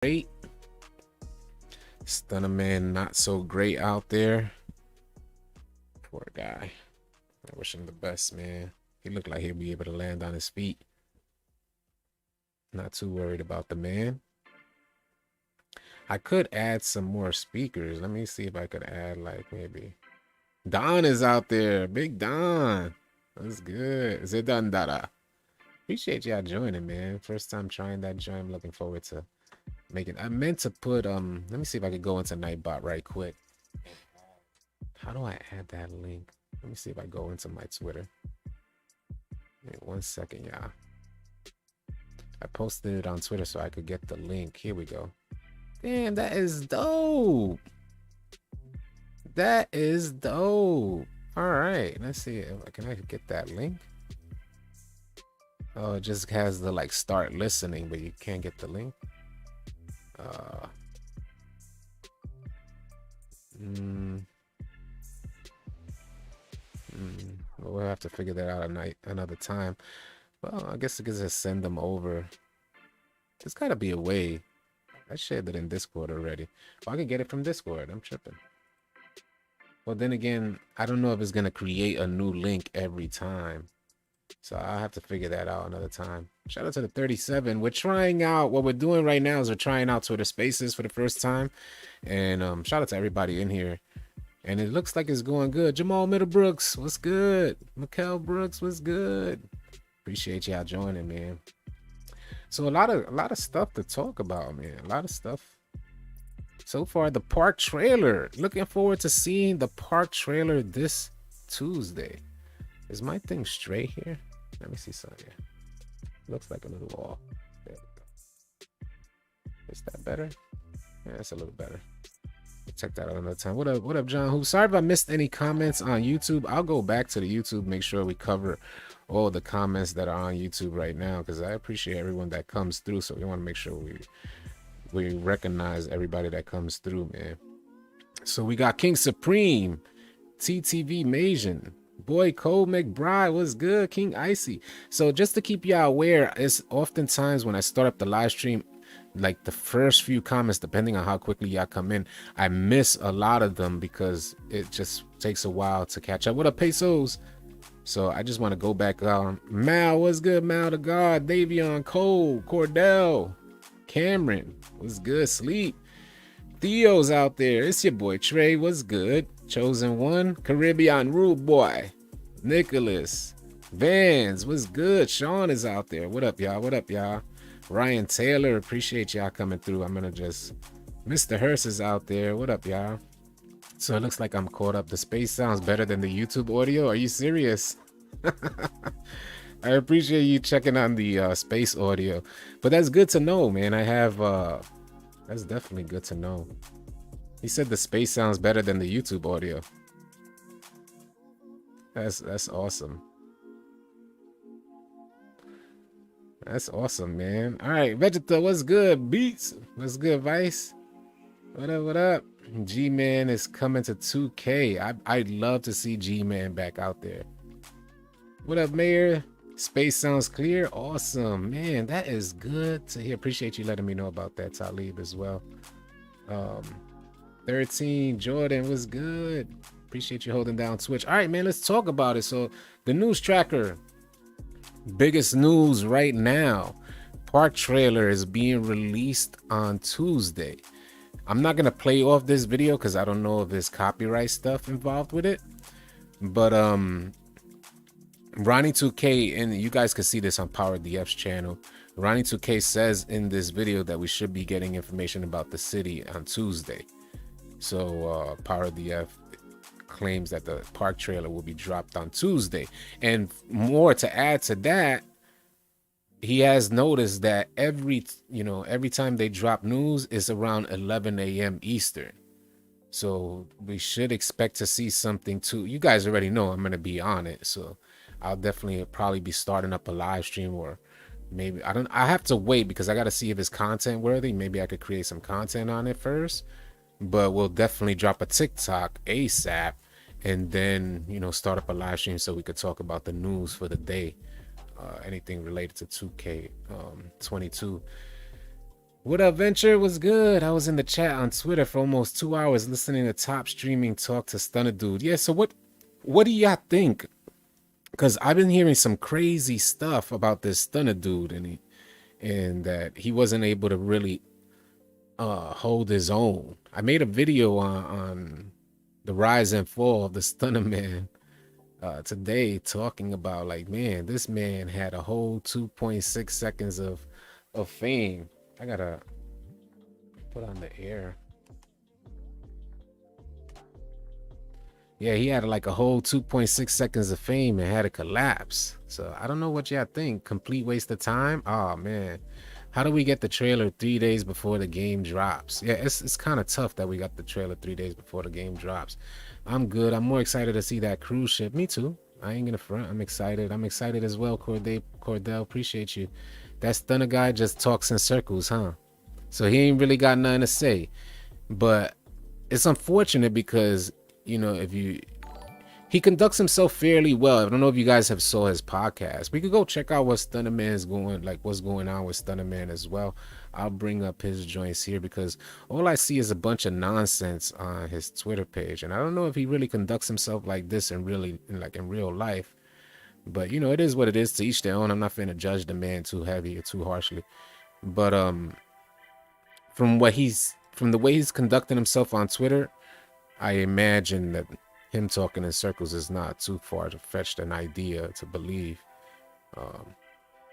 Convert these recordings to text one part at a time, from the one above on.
great. Stunner man, not so great out there. Poor guy. I wish him the best, man. He looked like he'll be able to land on his feet. Not too worried about the man. I could add some more speakers. Let me see if I could add like maybe. Don is out there. Big Don. That's good. Zedan Dada. Appreciate y'all joining, man. First time trying that joint. I'm looking forward to making. I meant to put let me see if I could go into Nightbot right quick. How do I add that link? Let me see if I go into my Twitter. Wait 1 second, y'all. I posted it on Twitter so I could get the link. Here we go. Damn, that is dope. That is dope. All right, let's see. Can I get that link? Oh, it just has the like start listening, but you can't get the link. We'll have to figure that out another time. Well, I guess I could just send them over. There's gotta be a way. I shared it in Discord already. Oh, I can get it from Discord. I'm tripping. Well, then again, I don't know if it's gonna create a new link every time. So I'll have to figure that out another time. Shout out to the 37. We're trying out, what we're doing right now is we're trying out Twitter Spaces for the first time. And shout out to everybody in here. And it looks like it's going good. Jamal Middlebrooks, what's good? Mikkel Brooks, what's good? Appreciate y'all joining, man. So a lot of stuff to talk about, man. A lot of stuff. So far, the park trailer. Looking forward to seeing the park trailer this Tuesday. Is my thing straight here? Let me see something. Looks like a little off. There we go. Is that better? Yeah, that's a little better. We'll check that out another time. What up, John? Who? Sorry if I missed any comments on YouTube. I'll go back to the YouTube, make sure we cover all the comments that are on YouTube right now, because I appreciate everyone that comes through. So we want to make sure we recognize everybody that comes through, man. So we got King Supreme, TTV Majan, Boy Cole McBride, what's good? King Icy. So just to keep y'all aware, it's oftentimes when I start up the live stream, like the first few comments, depending on how quickly y'all come in, I miss a lot of them because it just takes a while to catch up. What up, Pesos? So I just want to go back on. Mal, what's good? Mal the God, Davion, Cole, Cordell, Cameron, what's good? Sleep. Theo's out there. It's your boy Trey. What's good? Chosen One, Caribbean Rude Boy, Nicholas, Vans. What's good? Sean is out there. What up, y'all? What up, y'all? Ryan Taylor. Appreciate y'all coming through. I'm gonna just. Mr. Hurst is out there. What up, y'all? So it looks like I'm caught up. The space sounds better than the YouTube audio. Are you serious? I appreciate you checking on the space audio, but that's good to know, man. I have that's definitely good to know. He said the space sounds better than the YouTube audio. That's awesome. That's awesome, man. All right, Vegeta, what's good? Beats, what's good? Vice, what up? What up? G-Man is coming to 2K. I'd love to see G-Man back out there. What up, Mayor? Space sounds clear. Awesome, man. That is good to hear. Appreciate you letting me know about that, Talib, as well. 13 Jordan was good. Appreciate you holding down Twitch. All right, man, let's talk about it. So the news tracker, biggest news right now, park trailer is being released on Tuesday. I'm not gonna play off this video because I don't know if there's copyright stuff involved with it, but Ronnie 2K, and you guys can see this on Power DF's channel, Ronnie 2K says in this video that we should be getting information about the city on Tuesday. So Power DF claims that the park trailer will be dropped on Tuesday. And more to add to that, he has noticed that every time they drop news is around 11 a.m. Eastern. So we should expect to see something too. You guys already know I'm going to be on it. So I'll definitely probably be starting up a live stream, or maybe I have to wait because I got to see if it's content worthy. Maybe I could create some content on it first, but we'll definitely drop a TikTok ASAP and then, start up a live stream so we could talk about the news for the day, anything related to 2K22. What up, Venture? Was good? I was in the chat on Twitter for almost 2 hours listening to Top Streaming talk to Stunner Dude. Yeah, so what do y'all think? Because I've been hearing some crazy stuff about this Stunner Dude, and that he wasn't able to really hold his own. I made a video on the rise and fall of the Stunner Man today, talking about, like, man, this man had a whole 2.6 seconds of fame. I gotta put on the air. Yeah, he had like a whole 2.6 seconds of fame and had a collapse. So I don't know what y'all think. Complete waste of time. Oh man, how do we get the trailer 3 days before the game drops? Yeah, it's kind of tough that we got the trailer 3 days before the game drops. I'm good. I'm more excited to see that cruise ship. Me too. I ain't gonna front. I'm excited. I'm excited as well. Cordell, appreciate you. That Stunner guy just talks in circles, huh? So he ain't really got nothing to say. But it's unfortunate because, you know, he conducts himself fairly well. I don't know if you guys have saw his podcast. We could go check out what Stunner Man's going, like what's going on with Stunner Man as well. I'll bring up his joints here because all I see is a bunch of nonsense on his Twitter page, and I don't know if he really conducts himself like this in real life. But you know, it is what it is. To each their own. I'm not finna judge the man too heavy or too harshly. But from the way he's conducting himself on Twitter, I imagine that him talking in circles is not too far to fetch an idea to believe.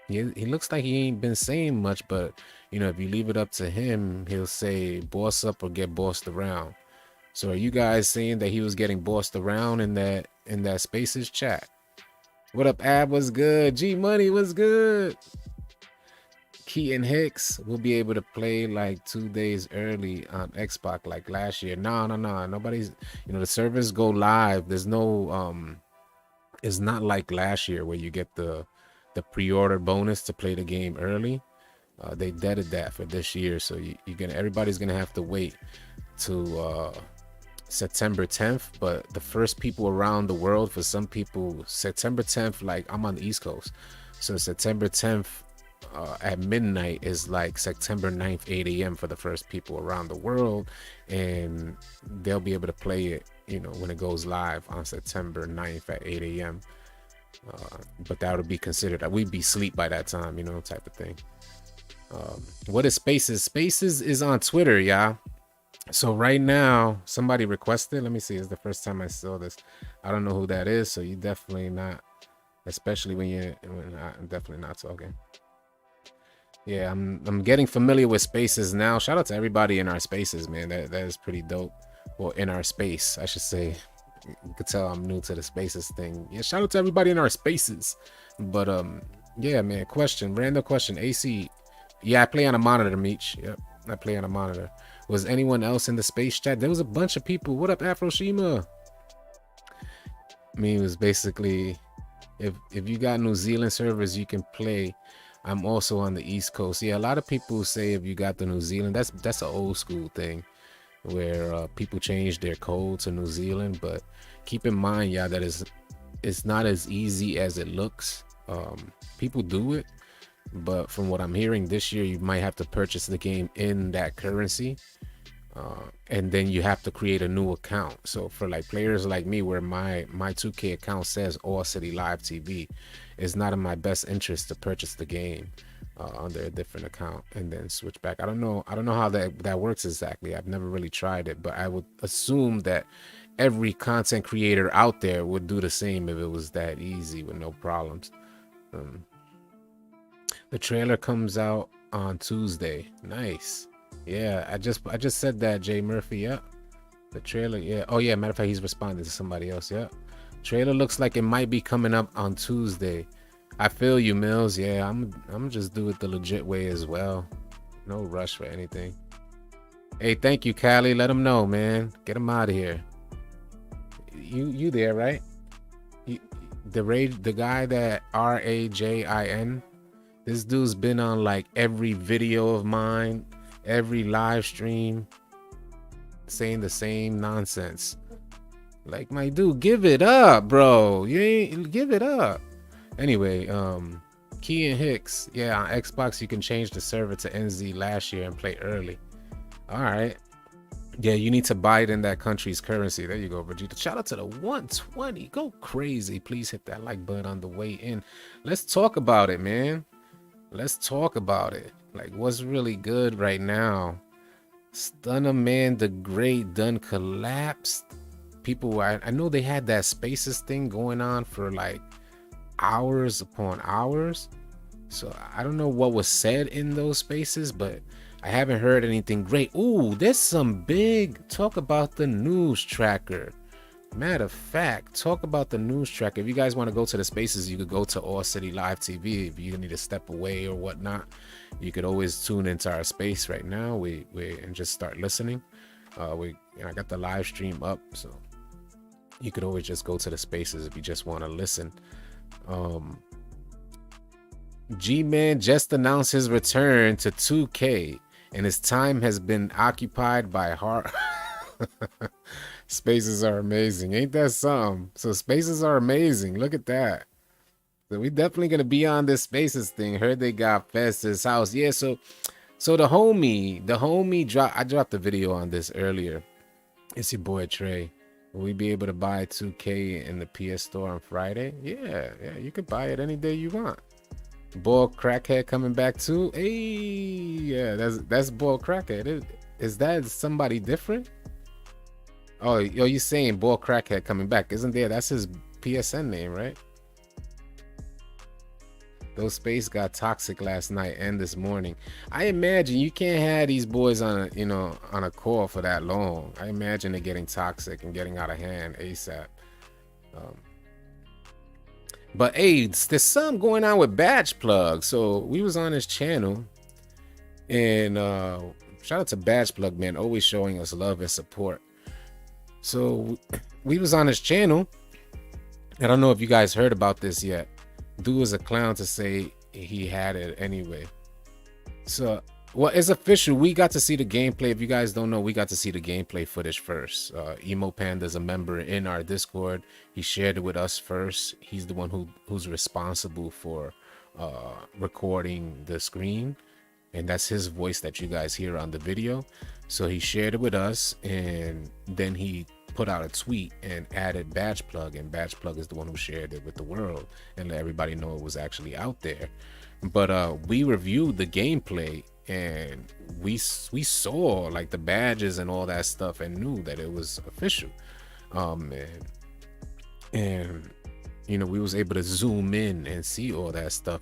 He looks like he ain't been saying much, but you know, if you leave it up to him, he'll say boss up or get bossed around. So are you guys saying that he was getting bossed around in that Spaces chat? What up, Ab? Was good? G Money was good. Keaton Hicks will be able to play like 2 days early on Xbox like last year. No. Nobody's, you know, the servers go live. There's no it's not like last year where you get the pre-order bonus to play the game early. They deaded that for this year, so everybody's gonna have to wait to September 10th. But the first people around the world, for some people, September 10th, like I'm on the East Coast, so September 10th at midnight is like September 9th 8 a.m. for the first people around the world, and they'll be able to play it, you know, when it goes live on September 9th at 8 a.m. But that would be considered that we'd be asleep by that time, you know, type of thing. What is Spaces? Spaces is on Twitter, y'all. So right now, somebody requested. Let me see. It's the first time I saw this. I don't know who that is, so you definitely not, especially when I'm definitely not talking. Yeah, I'm getting familiar with Spaces now. Shout out to everybody in our Spaces, man. That is pretty dope. Well, in our space, I should say. You could tell I'm new to the Spaces thing. Yeah, shout out to everybody in our Spaces. But yeah, man. Random question. AC. Yeah, I play on a monitor, Meech. Yep, I play on a monitor. Was anyone else in the space chat? There was a bunch of people. What up, Afroshima? I mean, it was basically, if you got New Zealand servers, you can play. I'm also on the East Coast. Yeah, a lot of people say if you got the New Zealand, that's an old school thing where people change their code to New Zealand. But keep in mind, yeah, that it's not as easy as it looks. People do it, but from what I'm hearing, this year you might have to purchase the game in that currency, and then you have to create a new account. So for like players like me, where my 2K account says AllCityLiveTV, it's not in my best interest to purchase the game under a different account and then switch back. I don't know how that works exactly. I've never really tried it, but I would assume that every content creator out there would do the same if it was that easy with no problems. The trailer comes out on Tuesday. Nice. Yeah, I just said that, Jay Murphy. Yeah, the trailer. Yeah. Oh yeah. Matter of fact, he's responding to somebody else. Yeah. Trailer looks like it might be coming up on Tuesday. I feel you, Mills. Yeah, I'm just do it the legit way as well. No rush for anything. Hey, thank you, Callie. Let him know, man. Get him out of here. You there, right? The guy that RAJIN. This dude's been on like every video of mine, every live stream, saying the same nonsense. Like, my dude, give it up, bro. You ain't give it up. Anyway, Key and Hicks. Yeah, on Xbox, you can change the server to NZ last year and play early. All right. Yeah, you need to buy it in that country's currency. There you go, Vegeta. Shout out to the 120. Go crazy. Please hit that like button on the way in. Let's talk about it, man. Let's talk about it. Like, what's really good right now? Stunner Man the Great done collapsed. People, I know they had that Spaces thing going on for like hours upon hours. So I don't know what was said in those spaces, but I haven't heard anything great. Ooh, there's some big talk about the news tracker. Matter of fact, talk about the news tracker. If you guys want to go to the spaces, you could go to AllCityLiveTV. If you need to step away or whatnot, you could always tune into our space right now. We and just start listening. I got the live stream up, so you could always just go to the spaces if you just want to listen. G-Man just announced his return to 2K, and his time has been occupied by hard. Spaces are amazing, ain't that something? So spaces are amazing. Look at that. So we definitely gonna be on this spaces thing. Heard they got Festus house. Yeah, so the homie I dropped a video on this earlier. It's your boy Trey. Will we be able to buy 2K in the PS Store on Friday? Yeah, you can buy it any day you want. Ball Crackhead coming back too. Hey, yeah, that's Ball Crackhead. Is that somebody different? Oh, you saying Ball Crackhead coming back? Isn't there? That's his PSN name, right? Those space got toxic last night and this morning. I imagine you can't have these boys on a call for that long. I imagine they're getting toxic and getting out of hand ASAP. But hey, there's something going on with Badge Plug. So we was on his channel, and shout out to Badge Plug, man, always showing us love and support. So we was on his channel. I don't know if you guys heard about this yet. Dude was a clown to say he had it anyway. So, well, it's official. We got to see the gameplay. If you guys don't know, we got to see the gameplay footage first. Emo Panda's a member in our Discord. He shared it with us first. He's the one who's responsible for recording the screen, and that's his voice that you guys hear on the video. So he shared it with us, and then he put out a tweet and added Badge Plug, and Badge Plug is the one who shared it with the world and let everybody know it was actually out there. But we reviewed the gameplay, and we saw like the badges and all that stuff and knew that it was official. And we was able to zoom in and see all that stuff.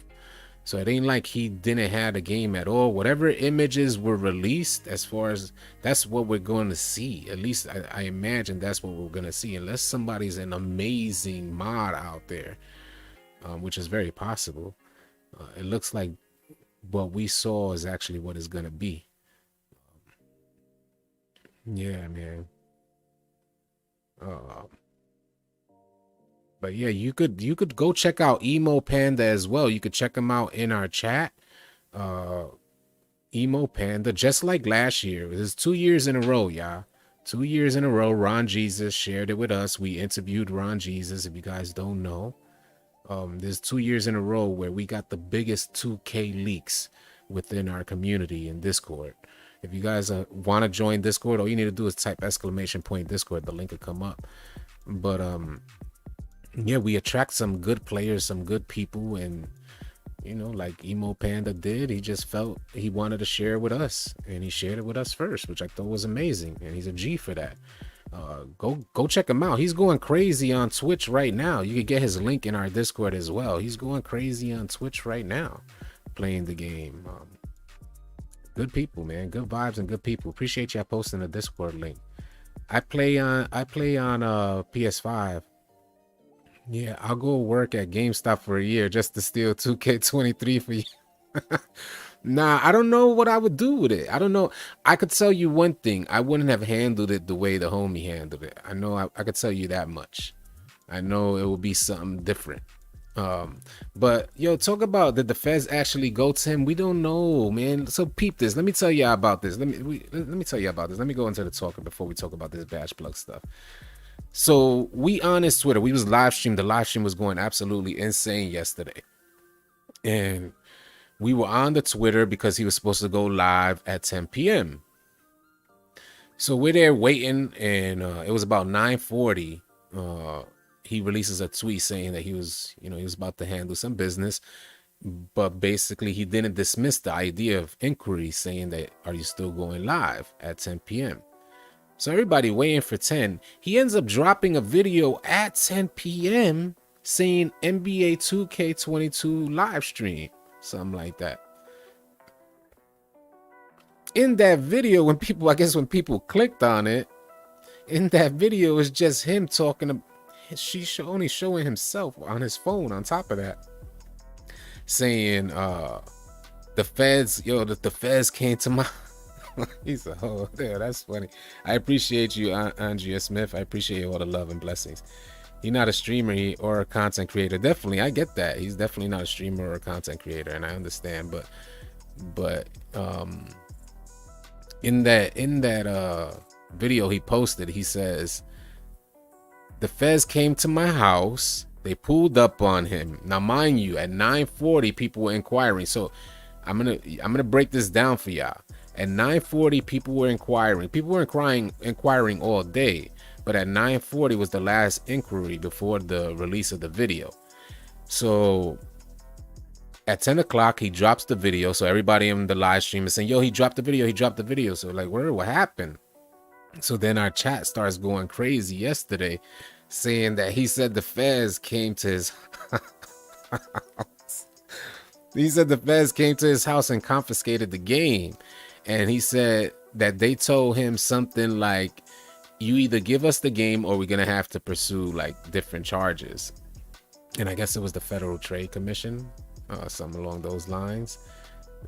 So it ain't like he didn't have the game at all. Whatever images were released, as far as that's what we're going to see. At least I imagine that's what we're going to see, unless somebody's an amazing mod out there, which is very possible. It looks like what we saw is actually what it's going to be. Yeah, man. But yeah, you could go check out Emo Panda as well. You could check him out in our chat. Emo Panda, just like last year. It was 2 years in a row, y'all. 2 years in a row. Ron Jesus shared it with us. We interviewed Ron Jesus, if you guys don't know. There's 2 years in a row where we got the biggest 2K leaks within our community in Discord. If you guys want to join Discord, all you need to do is type !Discord. The link will come up. But yeah, we attract some good players, some good people, and like Emo Panda did, he just felt he wanted to share with us, and he shared it with us first, which I thought was amazing, and he's a G for that. Go check him out. He's going crazy on Twitch right now. You can get his link in our Discord as well. He's going crazy on Twitch right now, playing the game. Good people, man. Good vibes and good people. Appreciate y'all posting the Discord link. I play on PS5. Yeah, I'll go work at GameStop for a year just to steal 2K23 for you. Nah, I don't know what I would do with it. I don't know. I could tell you one thing. I wouldn't have handled it the way the homie handled it. I know I could tell you that much. I know it will be something different. But yo, talk about, did the feds actually go to him? We don't know, man. So peep this. Let me tell you about this. Let me tell you about this. Let me go into the talk before we talk about this Badge Plug stuff. So we on his Twitter, we was live streamed. The live stream was going absolutely insane yesterday. And we were on the Twitter because he was supposed to go live at 10 p.m. So we're there waiting, and it was about 9:40. He releases a tweet saying that he was about to handle some business, but basically he didn't dismiss the idea of inquiry, saying that, are you still going live at 10 p.m.? So everybody waiting for 10. He ends up dropping a video at 10 p.m. saying NBA 2K22 live stream, something like that. In that video, when people clicked on it, in that video is just him talking. She's only showing himself on his phone on top of that, saying the feds, the feds came to my he's a hoe. Yeah, that's funny. I appreciate you, Andrea Smith. I appreciate all the love and blessings. He's not a streamer or a content creator. Definitely, I get that. He's definitely not a streamer or a content creator, and I understand. But in that video he posted, he says, the feds came to my house. They pulled up on him. Now, mind you, at 9:40, people were inquiring. So I'm gonna break this down for y'all. At 9:40, people were inquiring. People were inquiring all day, but at 9:40 was the last inquiry before the release of the video. So at 10 o'clock, he drops the video. So everybody in the live stream is saying, yo, he dropped the video. He dropped the video. So like, what happened? So then our chat starts going crazy yesterday, saying that he said the feds came to his house. He said the feds came to his house and confiscated the game. And he said that they told him something like, you either give us the game or we're going to have to pursue like different charges. And I guess it was the Federal Trade Commission, something along those lines,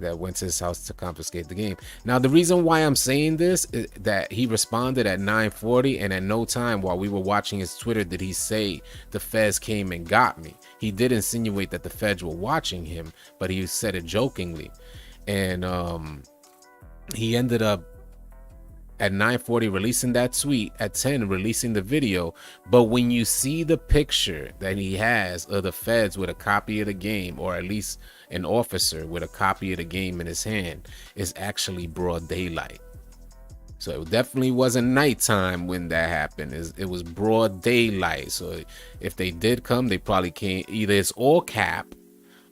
that went to his house to confiscate the game. Now, the reason why I'm saying this is that he responded at 9:40, and at no time while we were watching his Twitter did he say the feds came and got me. He did insinuate that the feds were watching him, but he said it jokingly. And he ended up at 9:40 releasing that tweet, at 10 releasing the video. But when you see the picture that he has of the feds with a copy of the game, or at least an officer with a copy of the game in his hand, it's actually broad daylight. So it definitely wasn't nighttime when that happened. It was broad daylight. So if they did come, they probably came, either it's all cap,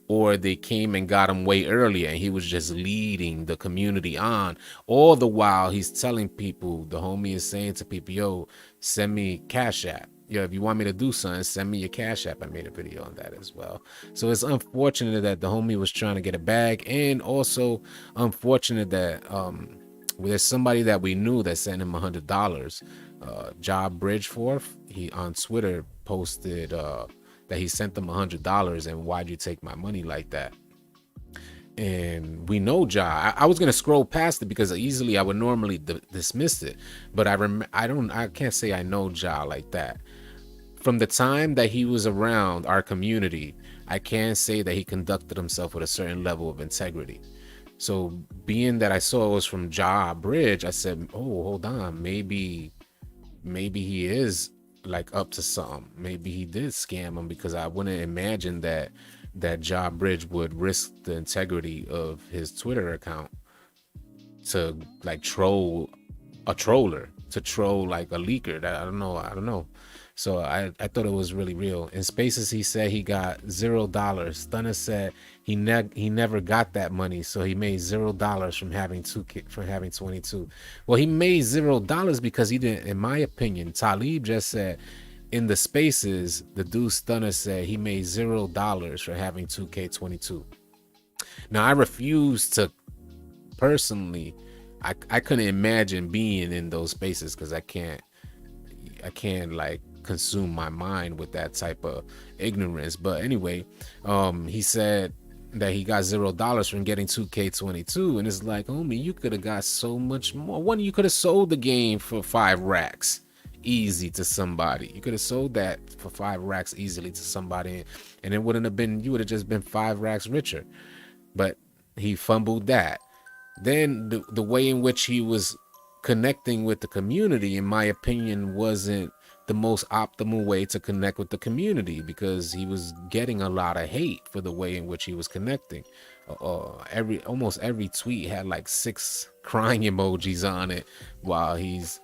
or they came and got him way earlier and he was just leading the community on. All the while he's telling people, the homie is saying to people, yo, send me Cash App. Yo, if you want me to do something, send me your Cash App. I made a video on that as well. So it's unfortunate that the homie was trying to get a bag, and also unfortunate that there's somebody that we knew that sent him $100. Job Bridgeforth, he on Twitter posted that he sent them $100, and why'd you take my money like that? And we know Ja. I was gonna scroll past it because easily I would normally dismiss it, but I can't say I know Ja like that. From the time that he was around our community, I can say that he conducted himself with a certain level of integrity. So being that I saw it was from Ja Bridge, I said, oh, hold on, maybe he is like up to something. Maybe he did scam him, because I wouldn't imagine that Ja Bridge would risk the integrity of his Twitter account to like troll a troller, to troll like a leaker. That I don't know. So I thought it was really real. In Spaces, he said he got $0. Stunner said he never got that money, so he made $0 from having 22. Well, he made $0 because he didn't. In my opinion, Talib just said in the Spaces, the dude Stunner said he made $0 for having 2K22. Now I refuse to personally. I couldn't imagine being in those spaces because I can't like consume my mind with that type of ignorance. But anyway, he said that he got $0 from getting 2K22, and it's like, homie, you could have got so much more. One, you could have sold the game for 5 racks easy to somebody. You could have sold that for 5 racks easily to somebody, and it wouldn't have been, you would have just been 5 racks richer. But he fumbled that. Then the way in which he was connecting with the community, in my opinion, wasn't the most optimal way to connect with the community, because he was getting a lot of hate for the way in which he was connecting. Almost every tweet had like 6 crying emojis on it,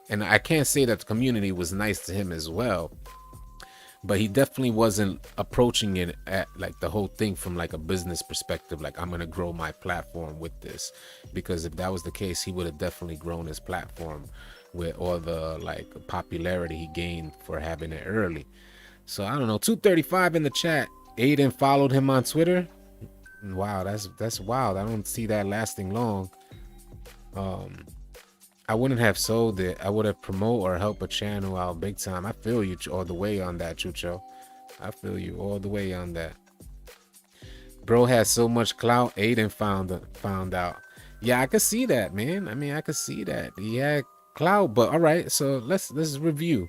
and I can't say that the community was nice to him as well, but he definitely wasn't approaching it at like the whole thing from like a business perspective, like I'm gonna grow my platform with this, because if that was the case, he would have definitely grown his platform with all the like popularity he gained for having it early. So I don't know. 235 in the chat. Aiden followed him on Twitter. Wow, that's wild. I don't see that lasting long. I wouldn't have sold it. I would have promote or help a channel out big time. I feel you all the way on that, Chucho. I feel you all the way on that. Bro has so much clout. Aiden found out. Yeah, I could see that, man. I mean, I could see that he had clout, but all right. So let's review.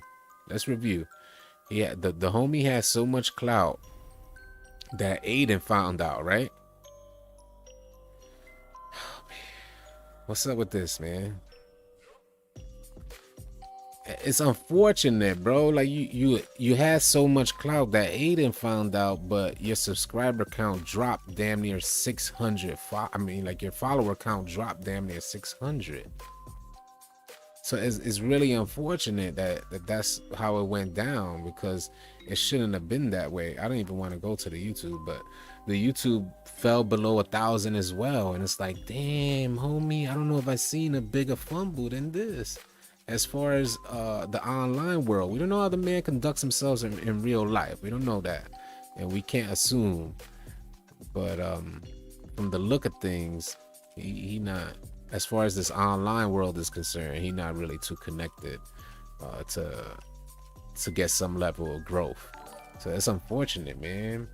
Let's review. Yeah, the homie has so much clout that Aiden found out, right? Oh, man. What's up with this, man? It's unfortunate, bro. Like you had so much clout that Aiden found out, but your subscriber count dropped damn near 600. I mean, like your follower count dropped damn near 600. So it's really unfortunate that's how it went down, because it shouldn't have been that way. I don't even want to go to the YouTube, but the YouTube fell below 1,000 as well, and it's like, damn, homie, I don't know if I've seen a bigger fumble than this. As far as the online world, we don't know how the man conducts himself in real life. We don't know that, and we can't assume. But from the look of things, he not, as far as this online world is concerned, he not really too connected to get some level of growth. So it's unfortunate, man.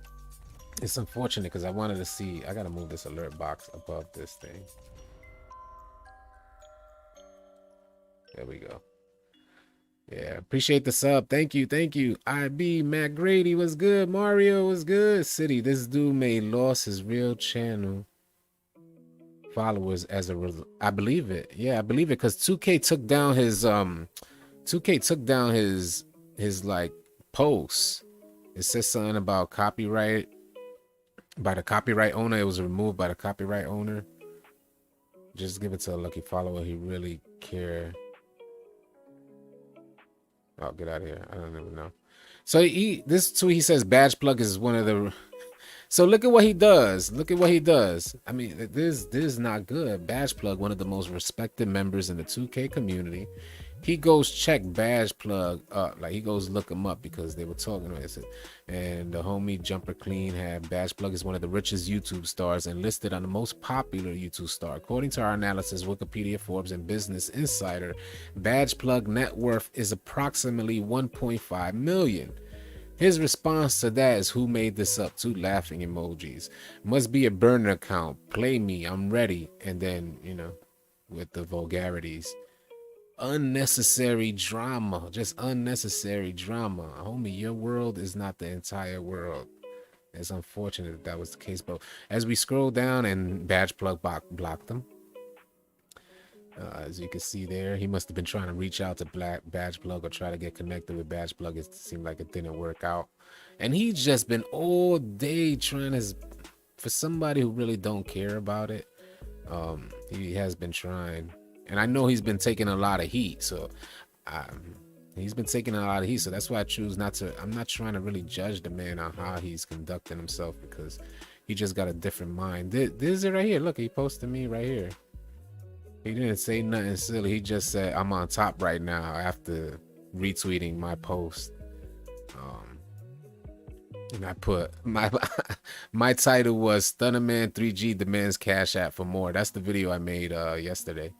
It's unfortunate, because I wanted to see. I gotta move this alert box above this thing. There we go. Yeah, appreciate the sub. Thank you, thank you. IB, Matt Grady was good. Mario was good. City, this dude may lost his real channel followers as a result. I believe it. Yeah, I believe it, because 2K took down his 2K took down his like posts. It says something about copyright by the copyright owner. It was removed by the copyright owner. Just give it to a lucky follower. He really care. Oh, get out of here. I don't even know. So this tweet, he says badge plug is one of the. So look at what he does. Look at what he does. I mean, this is not good. Badge plug, one of the most respected members in the 2K community. He goes check badge plug up. Like he goes look him up because they were talking about it. And the homie Jumper Clean had badge plug is one of the richest YouTube stars and listed on the most popular YouTube star. According to our analysis, Wikipedia, Forbes, and Business Insider, badge plug net worth is approximately 1.5 million. His response to that is, who made this up? 2 laughing emojis. Must be a burner account. Play me. I'm ready. And then, you know, with the vulgarities. Unnecessary drama. Just unnecessary drama. Homie, your world is not the entire world. It's unfortunate that was the case. But as we scroll down, and badge plug blocked them. As you can see there, he must have been trying to reach out to badge plug or try to get connected with badge plug. It seemed like it didn't work out, and he's just been all day trying to, for somebody who really don't care about it. He has been trying, and I know he's been taking a lot of heat. So he's been taking a lot of heat. So that's why I choose not to. I'm not trying to really judge the man on how he's conducting himself, because he just got a different mind. This is it right here. Look, he posted me right here. He didn't say nothing silly. He just said, I'm on top right now after retweeting my post. And I put my title was Stunnerman 3G demands Cash App for more. That's the video I made yesterday.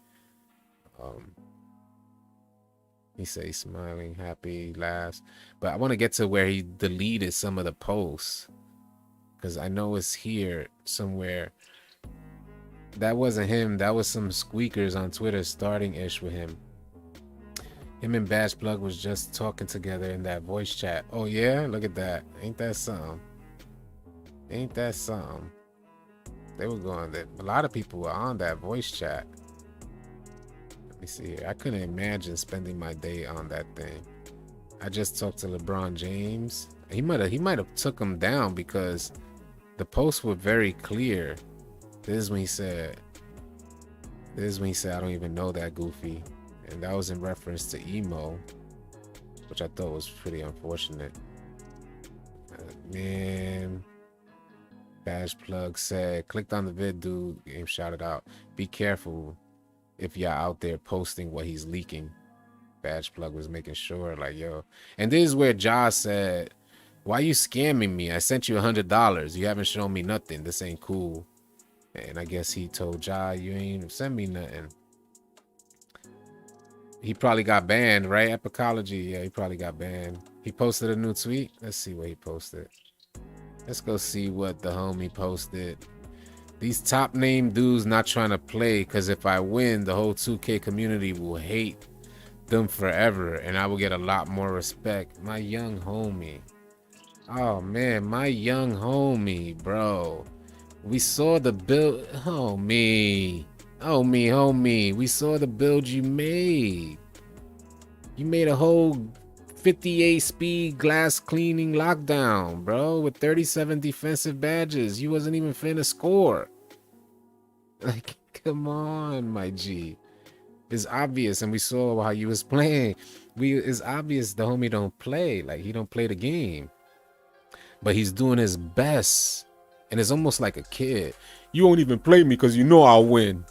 He says smiling, happy, laughs. But I want to get to where he deleted some of the posts, because I know it's here somewhere. That wasn't him. That was some squeakers on Twitter starting ish with him. Him and Badge Plug was just talking together in that voice chat. Oh yeah, look at that. Ain't that something? Ain't that something? They were going there. A lot of people were on that voice chat. Let me see here. I couldn't imagine spending my day on that thing. I just talked to LeBron James. He might have took him down because the posts were very clear. This is when he said, I don't even know that goofy. And that was in reference to emo, which I thought was pretty unfortunate. Man, Bash Plug said, clicked on the vid, dude. Game shouted out. Be careful if y'all out there posting what he's leaking. Badge Plug was making sure, like, yo. And this is where Josh said, why you scamming me? I sent you $100. You haven't shown me nothing. This ain't cool. And I guess he told Ja, you ain't send me nothing. He probably got banned, right? Epicology. Yeah, he probably got banned. He posted a new tweet. Let's see what he posted. Let's go see what the homie posted. These top name dudes not trying to play because if I win, the whole 2K community will hate them forever and I will get a lot more respect. My young homie. Oh man, my young homie, bro. We saw the build. Homie. We saw the build you made. You made a whole 58 speed glass cleaning lockdown, bro, with 37 defensive badges. You wasn't even finna score. Like, come on, my G. It's obvious, and we saw how you was playing. It's obvious the homie don't play. Like, he don't play the game. But he's doing his best. And it's almost like a kid. You won't even play me because you know I'll win.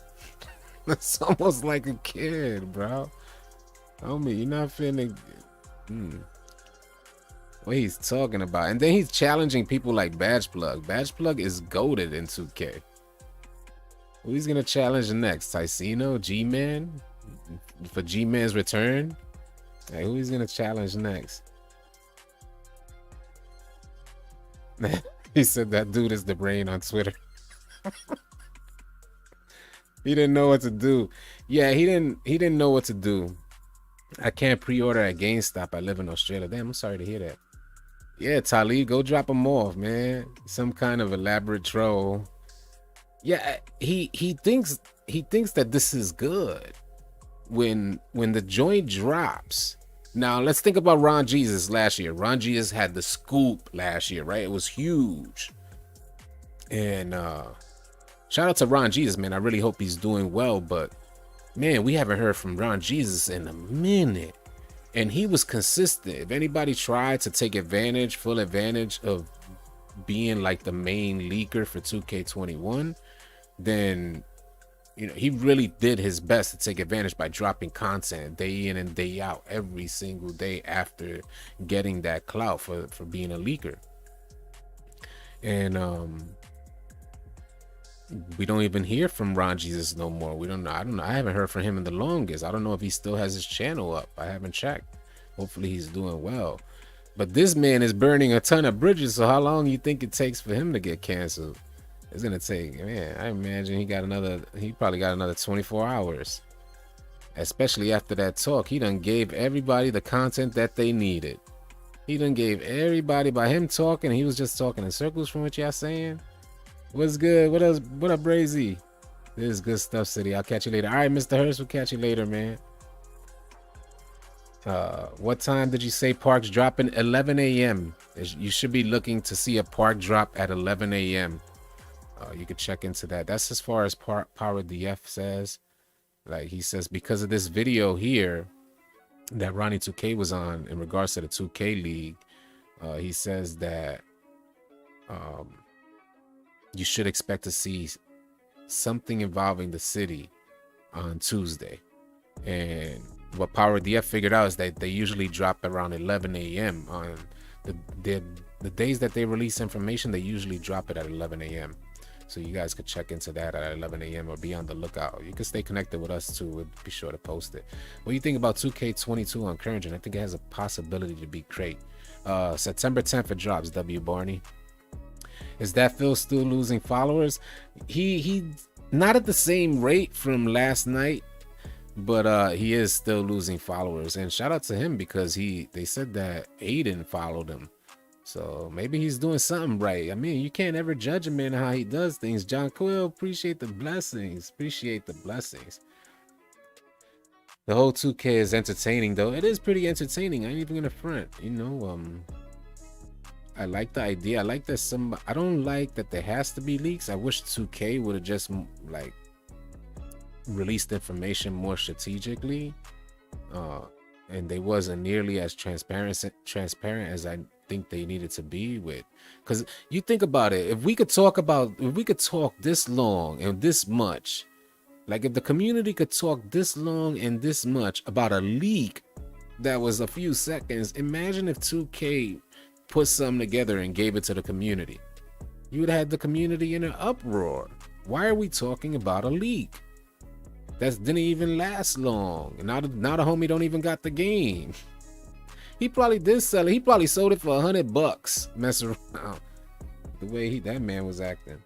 It's almost like a kid, bro. Homie, you're not finna... What he's talking about. And then he's challenging people like Badge Plug. Badge Plug is goated in 2K. Who he's gonna challenge next? Ticino? G-Man? For G-Man's return? Hey, who he's gonna challenge next? He said that dude is the brain on Twitter. He didn't know what to do. Yeah, he didn't know what to do. I can't pre-order at GameStop. I live in Australia. Damn, I'm sorry to hear that. Yeah, Talib, go drop him off, man. Some kind of elaborate troll. Yeah, he thinks that this is good. When the joint drops. Now let's think about Ron Jesus last year. Ron Jesus had the scoop last year, right? It was huge. And shout out to Ron Jesus, man. I really hope he's doing well, but man, we haven't heard from Ron Jesus in a minute. And he was consistent. If anybody tried to take full advantage of being like the main leaker for 2K21, then he really did his best to take advantage by dropping content day in and day out every single day after getting that clout for being a leaker. And we don't even hear from Ron Jesus no more. We don't know. I don't know. I haven't heard from him in the longest. I don't know if he still has his channel up. I haven't checked. Hopefully he's doing well. But this man is burning a ton of bridges. So how long you think it takes for him to get canceled? It's gonna take, man, I imagine he probably got another 24 hours. Especially after that talk. He done gave everybody the content that they needed. He done gave everybody, by him talking, he was just talking in circles from what y'all saying. What's good? What else? What up, Brazy? This is good stuff, City. I'll catch you later. All right, Mr. Hurst, we'll catch you later, man. What time did you say parks dropping? 11 a.m. You should be looking to see a park drop at 11 a.m. You could check into that. That's as far as Power DF says. Like, he says, because of this video here that Ronnie 2K was on in regards to the 2K League, he says that you should expect to see something involving the city on Tuesday. And what Power DF figured out is that they usually drop around 11 a.m. on the days that they release information. They usually drop it at 11 a.m. So you guys could check into that at 11 a.m. or be on the lookout. You can stay connected with us too. We'll be sure to post it. What do you think about 2K22 on Current Gen? I think it has a possibility to be great. September 10th it drops, W. Barney. Is that Phil still losing followers? He not at the same rate from last night, but he is still losing followers. And shout out to him because they said that Aiden followed him. So maybe he's doing something right. I mean, you can't ever judge a man how he does things. John Quill, appreciate the blessings. Appreciate the blessings. The whole 2K is entertaining, though. It is pretty entertaining. I ain't even gonna front. You know, I like the idea. I like that I don't like that there has to be leaks. I wish 2K would have just like released information more strategically, and they wasn't nearly as transparent as I think they needed to be with. Because you think about it, if we could talk this long and this much, like if the community could talk this long and this much about a leak that was a few seconds, imagine if 2K put something together and gave it to the community. You would have had the community in an uproar. Why are we talking about a leak that didn't even last long? And now the homie don't even got the game. He probably did sell it. He probably sold it for $100. Mess around. The way that man was acting.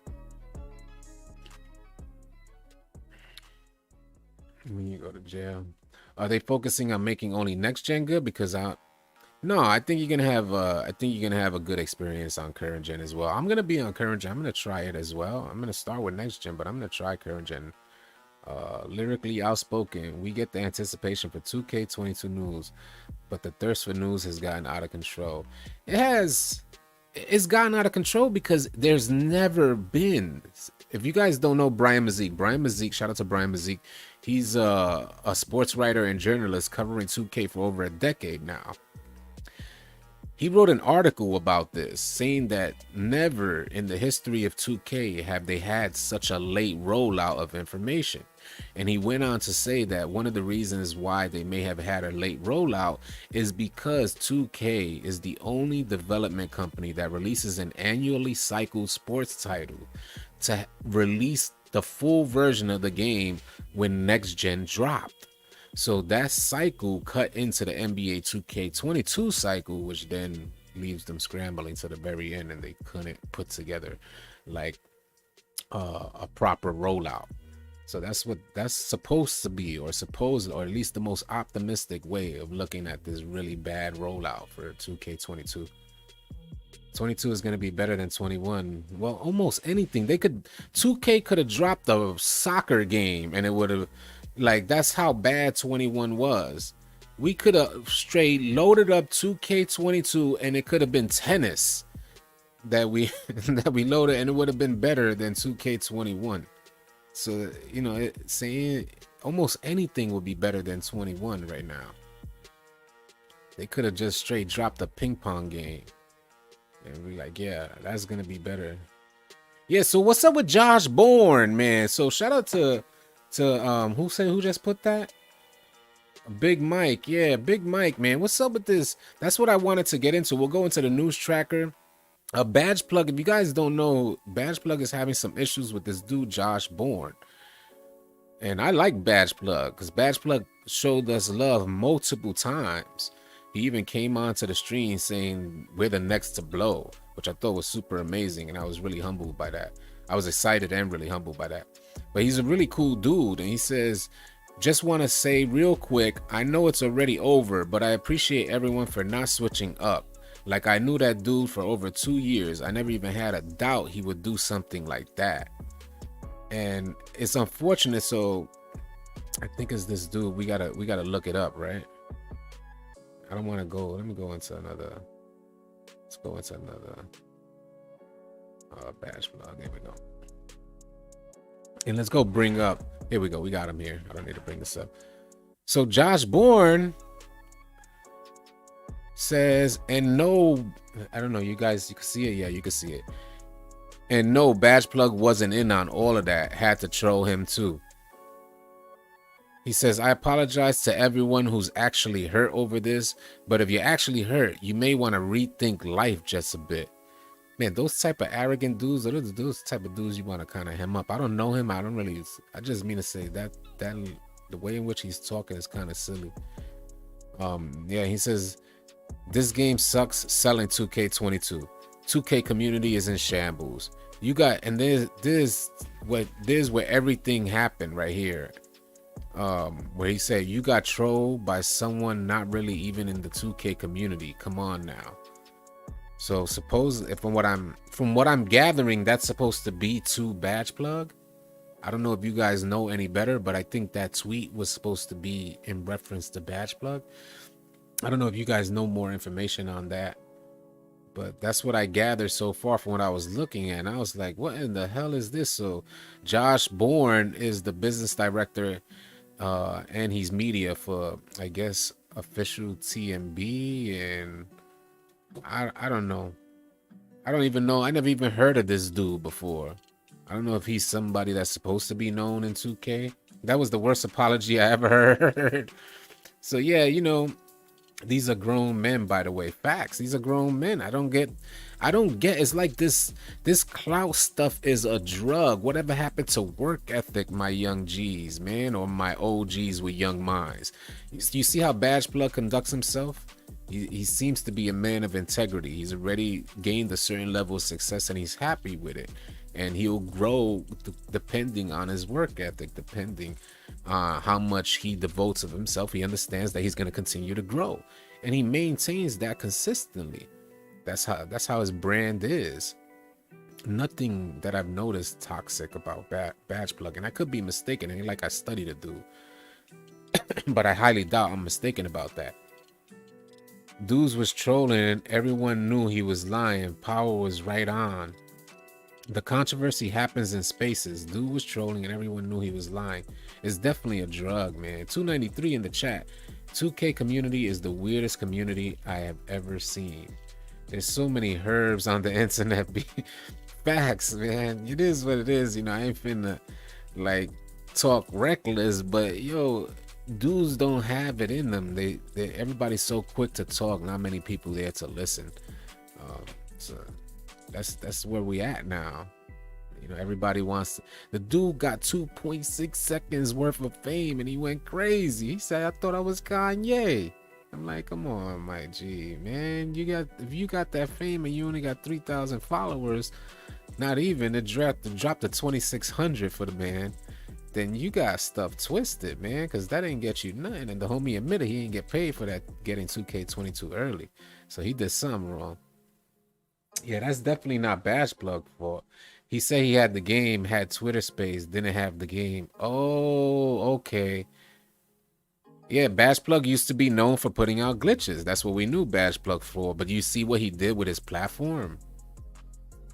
When you go to jail, are they focusing on making only next gen good? Because no, I think you're gonna have a good experience on current gen as well. I'm gonna be on current gen. I'm gonna try it as well. I'm gonna start with next gen, but I'm gonna try current gen. Lyrically outspoken, we get the anticipation for 2K22 news, but the thirst for news has gotten out of control. It's gotten out of control because there's never been. If you guys don't know Brian Mazik, shout out to Brian Mazik. He's a sports writer and journalist covering 2K for over a decade now. He wrote an article about this, saying that never in the history of 2K have they had such a late rollout of information. And he went on to say that one of the reasons why they may have had a late rollout is because 2K is the only development company that releases an annually cycled sports title to release the full version of the game when next gen dropped. So that cycle cut into the NBA 2K22 cycle, which then leaves them scrambling to the very end, and they couldn't put together like a proper rollout. So that's what that's supposed to be, or at least the most optimistic way of looking at this really bad rollout for 2K22. 22 is going to be better than 21. Well, almost anything. 2K could have dropped a soccer game and it would have, like, that's how bad 21 was. We could have straight loaded up 2K22 and it could have been tennis that we loaded, and it would have been better than 2K21. So, you know, saying almost anything would be better than 21 right now. They could have just straight dropped a ping pong game. And we're like, yeah, that's going to be better. Yeah, so what's up with Josh Bourne, man? So shout out to who just put that? Big Mike. Yeah, Big Mike, man. What's up with this? That's what I wanted to get into. We'll go into the news tracker. Badge Plug, if you guys don't know, Badge Plug is having some issues with this dude, Josh Bourne. And I like Badge Plug because Badge Plug showed us love multiple times. He even came onto the stream saying we're the next to blow, which I thought was super amazing, and I was really humbled by that. I was excited and really humbled by that. But he's a really cool dude, and he says, just want to say real quick, I know it's already over, but I appreciate everyone for not switching up. Like, I knew that dude for over 2 years. I never even had a doubt he would do something like that. And it's unfortunate, so I think it's this dude. We gotta look it up, right? I don't want to go. Let me go into another. Let's go into another Badge Plug. Here we go. And let's go bring up. Here we go. We got him here. I don't need to bring this up. So Josh Bourne says, and no, I don't know. You guys, you can see it. Yeah, you can see it. And no, Badge Plug wasn't in on all of that. Had to troll him too. He says, I apologize to everyone who's actually hurt over this, but if you're actually hurt, you may want to rethink life just a bit. Man, those type of arrogant dudes, those type of dudes you want to kind of hem up. I don't know him. I just mean to say that the way in which he's talking is kind of silly. Yeah, he says, this game sucks selling 2K22. 2K community is in shambles. You got, and there's where everything happened right here. Where he said you got trolled by someone not really even in the 2K community. Come on now. So suppose if from what I'm gathering, that's supposed to be to Badge Plug. I don't know if you guys know any better, but I think that tweet was supposed to be in reference to Badge Plug. I don't know if you guys know more information on that, but that's what I gathered so far from what I was looking at. And I was like, what in the hell is this? So Josh Bourne is the business director, and he's media for, I guess, official TMB. And I don't know. I don't even know. I never even heard of this dude before. I don't know if he's somebody that's supposed to be known in 2K. That was the worst apology I ever heard. So yeah, you know, these are grown men, by the way. Facts. These are grown men. I don't get. It's like this clout stuff is a drug. Whatever happened to work ethic, my young G's, man, or my OGs with young minds? You see how Badge Plug conducts himself? He seems to be a man of integrity. He's already gained a certain level of success and he's happy with it. And he'll grow depending on his work ethic, depending on how much he devotes of himself. He understands that he's going to continue to grow, and he maintains that consistently. That's how his brand is. Nothing that I've noticed toxic about Badge Plug, and I could be mistaken. Ain't like I studied the dude, but I highly doubt I'm mistaken about that. Dudes was trolling, everyone knew he was lying. Power was right on. The controversy happens in spaces. Dude was trolling and everyone knew he was lying. It's definitely a drug, man. 293 in the chat. 2K community is the weirdest community I have ever seen. There's so many herbs on the internet. Facts, man. It is what it is. You know, I ain't finna like talk reckless, but yo, dudes don't have it in them. They everybody's so quick to talk, not many people there to listen. So that's where we at now. You know, everybody wants the dude got 2.6 seconds worth of fame and he went crazy. He said, I thought I was Kanye. I'm like, come on, my G, man. If you got that fame and you only got 3,000 followers, not even, it dropped to 2,600 for the man, then you got stuff twisted, man, because that ain't get you nothing. And the homie admitted he didn't get paid for that, getting 2K22 early. So he did something wrong. Yeah, that's definitely not Badge Plug fault. He said he had the game, had Twitter Space, didn't have the game. Oh, okay. Yeah, Badge Plug used to be known for putting out glitches. That's what we knew Badge Plug for. But you see what he did with his platform?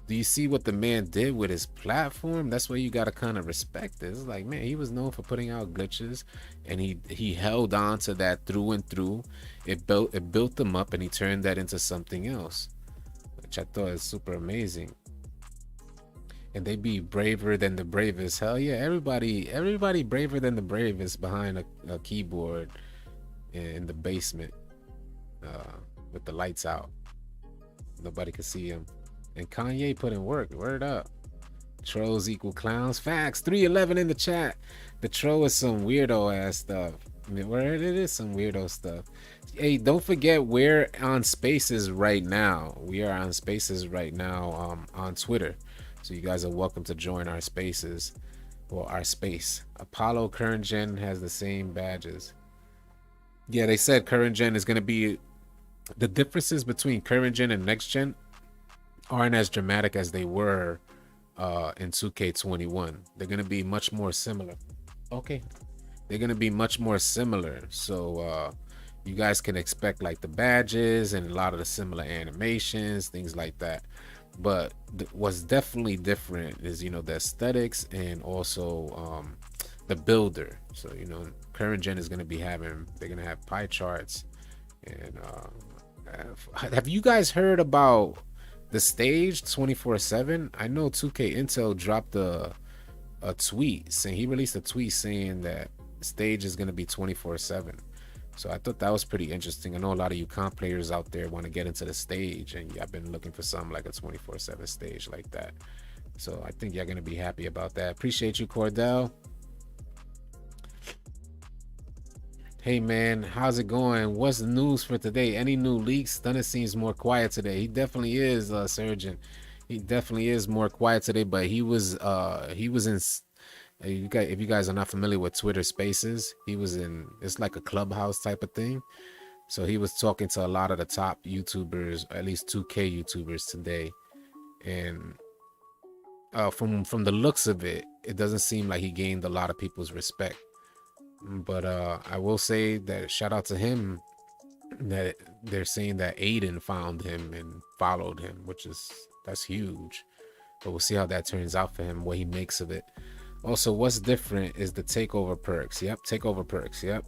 Do you see what the man did with his platform? That's where you gotta kind of respect it. It's like, man, he was known for putting out glitches, and he held on to that through and through. It built him up, and he turned that into something else, which I thought is super amazing. And they be braver than the bravest. Hell yeah, everybody braver than the bravest behind a keyboard in the basement, with the lights out. Nobody could see him. And Kanye put in work. Word up. Trolls equal clowns. Facts. 311 in the chat. The troll is some weirdo ass stuff. I mean, where it is some weirdo stuff. Hey, don't forget we're on Spaces right now. We are on Spaces right now, on Twitter. So you guys are welcome to join our Spaces, or our space. Apollo current gen has the same badges. Yeah, they said current gen is going to be, the differences between current gen and next gen aren't as dramatic as they were in 2K21. They're going to be much more similar. Okay. They're going to be much more similar. So you guys can expect like the badges and a lot of the similar animations, things like that. But what's definitely different is, you know, the aesthetics and also the builder. So, you know, current gen is going to be they're going to have pie charts. And have you guys heard about the stage 24/7? I know 2K Intel dropped a tweet saying, he released a tweet saying that stage is going to be 24/7. So I thought that was pretty interesting. I know a lot of you comp players out there want to get into the stage, and I've been looking for something like a 24/7 stage like that. So I think you're going to be happy about that. Appreciate you, Cordell. Hey man, how's it going? What's the news for today? Any new leaks? Stunner seems more quiet today. He definitely is, Surgeon. He definitely is more quiet today, but he was in, if you guys are not familiar with Twitter Spaces, he was in, it's like a clubhouse type of thing. So he was talking to a lot of the top YouTubers, at least 2K YouTubers today. And From the looks of it, it doesn't seem like he gained a lot of people's respect. But I will say that shout out to him that they're saying that Aiden found him and followed him, which is that's huge. But we'll see how that turns out for him, what he makes of it. Also, what's different is the takeover perks. Yep, takeover perks. Yep.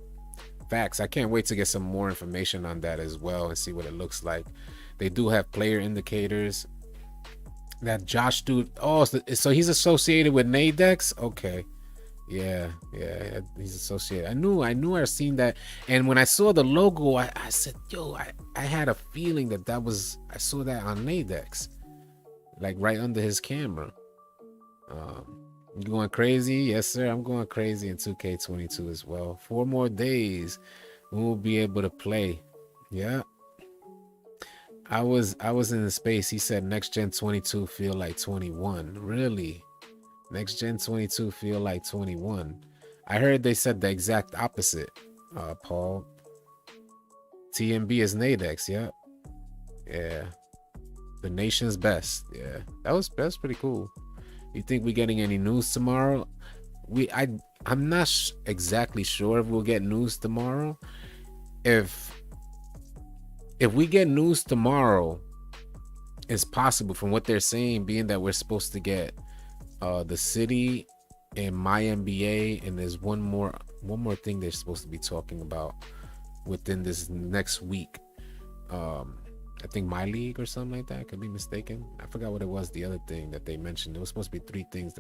Facts. I can't wait to get some more information on that as well and see what it looks like. They do have player indicators. That Josh dude. Oh, so he's associated with Nadex? Okay. Yeah, he's associated. I knew I seen that. And when I saw the logo, I said, yo, I had a feeling that was, I saw that on Nadex. Like right under his camera. You going crazy? Yes, sir. I'm going crazy in 2K22 as well. 4 more days, we'll be able to play. Yeah. I was in the space. He said next gen 22 feel like 21. Really? Next gen 22 feel like 21. I heard they said the exact opposite. Paul. TMB is Nadex. Yeah. Yeah. The nation's best. Yeah. That's pretty cool. You think we're getting any news tomorrow? I'm not exactly sure if we'll get news tomorrow. If we get news tomorrow, it's possible from what they're saying, being that we're supposed to get the city and my NBA, and there's one more thing they're supposed to be talking about within this next week. I think my league or something like that. I could be mistaken. I forgot what it was. The other thing that they mentioned, it was supposed to be 3 things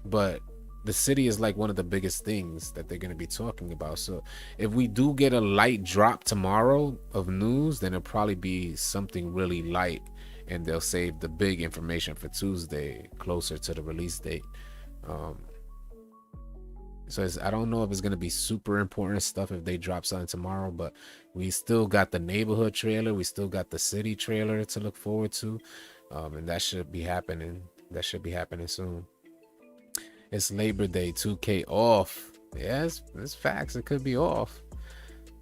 but the city is like one of the biggest things that they're going to be talking about. So if we do get a light drop tomorrow of news, then it'll probably be something really light, and they'll save the big information for Tuesday, closer to the release date. So I don't know if it's going to be super important stuff if they drop something tomorrow, but we still got the neighborhood trailer. We still got the city trailer to look forward to. And that should be happening. That should be happening soon. It's Labor Day, 2K off. Yes, it's facts. It could be off.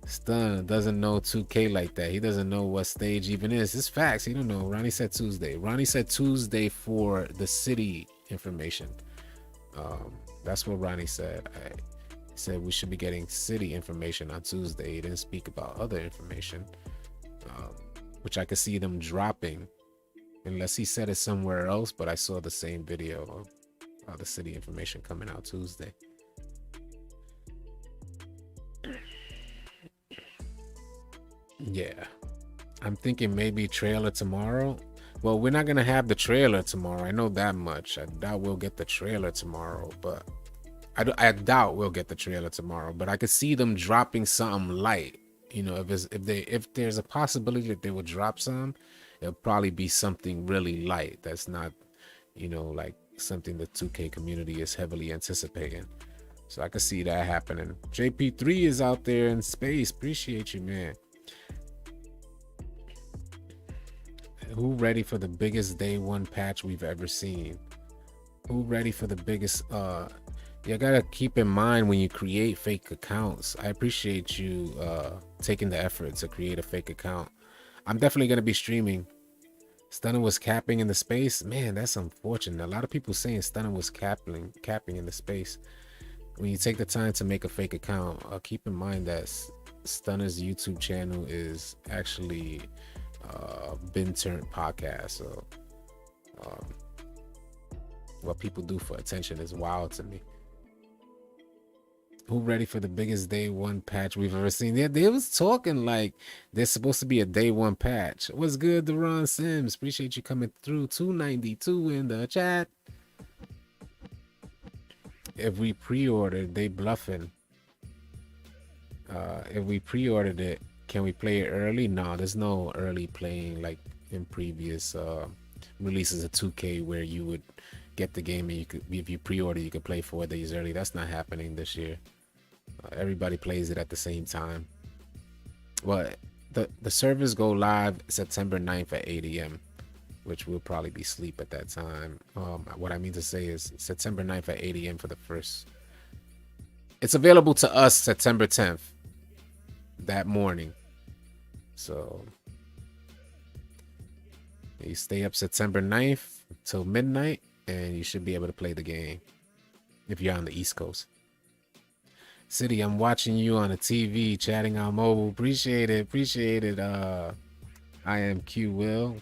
Stun doesn't know 2K like that. He doesn't know what stage even is. It's facts. He don't know. Ronnie said Tuesday. Ronnie said Tuesday for the city information. That's what Ronnie said. He said we should be getting city information on Tuesday. He didn't speak about other information, which I could see them dropping, unless he said it somewhere else. But I saw the same video of the city information coming out Tuesday. Yeah, I'm thinking maybe trailer tomorrow. Well, we're not gonna have the trailer tomorrow. I know that much. I doubt we'll get the trailer tomorrow, but I doubt we'll get the trailer tomorrow. But I could see them dropping something light. You know, if there's a possibility that they will drop some, it'll probably be something really light. That's not, you know, like something the 2K community is heavily anticipating. So I could see that happening. JP3 is out there in space. Appreciate you, man. Who ready for the biggest day 1 patch we've ever seen? Who ready for the biggest? You gotta keep in mind when you create fake accounts. I appreciate you taking the effort to create a fake account. I'm definitely gonna be streaming. Stunner was capping in the space. Man, that's unfortunate. A lot of people saying Stunner was capping in the space. When you take the time to make a fake account, keep in mind that Stunner's YouTube channel is actually been turned podcast. So what people do for attention is wild to me. Who ready for the biggest day 1 patch we've ever seen? They was talking like there's supposed to be a day 1 patch. What's good, Deron Sims? Appreciate you coming through. 292 in the chat. If we pre-ordered, they bluffing. If we pre-ordered it, can we play it early? No, there's no early playing like in previous releases of 2K where you would get the game and you could, if you pre-order, you could play 4 days early. That's not happening this year. Everybody plays it at the same time. Well, the servers go live September 9th at 8 a.m., which will probably be sleep at that time. What I mean to say is September 9th at 8 a.m. for the first. It's available to us September 10th that morning. So you stay up September 9th till midnight, and you should be able to play the game if you're on the East Coast. City, I'm watching you on the TV, chatting on mobile. Appreciate it. Appreciate it. I am Q Will.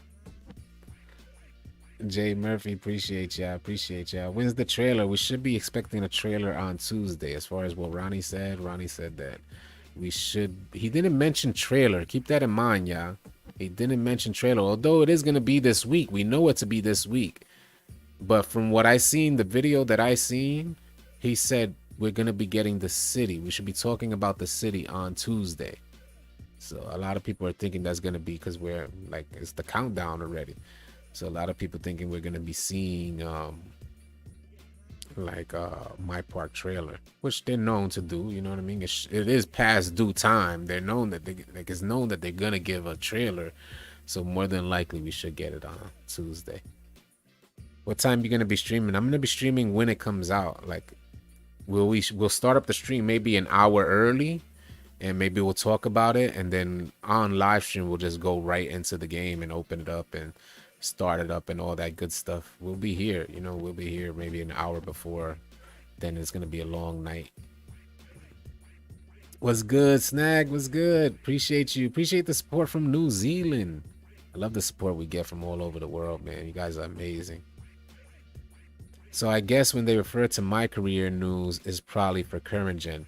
Jay Murphy, appreciate y'all. Appreciate y'all. When's the trailer? We should be expecting a trailer on Tuesday. As far as what Ronnie said that we should. He didn't mention trailer. Keep that in mind, y'all. He didn't mention trailer. Although it is gonna be this week. We know it to be this week. But from what I seen, the video that I seen, he said we're gonna be getting the city. We should be talking about the city on Tuesday. So a lot of people are thinking that's gonna be because we're like it's the countdown already. So a lot of people thinking we're gonna be seeing My Park trailer, which they're known to do. You know what I mean? It is past due time. They're known that it's known that they're gonna give a trailer. So more than likely we should get it on Tuesday. What time you gonna be streaming? I'm gonna be streaming when it comes out. Like, we'll start up the stream maybe an hour early, and maybe we'll talk about it, and then on live stream we'll just go right into the game and open it up and start it up and all that good stuff. We'll be here, you know, we'll be here maybe an hour before. Then it's gonna be a long night. What's good, Snag? What's good? Appreciate you. Appreciate the support from New Zealand. I love the support we get from all over the world, man. You guys are amazing. So I guess when they refer to my career news is probably for current gen.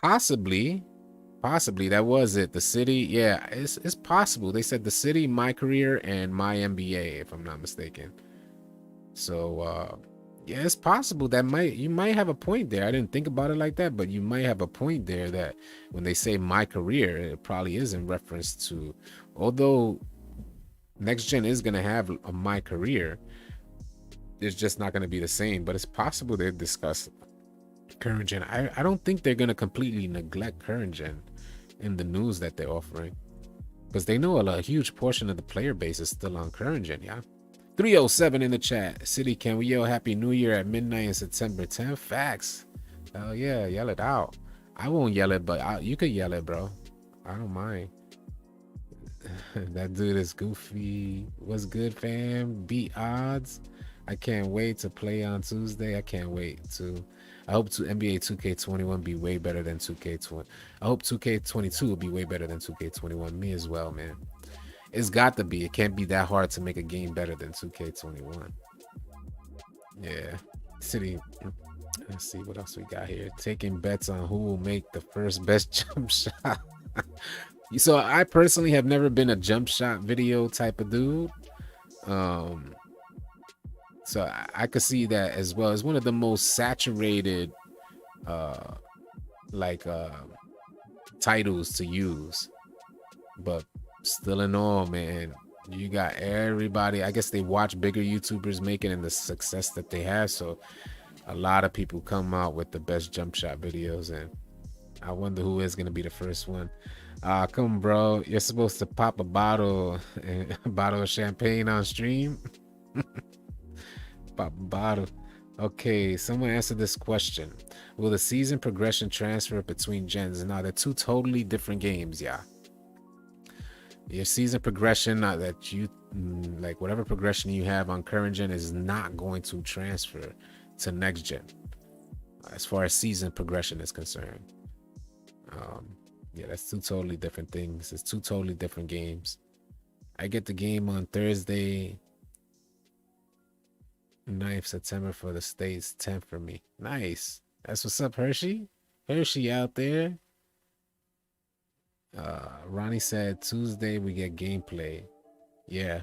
Possibly that was it. The city, yeah, it's possible. They said the city, my career, and my NBA, if I'm not mistaken. So yeah, it's possible that you might have a point there. I didn't think about it like that, but you might have a point there that when they say my career, it probably is in reference to, although next gen is gonna have a my career, it's just not gonna be the same. But it's possible they discuss current gen. I don't think they're gonna completely neglect current gen in the news that they're offering, because they know a huge portion of the player base is still on current gen. Yeah. 307 in the chat. City, can we yell Happy New Year at midnight on September 10th? Facts. Hell yeah, yell it out. I won't yell it, but you could yell it, bro. I don't mind. That dude is goofy. What's good, fam? Beat odds. I can't wait to play on Tuesday. I can't wait to. I hope NBA 2K21 be way better than 2K20. I hope 2K22 will be way better than 2K21. Me as well, man. It's got to be. It can't be that hard to make a game better than 2K21. Yeah. City. Let's see what else we got here. Taking bets on who will make the first best jump shot. So I personally have never been a jump shot video type of dude. So I could see that as well. It's one of the most saturated titles to use. But still in all, man, you got everybody. I guess they watch bigger YouTubers make it and the success that they have. So a lot of people come out with the best jump shot videos, and I wonder who is going to be the first one. Come on, bro. You're supposed to pop a bottle of champagne on stream. Pop a bottle. Okay, someone answer this question. Will the season progression transfer between gens? Now, they're two totally different games, yeah. Your season progression, that you like, whatever progression you have on current gen is not going to transfer to next gen as far as season progression is concerned. Yeah, that's two totally different things. It's two totally different games. I get the game on Thursday 9th September for the States, 10th for me. Nice. That's what's up, Hershey. Hershey out there. Ronnie said Tuesday we get gameplay. Yeah.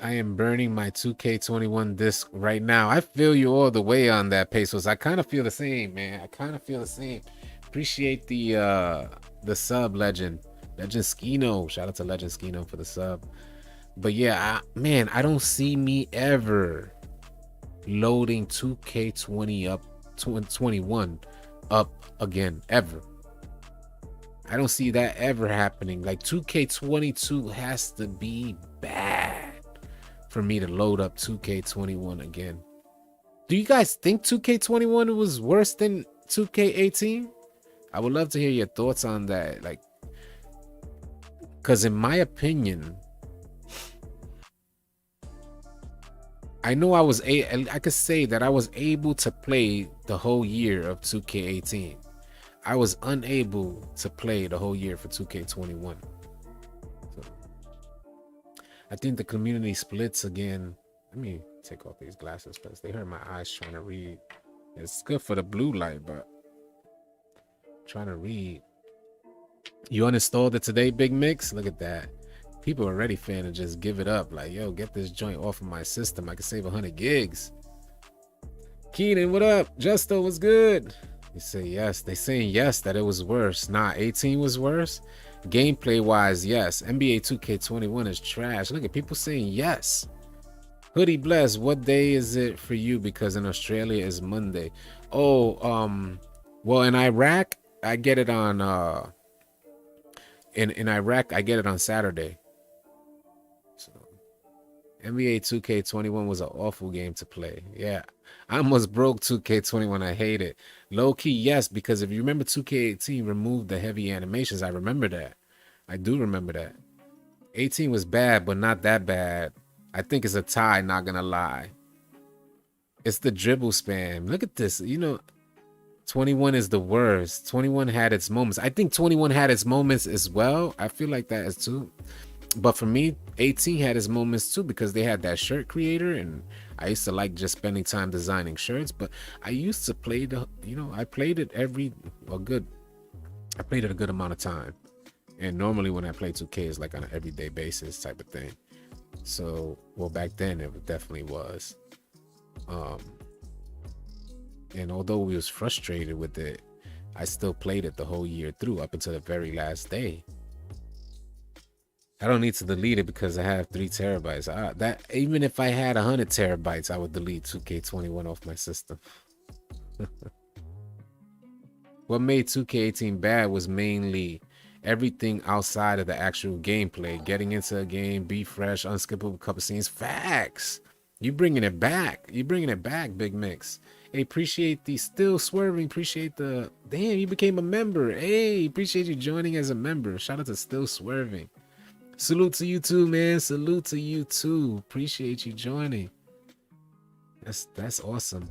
I am burning my 2K21 disc right now. I feel you all the way on that, Pesos. I kind of feel the same, man. I kind of feel the same. Appreciate the sub, Legend Skino. Shout out to Legend Skino for the sub. But yeah, I don't see me ever loading 2K20 up, 21 up again, ever. I don't see that ever happening. Like 2K22 has to be bad for me to load up 2K21 again. Do you guys think 2K21 was worse than 2K18? I would love to hear your thoughts on that. Like, because in my opinion, I know I could say that I was able to play the whole year of 2K18. I was unable to play the whole year for 2K21. So I think the community splits again. Let me take off these glasses because they hurt my eyes trying to read. It's good for the blue light, but trying to read. You uninstalled it today, Big Mix? Look at that. People are already finna just give it up. Like, yo, get this joint off of my system. I can save 100 gigs. Keenan, what up? Justo, what's good? They say yes. They saying yes that it was worse. Nah, 18 was worse. Gameplay wise, yes. NBA 2K21 is trash. Look at people saying yes. Hoodie Bless, what day is it for you? Because in Australia is Monday. Oh, well, in Iraq, I get it on in Iraq, I get it on Saturday. So NBA 2K21 was an awful game to play. Yeah. I almost broke 2K21. I hate it. Low key, yes, because if you remember 2K18 removed the heavy animations. I remember that. I do remember that. 18 was bad, but not that bad. I think it's a tie, not gonna lie. It's the dribble spam. Look at this. You know, 21 is the worst. 21 had its moments. I think 21 had its moments as well. I feel like that is too. But for me, 18 had its moments too because they had that shirt creator, and I used to like just spending time designing shirts. But I used to play I played it I played it a good amount of time. And normally when I play 2K, it's like on an everyday basis type of thing. So, well, back then it definitely was. And although we was frustrated with it, I still played it the whole year through up until the very last day. I don't need to delete it because I have 3 terabytes. That even if I had 100 terabytes, I would delete 2K21 off my system. What made 2K18 bad was mainly everything outside of the actual gameplay. Getting into a game, be fresh, unskippable couple scenes. Facts. You bringing it back. You bringing it back, Big Mix. Hey, appreciate the still swerving. Appreciate the damn. You became a member. Hey, appreciate you joining as a member. Shout out to still swerving. Salute to you too, man. Salute to you too. Appreciate you joining. That's awesome.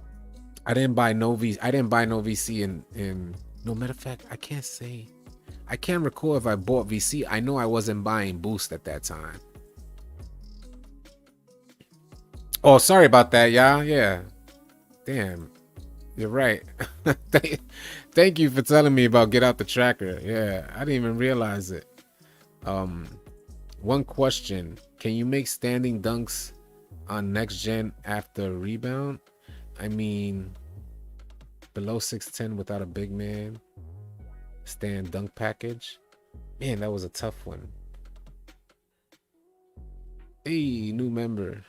I didn't buy no VC in no matter of fact, I can't recall if I bought VC. I know I wasn't buying Boost at that time. Oh, sorry about that, y'all. Yeah. Damn. You're right. Thank you for telling me about Get Out the Tracker. Yeah, I didn't even realize it. One question. Can you make standing dunks on next gen after rebound? I mean, below 6'10" without a big man. Stand dunk package. Man, that was a tough one. Hey, new member.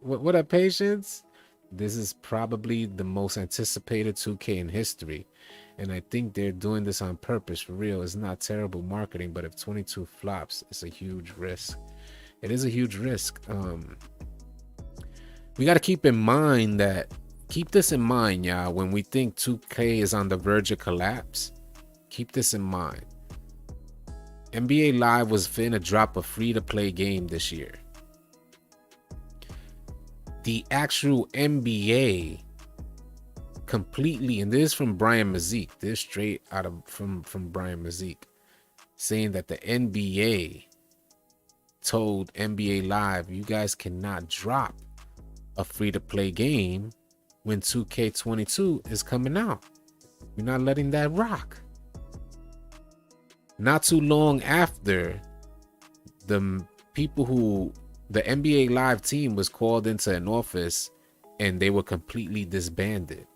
What up, Patience? This is probably the most anticipated 2K in history. And I think they're doing this on purpose, for real. It's not terrible marketing, but if 22 flops, it's a huge risk. It is a huge risk. We got to keep this in mind, y'all. When we think 2K is on the verge of collapse, keep this in mind. NBA Live was finna drop a free-to-play game this year. The actual NBA completely, and this is from Brian Mazik, this straight out of from Brian Mazik, saying that the NBA told NBA Live, you guys cannot drop a free-to-play game when 2K22 is coming out. We're not letting that rock. Not too long after, the NBA Live team was called into an office and they were completely disbanded.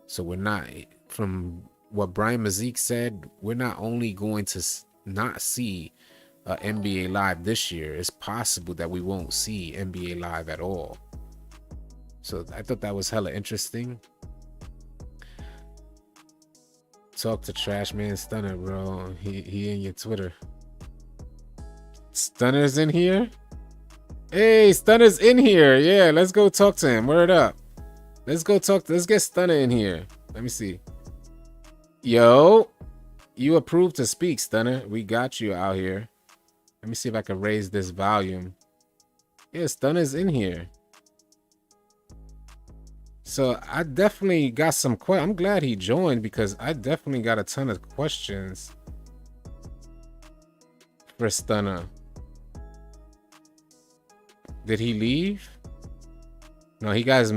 So we're not, from what Brian Mazik said, we're not only going to not see NBA Live this year, it's possible that we won't see NBA Live at all. So I thought that was hella interesting. Talk to Trash Man Stunner, bro. He in your Twitter. Stunner's in here? Hey, Stunner's in here. Yeah, let's go talk to him. Word up. Let's get Stunner in here. Let me see. Yo, you approved to speak, Stunner. We got you out here. Let me see if I can raise this volume. Yeah, Stunner's in here. So I definitely got some I'm glad he joined because I definitely got a ton of questions for Stunner. Did he leave? No, he guys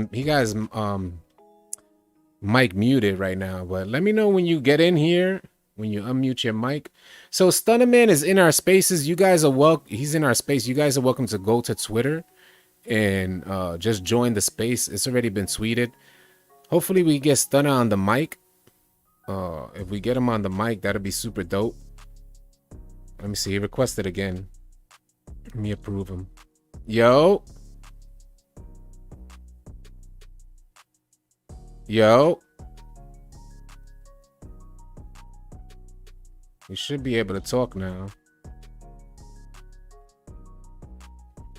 mic muted right now, but let me know when you get in here, when you unmute your mic. So Stunnerman is in our spaces. You guys are welcome. He's in our space. You guys are welcome to go to Twitter and just join the space. It's already been tweeted. Hopefully we get Stunner on the mic. If we get him on the mic, that'll be super dope. Let me see. He requested again. Let me approve him. Yo. Yo. We should be able to talk now.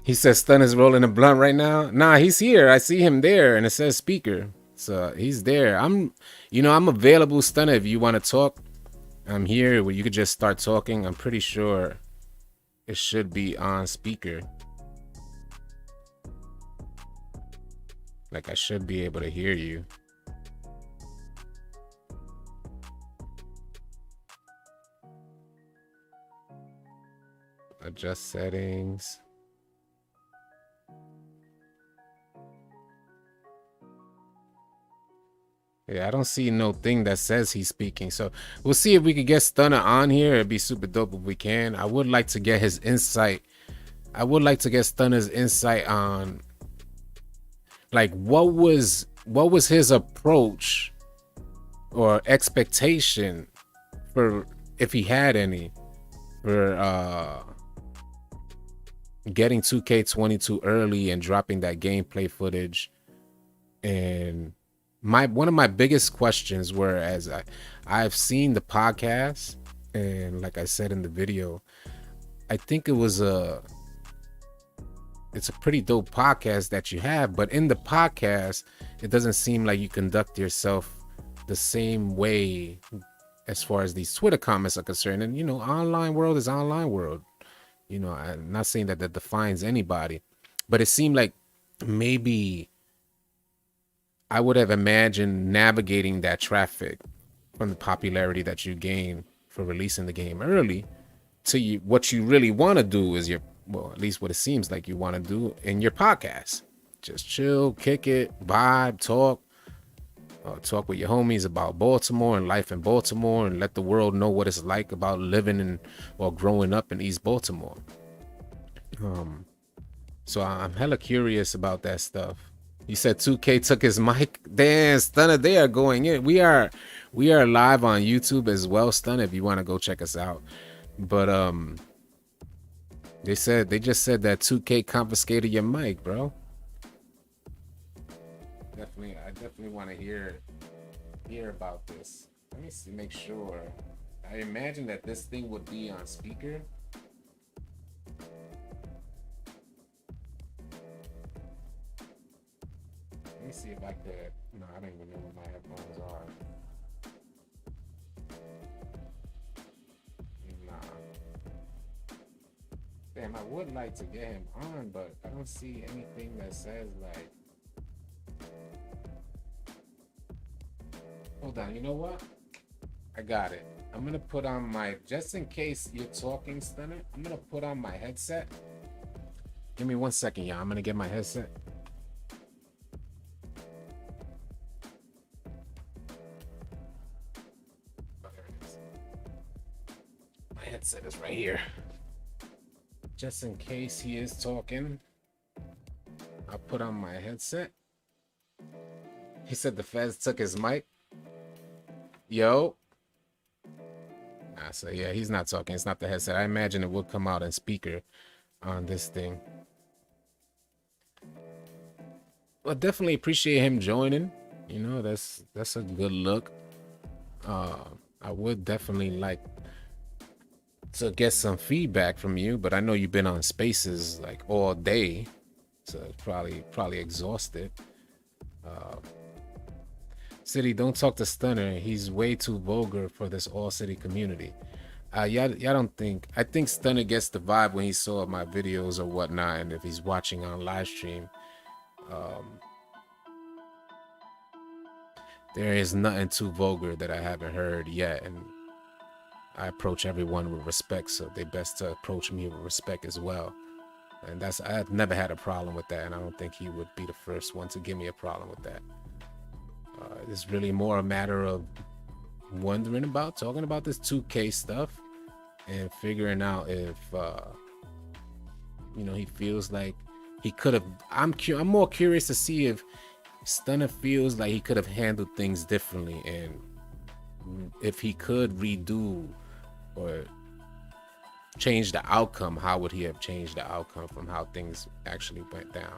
He says Stun is rolling a blunt right now. Nah, he's here. I see him there, and it says speaker. So he's there. I'm available, Stunner. If you want to talk, I'm here. Where you could just start talking. I'm pretty sure it should be on speaker. Like I should be able to hear you. Adjust settings. Yeah, I don't see no thing that says he's speaking. So we'll see if we could get Stunner on here. It'd be super dope if we can. I would like to get his insight. I would like to get Stunner's insight on like what was his approach or expectation for, if he had any, for getting 2K22 early and dropping that gameplay footage. And one of my biggest questions were, as I've seen the podcast, and like I said in the video, I think it's a pretty dope podcast that you have, but in the podcast it doesn't seem like you conduct yourself the same way as far as these Twitter comments are concerned. And online world is online world. I'm not saying that defines anybody, but it seemed like maybe I would have imagined navigating that traffic from the popularity that you gain for releasing the game early to what you really want to do is at least what it seems like you want to do in your podcast. Just chill, kick it, vibe, talk with your homies about Baltimore and life in Baltimore, and let the world know what it's like about living or growing up in East Baltimore. So I'm hella curious about that stuff. You said 2K took his mic. Damn, Stunner, they are going in. We are live on YouTube as well, Stunner, if you want to go check us out. But they just said that 2K confiscated your mic, bro. I definitely want to hear about this. Let me see, make sure. I imagine that this thing would be on speaker. Let me see if I could. No, I don't even know what my headphones are. Nah. Damn, I would like to get him on, but I don't see anything that says like. Hold on, you know what? I got it. I'm gonna put on my, just in case you're talking, Stunner, I'm gonna put on my headset. Give me 1 second, y'all. I'm gonna get my headset. Oh, there it is. My headset is right here. Just in case he is talking, I'll put on my headset. He said the feds took his mic. Yo. So yeah, he's not talking. It's not the headset. I imagine it will come out in speaker on this thing. Well, definitely appreciate him joining. That's a good look. I would definitely like to get some feedback from you, but I know you've been on spaces like all day, so it's probably exhausted. City, don't talk to Stunner. He's way too vulgar for this all city community. Y'all don't think. I think Stunner gets the vibe when he saw my videos or whatnot, and if he's watching on live stream. There is nothing too vulgar that I haven't heard yet, and I approach everyone with respect, so they best to approach me with respect as well. And I've never had a problem with that, and I don't think he would be the first one to give me a problem with that. It's really more a matter of talking about this 2K stuff and figuring out if he feels like he could have. I'm more curious to see if Stunner feels like he could have handled things differently, and if he could redo or change the outcome, how would he have changed the outcome from how things actually went down?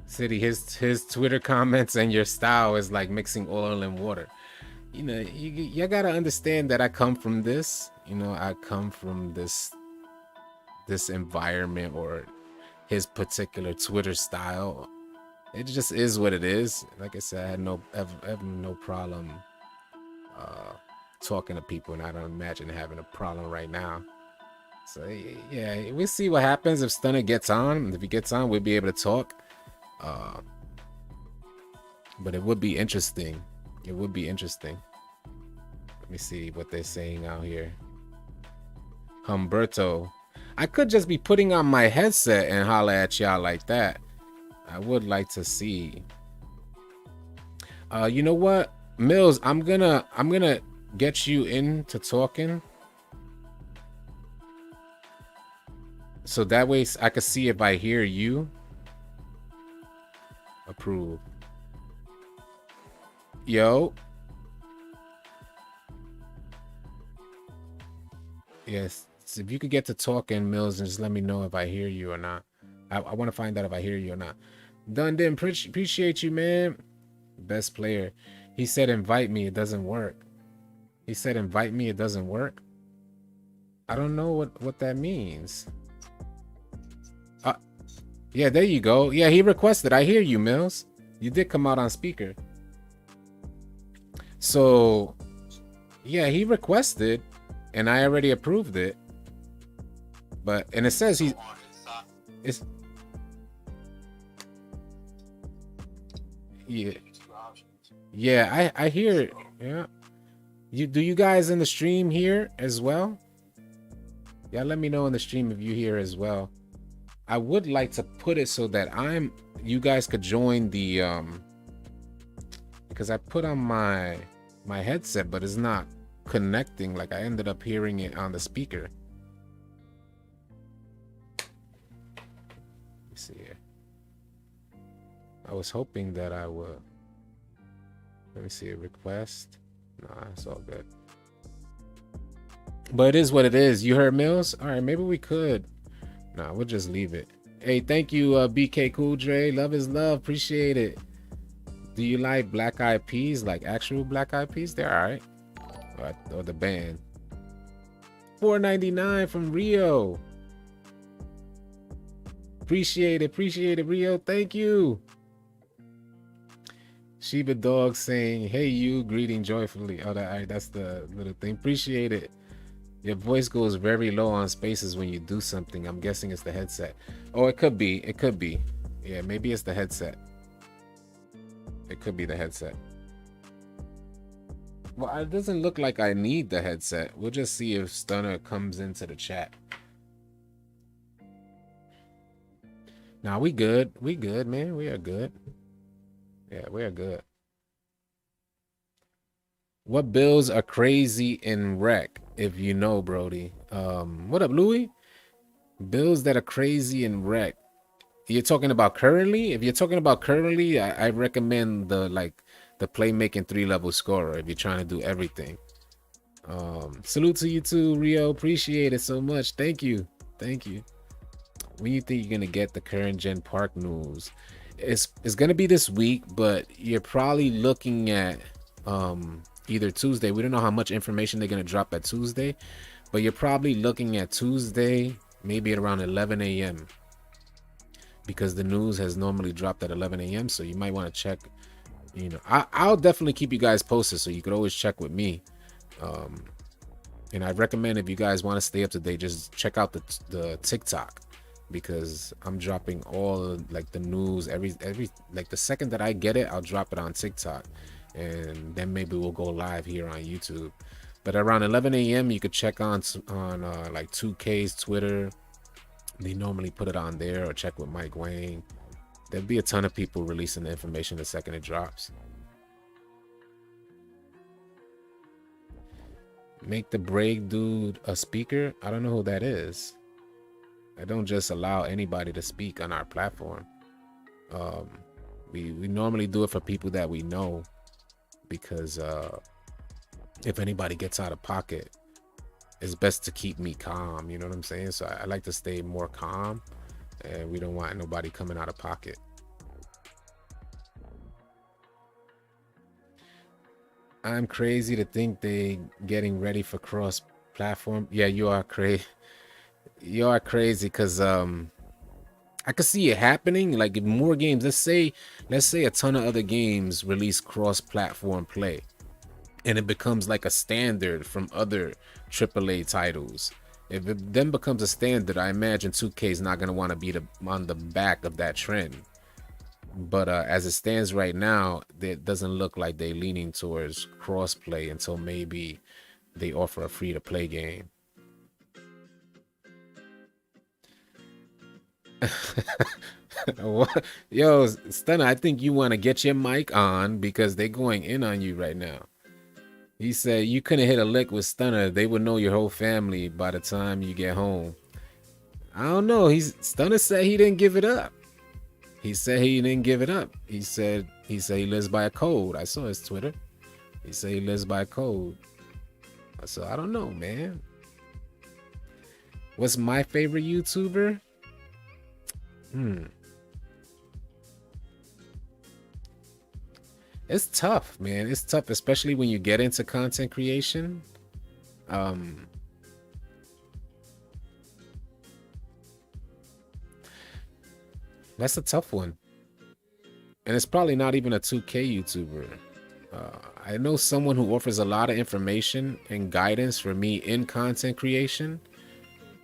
City, his Twitter comments and your style is like mixing oil and water. You gotta understand that I come from this. I come from this environment, or his particular Twitter style. It just is what it is. Like I said, I have no problem talking to people, and I don't imagine having a problem right now. So yeah, we'll see what happens if Stunner gets on. If he gets on, we'll be able to talk. But it would be interesting. It would be interesting. Let me see what they're saying out here. Humberto, I could just be putting on my headset and holler at y'all like that. I would like to see. You know what, Mills? I'm gonna get you into talking, so that way I can see if I hear you. Approve. Yo. Yes. So if you could get to talking, Mills, and just let me know if I hear you or not. I want to find out if I hear you or not. Dundon, appreciate you, man. Best player. He said invite me, it doesn't work. He said invite me, it doesn't work. I don't know what that means. Yeah, there you go. Yeah, he requested. I hear you, Mills. You did come out on speaker. So, yeah, he requested, and I already approved it. And it says it's yeah. I hear it. Yeah. Do you guys in the stream hear as well? Yeah, let me know in the stream if you hear as well. I would like to put it so that you guys could join the because I put on my headset, but it's not connecting. Like I ended up hearing it on the speaker. Let me see here. I was hoping that I would. Let me see a request. Nah, it's all good. But it is what it is. You heard Mills? All right, maybe we could. Nah, we'll just leave it. Hey, thank you, BK Cool Dre. Love is love. Appreciate it. Do you like Black Eyed Peas? Like actual Black Eyed Peas? They're all right. Or the band. $4.99 from Rio. Appreciate it, Rio. Thank you. Shiba Dog saying, hey, you, greeting joyfully. Oh, all right, that's the little thing. Appreciate it. Your voice goes very low on spaces when you do something. I'm guessing it's the headset. Oh, it could be. It could be. Yeah, maybe it's the headset. It could be the headset. Well, it doesn't look like I need the headset. We'll just see if Stunner comes into the chat. Nah, we good. We good, man. We are good. Yeah, we are good. What bills are crazy in rec, if you know, Brody? What up, Louis? Bills that are crazy in rec. You're talking about currently? If you're talking about currently, I recommend the playmaking 3-level scorer if you're trying to do everything. Salute to you too, Rio. Appreciate it so much. Thank you. Thank you. When you think you're gonna get the current gen park news? It's gonna be this week, but you're probably looking at either Tuesday. We don't know how much information they're gonna drop at Tuesday, but you're probably looking at Tuesday, maybe at around 11 a.m. because the news has normally dropped at 11 a.m. So you might want to check. You know, I'll definitely keep you guys posted, so you could always check with me. And I recommend, if you guys want to stay up to date, just check out the TikTok. because I'm dropping all like the news every like the second that I get it, I'll drop it on TikTok, and then maybe we'll go live here on YouTube. But around 11 a.m. you could check on like 2K's Twitter. They normally put it on there, or check with Mike Wang. There'll be a ton of people releasing the information the second it drops. Make the break dude a speaker. I don't know who that is. I don't just allow anybody to speak on our platform. We normally do it for people that we know, because if anybody gets out of pocket, it's best to keep me calm. You know what I'm saying? So I like to stay more calm, and we don't want nobody coming out of pocket. I'm crazy to think they getting ready for cross platform. Yeah, you are crazy. You are crazy, because I could see it happening. Like, if more games, let's say a ton of other games release cross-platform play, and it becomes like a standard from other AAA titles. If it then becomes a standard, I imagine 2K is not going to want to be on the back of that trend. But as it stands right now, it doesn't look like they're leaning towards cross-play until maybe they offer a free-to-play game. Yo, Stunner, I think you want to get your mic on, because they're going in on you right now. He said you couldn't hit a lick with Stunner. They would know your whole family by the time you get home. I don't know. Stunner said he didn't give it up. He said he didn't give it up. He said he lives by a code. I saw his Twitter. He said he lives by a code. So I don't know, man. What's my favorite YouTuber? It's tough, man. It's tough, especially when you get into content creation. That's a tough one. And it's probably not even a 2K YouTuber. I know someone who offers a lot of information and guidance for me in content creation.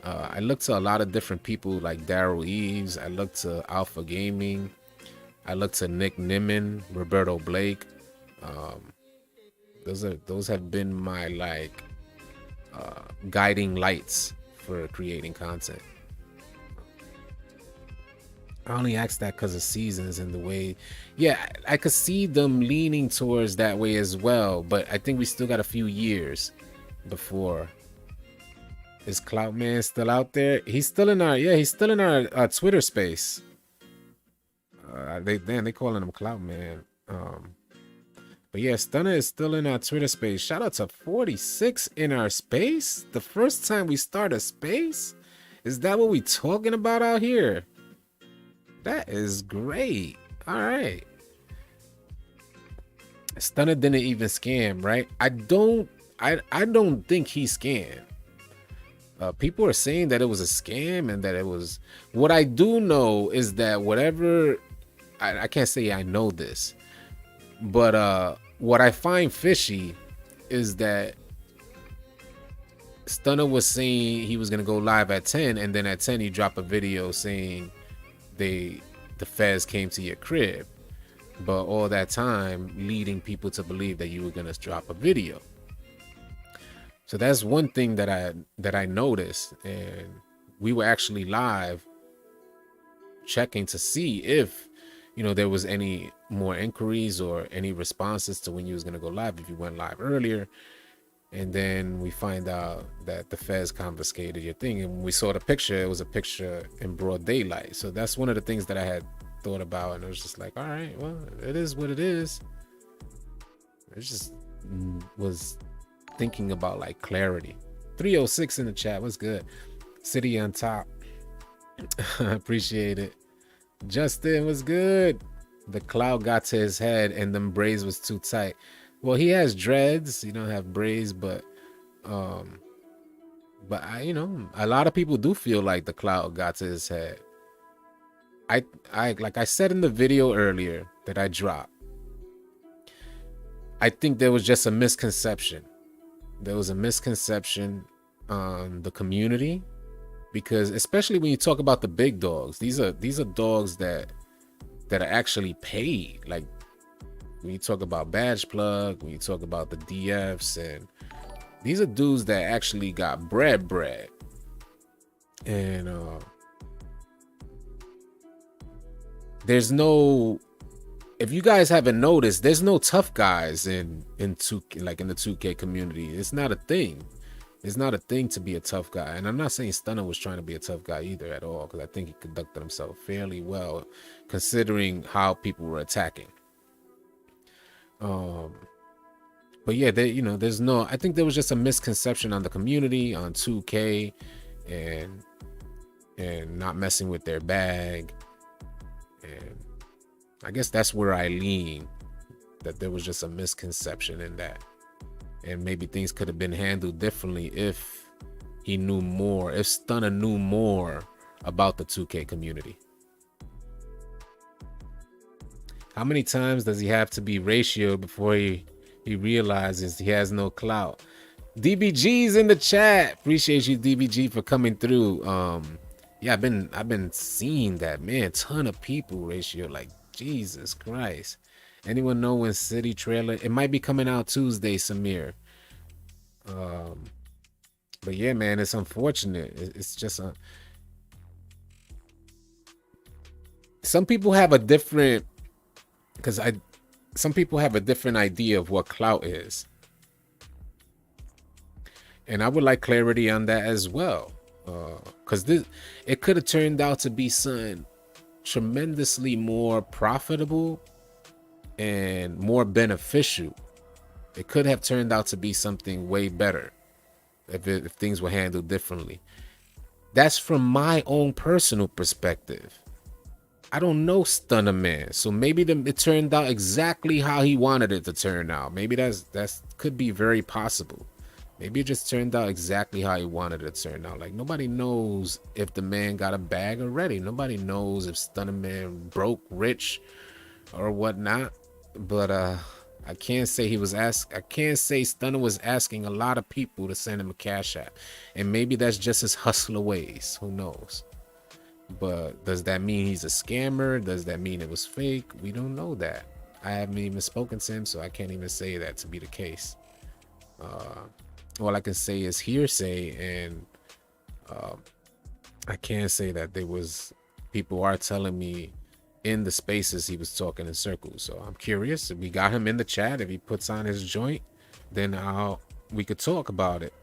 I look to a lot of different people like Daryl Eves. I look to Alpha Gaming. I look to Nick Nimmin, Roberto Blake. Those have been my like guiding lights for creating content. I only asked that because of seasons and the way, yeah, I could see them leaning towards that way as well. But I think we still got a few years before. Is Cloutman still out there? He's still in our Twitter space. They calling him Cloutman. But yeah, Stunner is still in our Twitter space. Shout out to 46 in our space. The first time we start a space? Is that what we talking about out here? That is great. All right. Stunner didn't even scam, right? I don't think he scammed. People are saying that it was a scam and that it was. What I do know is that whatever, I can't say I know this, but what I find fishy is that Stunner was saying he was gonna go live at 10, and then at 10 he dropped a video saying the feds came to your crib, but all that time leading people to believe that you were gonna drop a video. So that's one thing that I noticed, and we were actually live checking to see if there was any more inquiries or any responses to when you was gonna go live, if you went live earlier. And then we find out that the feds confiscated your thing. And when we saw the picture, it was a picture in broad daylight. So that's one of the things that I had thought about. And it was just like, all right, well, it is what it is. It just was thinking about like clarity. 306 in the chat. What's good? City on top. Appreciate it. Justin, what's good? The cloud got to his head and them braids was too tight. Well, he has dreads. He don't have braids, but a lot of people do feel like the cloud got to his head. I like I said in the video earlier that I dropped, I think there was just a misconception. There was a misconception on the community because especially when you talk about the big dogs, these are dogs that are actually paid. Like when you talk about Badge Plug, when you talk about the DFs, and these are dudes that actually got bread. And there's no, if you guys haven't noticed, there's no tough guys in the 2K community. It's not a thing. It's not a thing to be a tough guy. And I'm not saying Stunner was trying to be a tough guy either at all, because I think he conducted himself fairly well considering how people were attacking. But yeah, there's no, I think there was just a misconception on the community, on 2K, and not messing with their bag. And I guess that's where I lean, that there was just a misconception in that. And maybe things could have been handled differently if he knew more, if Stunner knew more about the 2K community. How many times does he have to be ratioed before he realizes he has no clout? DBG's in the chat. Appreciate you, DBG, for coming through. Yeah, I've been seeing that, man. Ton of people ratio, like Jesus Christ. Anyone know when City trailer? It might be coming out Tuesday, Samir. But yeah, man, it's unfortunate. It's just some people have a different, some people have a different idea of what clout is. And I would like clarity on that as well. Because it could have turned out to be something tremendously more profitable and more beneficial. It could have turned out to be something way better if things were handled differently. That's from my own personal perspective. I don't know Stunner Man, so maybe it turned out exactly how he wanted it to turn out. Maybe that's could be very possible. Maybe it just turned out exactly how he wanted it to turn out. Like, nobody knows if the man got a bag already. Nobody knows if Stunner Man broke, rich, or whatnot. But I can't say I can't say Stunner was asking a lot of people to send him a cash app. And maybe that's just his hustler ways. Who knows? But does that mean he's a scammer? Does that mean it was fake? We don't know that. I haven't even spoken to him, so I can't even say that to be the case. All I can say is hearsay, and I can't say that there was, people are telling me in the spaces he was talking in circles. So I'm curious if we got him in the chat. If he puts on his joint, then we could talk about it.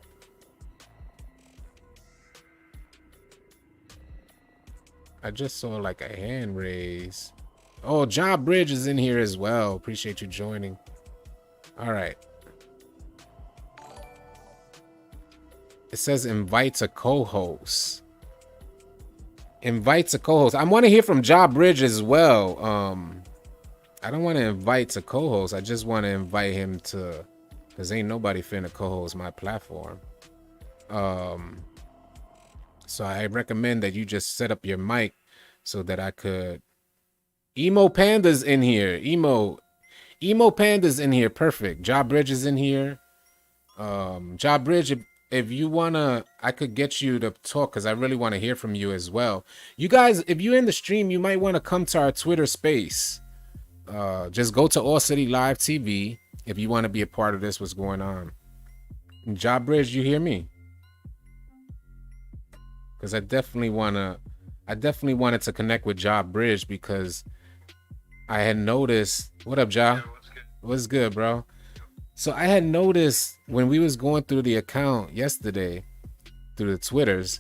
I just saw like a hand raise. Oh, John Bridge is in here as well. Appreciate you joining. All right. It says invite to co-host. Invite to co-host. I want to hear from John Bridge as well. I don't want to invite to co-host. I just want to invite him to, because ain't nobody finna co-host my platform. So I recommend that you just set up your mic so that I could. Emo Panda's in here. Emo Panda's in here. Perfect. Job Bridge is in here. Job Bridge, if you wanna, I could get you to talk, because I really want to hear from you as well. You guys, if you're in the stream, you might want to come to our Twitter space. Just go to AllCityLiveTV if you want to be a part of this. What's going on? Job Bridge, you hear me? Because I definitely wanted to connect with Job Bridge, because I had noticed. What up, Ja? What's good, bro? So I had noticed when we was going through the account yesterday, through the Twitters,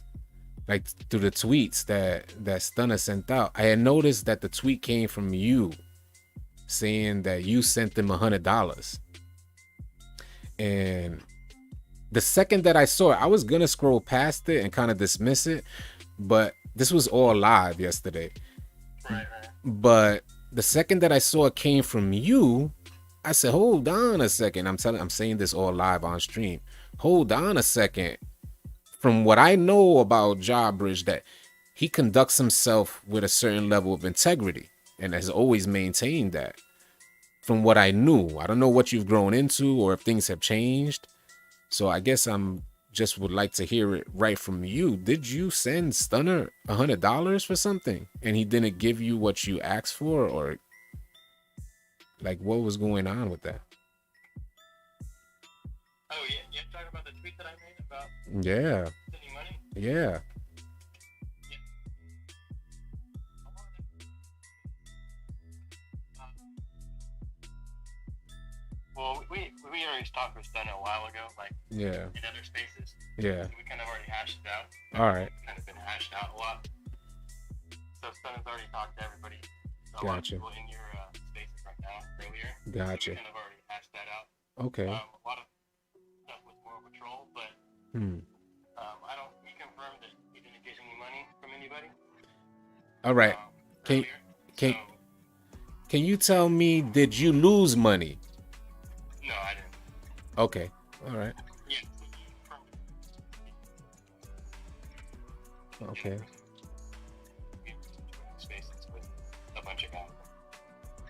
like through the tweets that Stunner sent out, I had noticed that the tweet came from you, saying that you sent them $100. And the second that I saw it, I was gonna scroll past it and kind of dismiss it, but this was all live yesterday. Right. But the second that I saw it came from you, I said, hold on a second. I'm saying this all live on stream. Hold on a second. From what I know about Job Bridge, that he conducts himself with a certain level of integrity and has always maintained that. From what I knew, I don't know what you've grown into or if things have changed. So I guess I'm just would like to hear it right from you. Did you send Stunner $100 for something and he didn't give you what you asked for, or like what was going on with that? Oh yeah, you're talking about the tweet that I made about Yeah. sending money. Yeah. Well, we already talked with Stunner a while ago, like Yeah. in other spaces. Yeah. So we kind of already hashed it out. All right. It's kind of been hashed out a lot. So Stunner's already talked to everybody. A lot of Gotcha. people in your spaces right now earlier. Gotcha. So we kind of already hashed that out. Okay. A lot of stuff was more of a troll, but I don't. He confirmed that he didn't get any money from anybody. All right. Can you tell me, did you lose money? No, I didn't. Okay. All right. Yeah. Okay. Spaces with a bunch of guys.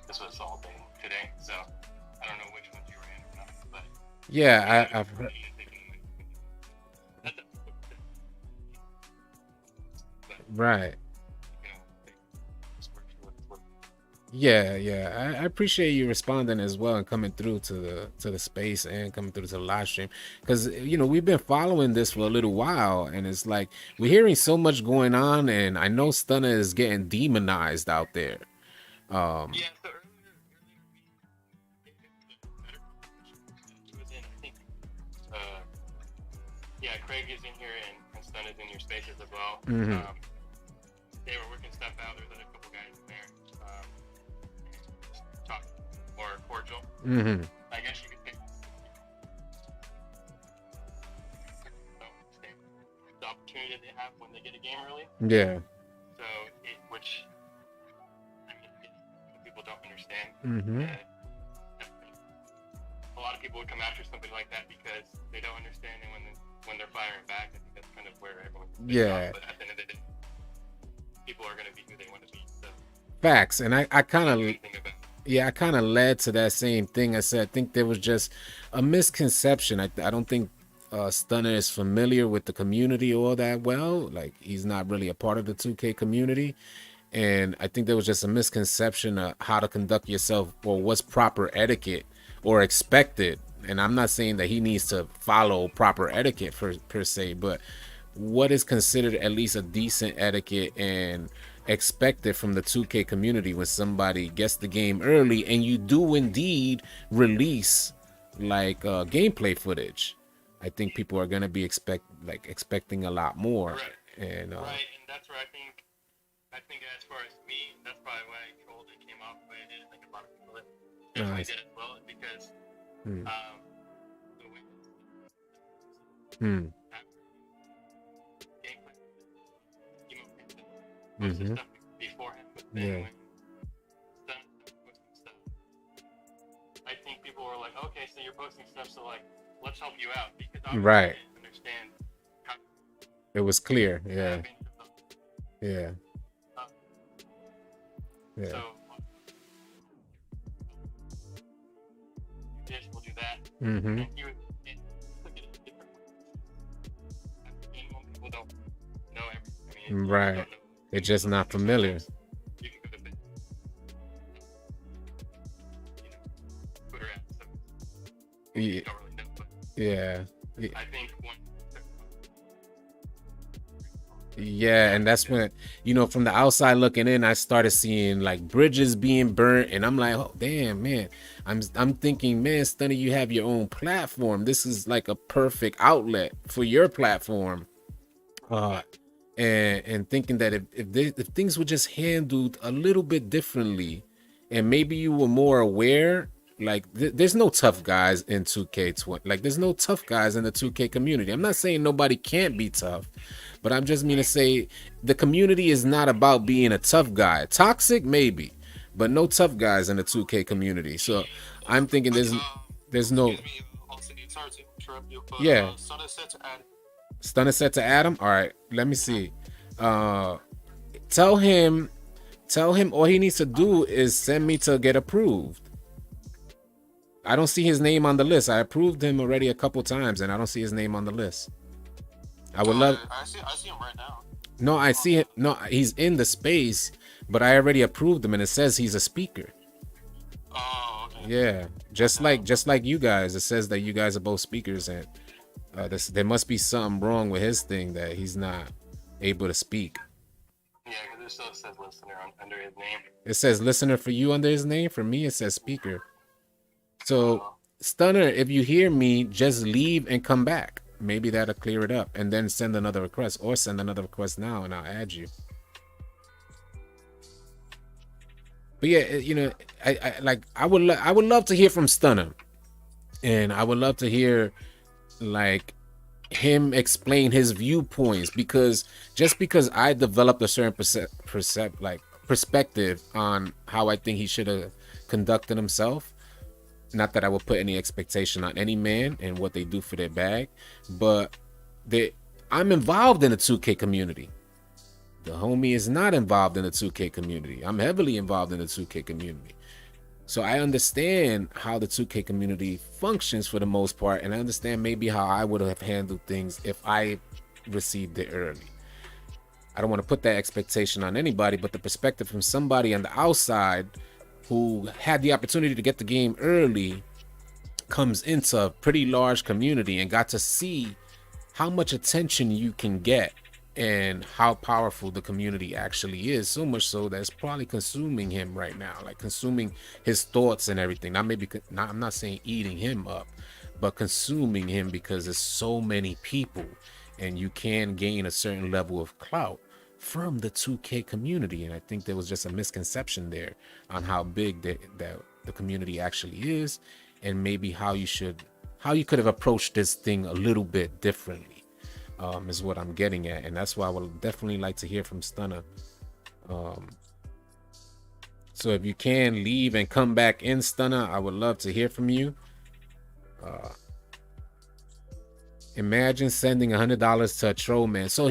This was all day today, so I don't know which ones you were in or not, but yeah, I've heard. Right. Yeah, I appreciate you responding as well and coming through to the space and coming through to the live stream, because we've been following this for a little while, and it's like we're hearing so much going on, and I know Stunner is getting demonized out there. Yeah, so yeah, Craig is in here and Stunner's in your spaces as well. They were working stuff out. There's a couple guys in there. Talk more cordial. I guess you could say. The opportunity that they have when they get a game early. Yeah. So, which I mean, people don't understand. A lot of people would come after something like that because they don't understand it when they're firing back. I think that's kind of where everyone. Yeah. But at the end of the day, people are going to be who they want to be. So. Facts, and I kind of. Yeah, I kind of led to that same thing. I said I think there was just a misconception. I don't think Stunner is familiar with the community all that well. Like, he's not really a part of the 2K community, and I think there was just a misconception of how to conduct yourself or what's proper etiquette or expected. And I'm not saying that he needs to follow proper etiquette per se, but what is considered at least a decent etiquette and expected from the 2K community when somebody gets the game early and you do indeed release like gameplay footage. I think people are going to be expecting a lot more. Right. And right, and that's where I think as far as me, that's probably why I trolled it came off the way it did. I think a lot of people definitely did as well, because the way gameplay, stuff beforehand, but then when posting stuff, I think people were like, okay, so you're posting stuff, so like, let's help you out, because I didn't understand how it was clear. Yeah. Yeah. Yeah. So this, we'll do that. Mm-hmm. And he would look at it different ways. And people don't know everything. I mean, right. Don't know. They're just not familiar. You can go to bed. Twitter app, so you don't really know, but yeah. I think one. Yeah, and that's when, from the outside looking in, I started seeing like bridges being burnt, and I'm like, oh damn, man. I'm thinking, man, Stunner, you have your own platform. This is like a perfect outlet for your platform. And thinking that if things were just handled a little bit differently, and maybe you were more aware. Like, there's no tough guys in 2K20. Like, there's no tough guys in the 2K community. I'm not saying nobody can't be tough, but I'm just mean to say the community is not about being a tough guy. Toxic, maybe, but no tough guys in the 2K community. So I'm thinking there's no. Sorry to interrupt you, but yeah. Stunner said to Adam. All right, let me see. Tell him all he needs to do is send me to get approved. I don't see his name on the list. I approved him already a couple times, and I don't see his name on the list. I would love. I see him right now. No, I see it. No, he's in the space, but I already approved him, and it says he's a speaker. Oh, okay. Yeah, just like you guys. It says that you guys are both speakers, and there must be something wrong with his thing that he's not able to speak. Yeah, because it still says listener under his name. It says listener for you under his name. For me, it says speaker. So, Stunner, if you hear me, just leave and come back. Maybe that'll clear it up, and then send another request, or send another request now, and I'll add you. But yeah, you know, I would love to hear from Stunner, and I would love to hear like him explain his viewpoints, because just because I developed a certain perspective on how I think he should have conducted himself. Not that I would put any expectation on any man and what they do for their bag, but I'm involved in the 2K community. The homie is not involved in the 2K community. I'm heavily involved in the 2K community. So I understand how the 2K community functions for the most part, and I understand maybe how I would have handled things if I received it early. I don't want to put that expectation on anybody, but the perspective from somebody on the outside who had the opportunity to get the game early comes into a pretty large community and got to see how much attention you can get and how powerful the community actually is. So much so that it's probably consuming him right now, like consuming his thoughts and everything. I'm not saying eating him up, but consuming him, because there's so many people and you can gain a certain level of clout from the 2K community. And I think there was just a misconception there on how big that the community actually is, and maybe how you could have approached this thing a little bit differently, is what I'm getting at. And that's why I would definitely like to hear from Stunner. So if you can leave and come back in, Stunner, I would love to hear from you. Imagine sending $100 to a troll man. So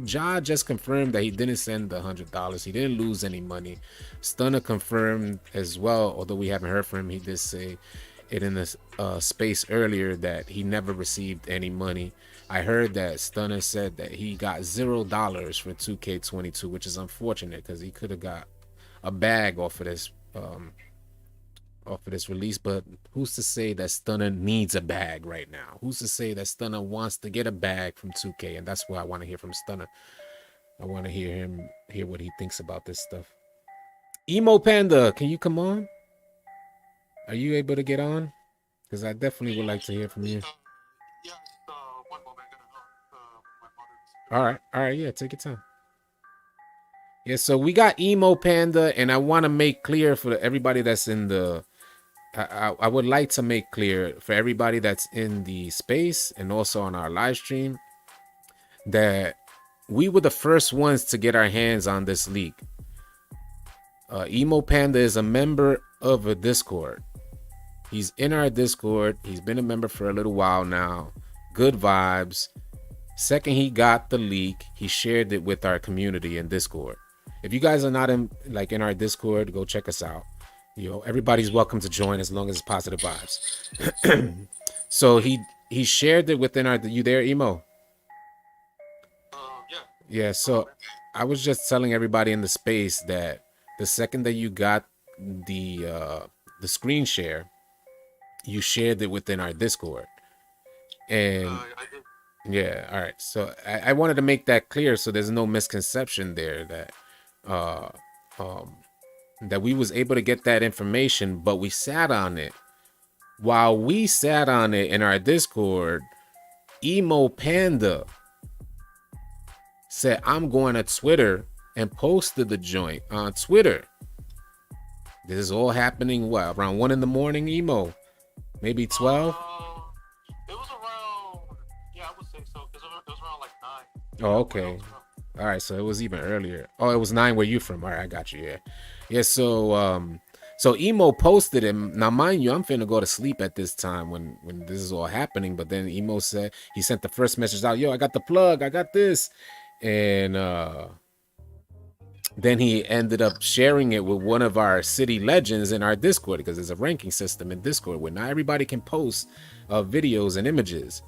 Ja just confirmed that he didn't send the $100. He didn't lose any money. Stunner confirmed as well, although we haven't heard from him. He did say it in this space earlier that he never received any money. I heard that Stunner said that he got $0 for 2K22, which is unfortunate because he could have got a bag off of this release. But who's to say that Stunner needs a bag right now? Who's to say that Stunner wants to get a bag from 2K? And that's what I want to hear from Stunner. I want to hear what he thinks about this stuff. Emo Panda, can you come on? Are you able to get on? Because I definitely would like to hear from you. Yeah, one moment. All right, yeah, take your time. Yeah, so we got Emo Panda, and I want to make clear for everybody that's in the I would like to make clear for everybody that's in the space and also on our live stream that we were the first ones to get our hands on this leak. Emo Panda is a member of a Discord. He's in our Discord. He's been a member for a little while now. Good vibes. Second he got the leak, he shared it with our community in Discord. If you guys are not in our Discord, go check us out. Everybody's welcome to join as long as it's positive vibes. So he shared it within our. You there, Emo? Yeah. Yeah. So I was just telling everybody in the space that the second that you got the screen share, you shared it within our Discord, and I did. yeah. All right. So I wanted to make that clear so there's no misconception there that we was able to get that information, but we sat on it. While we sat on it in our Discord, Emo Panda said, I'm going to Twitter, and posted the joint on Twitter. This is all happening, around 1 in the morning, Emo? Maybe 12? It was around, yeah, I would say so, because it was around like 9. Oh, okay. All right, so it was even earlier. Oh, it was 9 where you from. All right, I got you. Yeah. So Emo posted him. Now, mind you, I'm finna go to sleep at this time when this is all happening. But then Emo said he sent the first message out. Yo, I got the plug. I got this, and then he ended up sharing it with one of our city legends in our Discord, because there's a ranking system in Discord where not everybody can post videos and images.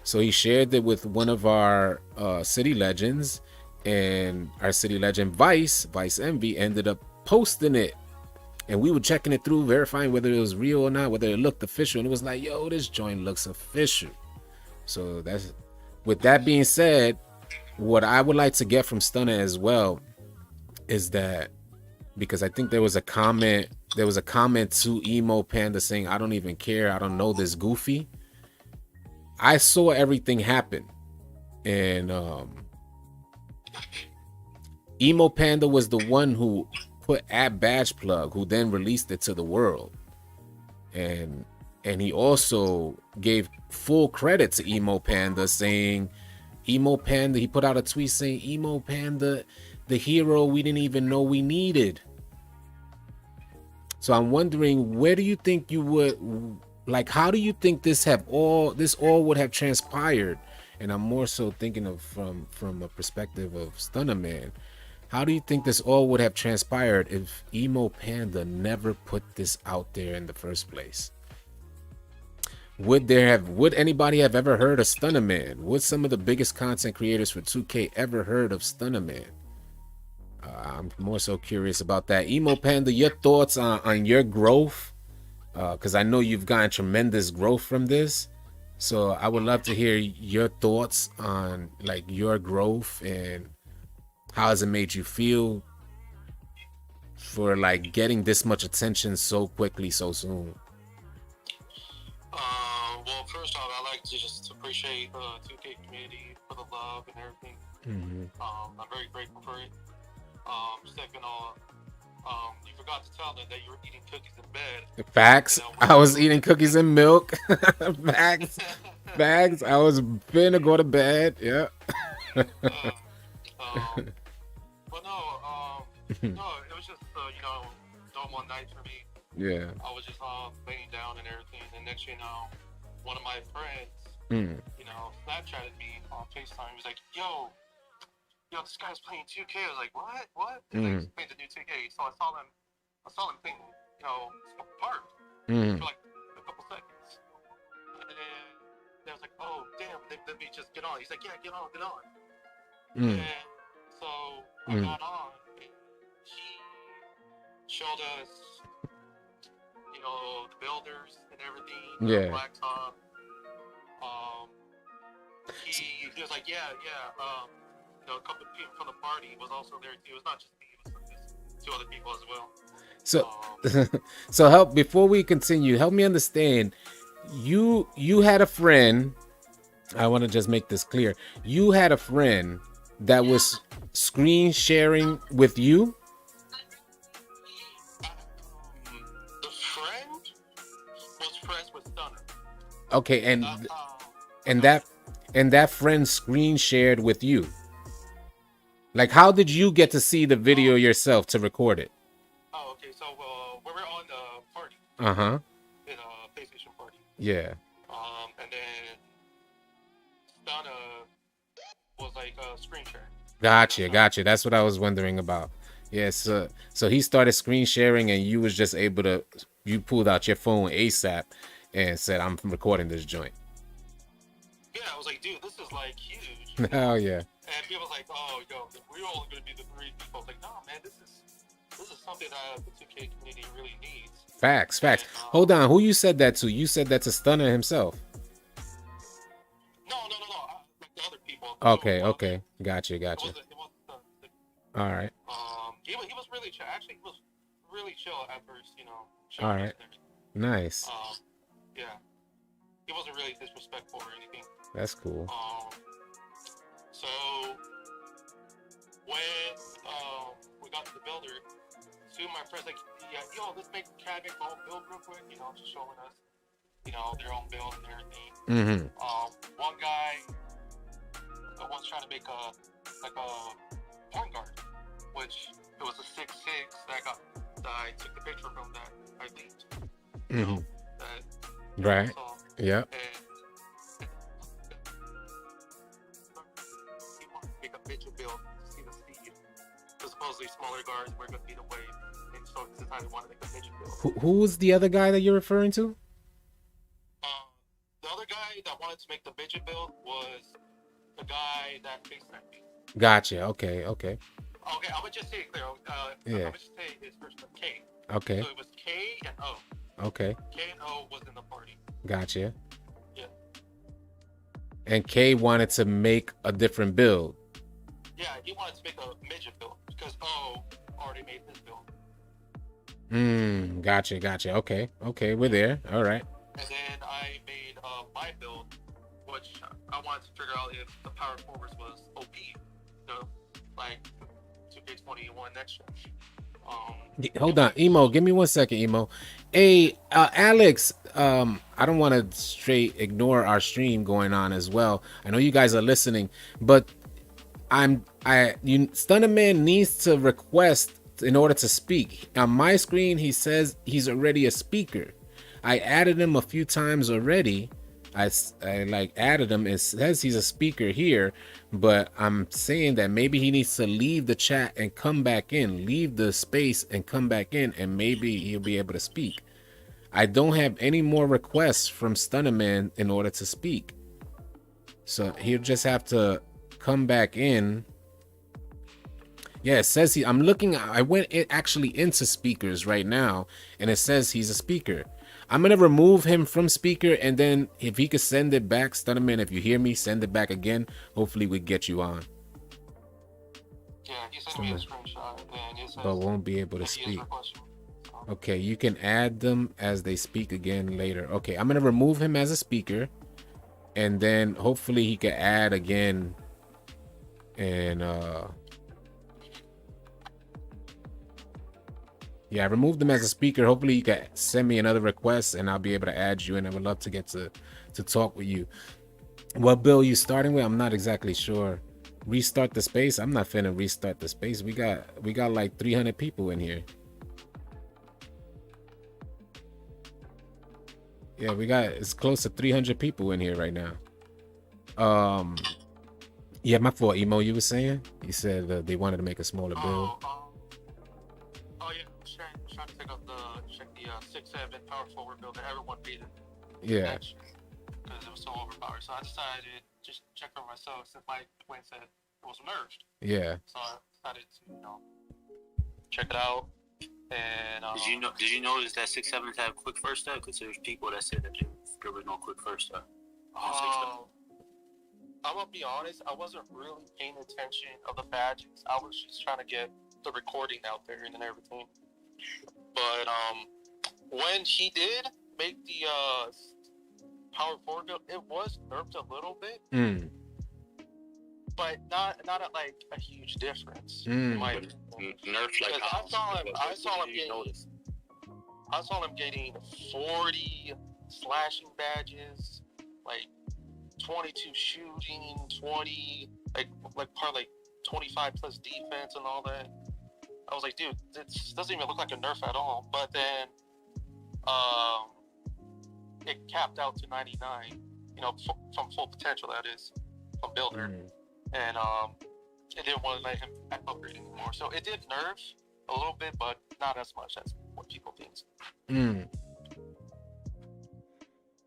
So he shared it with one of our city legends, and our city legend Vice Envy ended up posting it. And we were checking it through, verifying whether it was real or not, whether it looked official. And it was like, yo, this joint looks official. So that's, with that being said, what I would like to get from Stunner as well is that, because I think there was a comment to Emo Panda saying, I don't even care, I don't know this goofy. I saw everything happen, and Emo Panda was the one who put at Badge Plug, who then released it to the world, and he also gave full credit to Emo Panda, saying Emo Panda, he put out a tweet saying Emo Panda, the hero we didn't even know we needed. So I'm wondering, where do you think you would, like, how do you think this all would have transpired? And I'm more so thinking of from a perspective of Stunner Man. How do you think this all would have transpired if Emo Panda never put this out there in the first place? Would anybody have ever heard of Stunner Man? Would some of the biggest content creators for 2K ever heard of Stunner Man? I'm more so curious about that. Emo Panda, your thoughts on your growth, because I know you've gotten tremendous growth from this. So I would love to hear your thoughts on like your growth, and how has it made you feel for like getting this much attention so quickly, so soon? Well, first off, I like to just appreciate the 2K community for the love and everything. I'm very grateful for it. Second off, you forgot to tell them that you were eating cookies in bed. Facts. I was eating cookies and milk. Facts. Facts. I was finna go to bed. Yeah. But no, it was just normal night for me. Yeah. I was just laying down and everything, and next you know, one of my friends, Snapchatted me on FaceTime. He was like, yo, this guy's playing 2K. I was like, what? And he's playing the new 2K. So I saw them playing, part for like a couple seconds. And then I was like, oh, damn, let me just get on. He's like, yeah, get on. And so I got on, and he showed us, the builders and everything, yeah. Blacktop. He was like, yeah, a couple of people from the party was also there too. It was not just me; it was just 2 other people as well. So, so help before we continue. Help me understand. You had a friend. I want to just make this clear. You had a friend that was screen sharing with you. The friend was friends with Stunner. Okay, and that friend screen shared with you. Like, how did you get to see the video yourself to record it? Oh, okay. So we were on the party. In a PlayStation party. Yeah. And then Stunner was like a screen share. Gotcha. That's what I was wondering about. Yes. So he started screen sharing, and you was just able to. You pulled out your phone ASAP and said, "I'm recording this joint." Yeah, I was like, dude, this is like huge. Oh yeah. And people was like, oh, we're all gonna be the 3 people. I was like, no, man, this is something that the 2K community really needs. Facts. And, hold on, who you said that to? You said that to Stunner himself. No. Like the other people. Okay. Gotcha. It wasn't all right. He was really chill. Actually, he was really chill at first. All right. Nice. Yeah. He wasn't really disrespectful or anything. That's cool. So when we got to the builder, 2 of my friends like, yeah, let's make my own build real quick, just showing us, their own build and everything. One guy was trying to make a point guard, which it was a 6'6" that I took the picture from that I think. Right. Yeah. Make a picture build to see the speed. Because supposedly smaller guards were going to be the way, and so he decided he wanted to make a picture build. Who was the other guy that you're referring to? The other guy that wanted to make the midget build was the guy that FaceTimed me. Gotcha. Okay. Okay, I'm gonna just say it clear. I'm gonna just say his first name, K. Okay. So it was K and O. Okay. K and O was in the party. Gotcha. Yeah. And K wanted to make a different build. Yeah, he wanted to make a midget build because O already made his build. Gotcha. Okay, we're there. All right. And then I made my build, which I wanted to figure out if the power forwards was OP, like 2K21 next gen. Hold on, Emo. Give me 1 second, Emo. Hey, Alex. I don't want to straight ignore our stream going on as well. I know you guys are listening, but Stunner Man needs to request in order to speak. On my screen, he says he's already a speaker. I added him a few times already. I like added him. It says he's a speaker here, but I'm saying that maybe he needs to leave the chat and come back in, leave the space and come back in, and maybe he'll be able to speak. I don't have any more requests from Stunner Man in order to speak, so he'll just have to come back in. Yeah, it says I'm looking. I went actually into speakers right now, and it says he's a speaker. I'm gonna remove him from speaker, and then if he could send it back, Stunnerman, if you hear me, send it back again. Hopefully we get you on. Yeah, he sent me a screenshot, and it says but won't be able to speak. Okay, you can add them as they speak again later. Okay, I'm gonna remove him as a speaker, and then hopefully he can add again. And yeah, I removed him as a speaker. Hopefully you can send me another request and I'll be able to add you, and I would love to get to talk with you. What bill you starting with? I'm not exactly sure. Restart the space. I'm not finna restart the space. We got like 300 people in here. Yeah, it's close to 300 people in here right now. Yeah, my fault, Emo. You were saying? You said they wanted to make a smaller build. Oh yeah, I was trying to check the 6-7 power forward build that everyone beat it. Yeah. Because it was so overpowered. So I decided to just check for myself since my twin said it was merged. Yeah. So I decided to check it out. And did you notice that 6-7s have quick first step? Because there's people that said that there was no quick first step. I'm gonna be honest, I wasn't really paying attention of the badges. I was just trying to get the recording out there and everything. But when he did make the power forward build, it was nerfed a little bit. But not at like a huge difference. Nerfed like I saw him getting 40 slashing badges, like 22 shooting, 20 like part like 25 plus defense and all that. I was like, dude, this doesn't even look like a nerf at all. But then it capped out to 99, from full potential, that is, from builder. And it didn't want to let him upgrade anymore. So it did nerf a little bit, but not as much as what people think.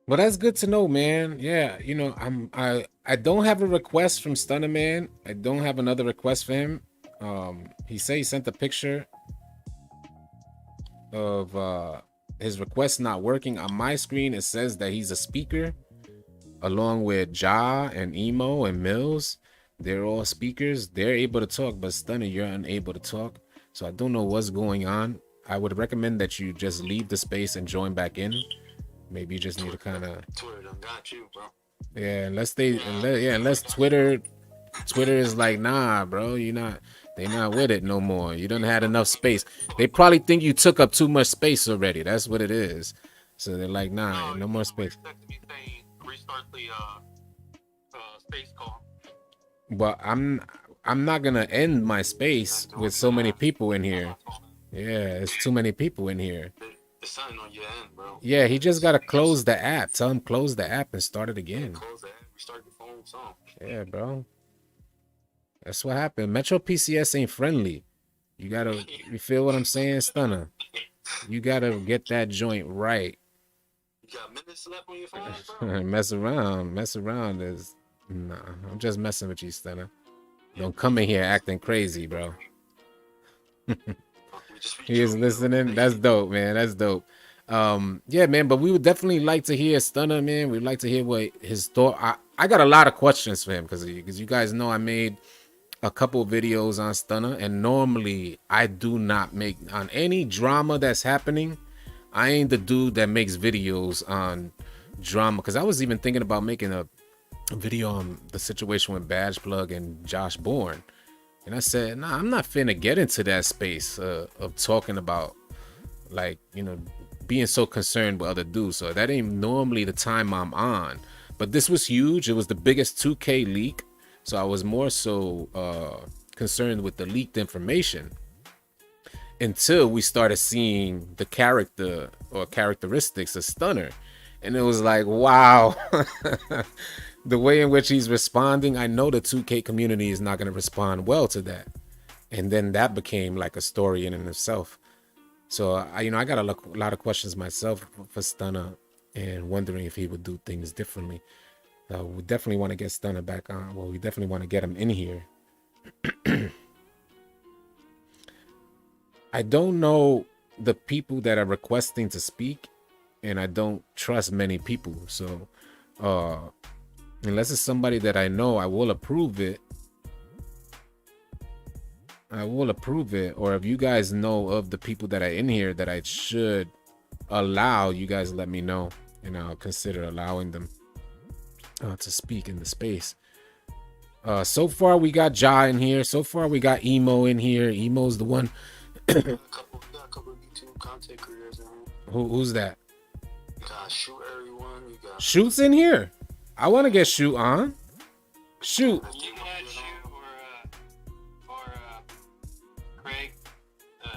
Well, that's good to know, man. Yeah, I don't have a request from Stunner Man. I don't have another request for him. He said he sent a picture of his request not working. On my screen, it says that he's a speaker, along with Ja and Emo and Mills. They're all speakers. They're able to talk, but Stunner, you're unable to talk. So I don't know what's going on. I would recommend that you just leave the space and join back in. Maybe you just need to kind of. Twitter done got you, bro. Yeah, unless Twitter is like, nah, bro, they not with it no more. You don't had enough space. They probably think you took up too much space already. That's what it is. So they're like, nah, no more space. Restart the space call. But I'm not gonna end my space with so many people in here. Yeah, it's too many people in here. It's something on your end, bro. Yeah, he just gotta close the app. Tell him close the app and start it again. Close the app, restart the phone, song. Yeah, bro. That's what happened. Metro PCS ain't friendly. You feel what I'm saying, Stunner? You gotta get that joint right. You got minutes left on your phone, bro? Mess around is nah. I'm just messing with you, Stunner. Don't come in here acting crazy, bro. He is listening. That's dope, man. That's dope. Yeah, man. But we would definitely like to hear Stunner, man. We'd like to hear what his thought. I got a lot of questions for him because you guys know I made a couple videos on Stunner, and normally I do not make on any drama that's happening. I ain't the dude that makes videos on drama, because I was even thinking about making a video on the situation with Badge Plug and Josh Bourne, and I said, nah, I'm not finna get into that space of talking about, like, you know, being so concerned with other dudes. So that ain't normally the time I'm on. But this was huge. It was the biggest 2K leak. So I was more so concerned with the leaked information until we started seeing the character or characteristics of Stunner. And it was like, wow. The way in which he's responding, I know the 2K community is not going to respond well to that. And then that became like a story in and of itself. So I got a lot of questions myself for Stunner, and wondering if he would do things differently. We definitely want to get Stunner back on. Well, we definitely want to get him in here. I don't know the people that are requesting to speak, and I don't trust many people. So unless it's somebody that I know, I will approve it. Or if you guys know of the people that are in here that I should allow, you guys let me know, and I'll consider allowing them to speak in the space. So far we got Ja in here. So far we got Emo in here. Emo's the one. We got a couple of YouTube content creators in here. Who's that? You got Shoot Everyone. You got Shoot's in here. I want to get Shoot on. Shoot. You can add Shoot or Craig.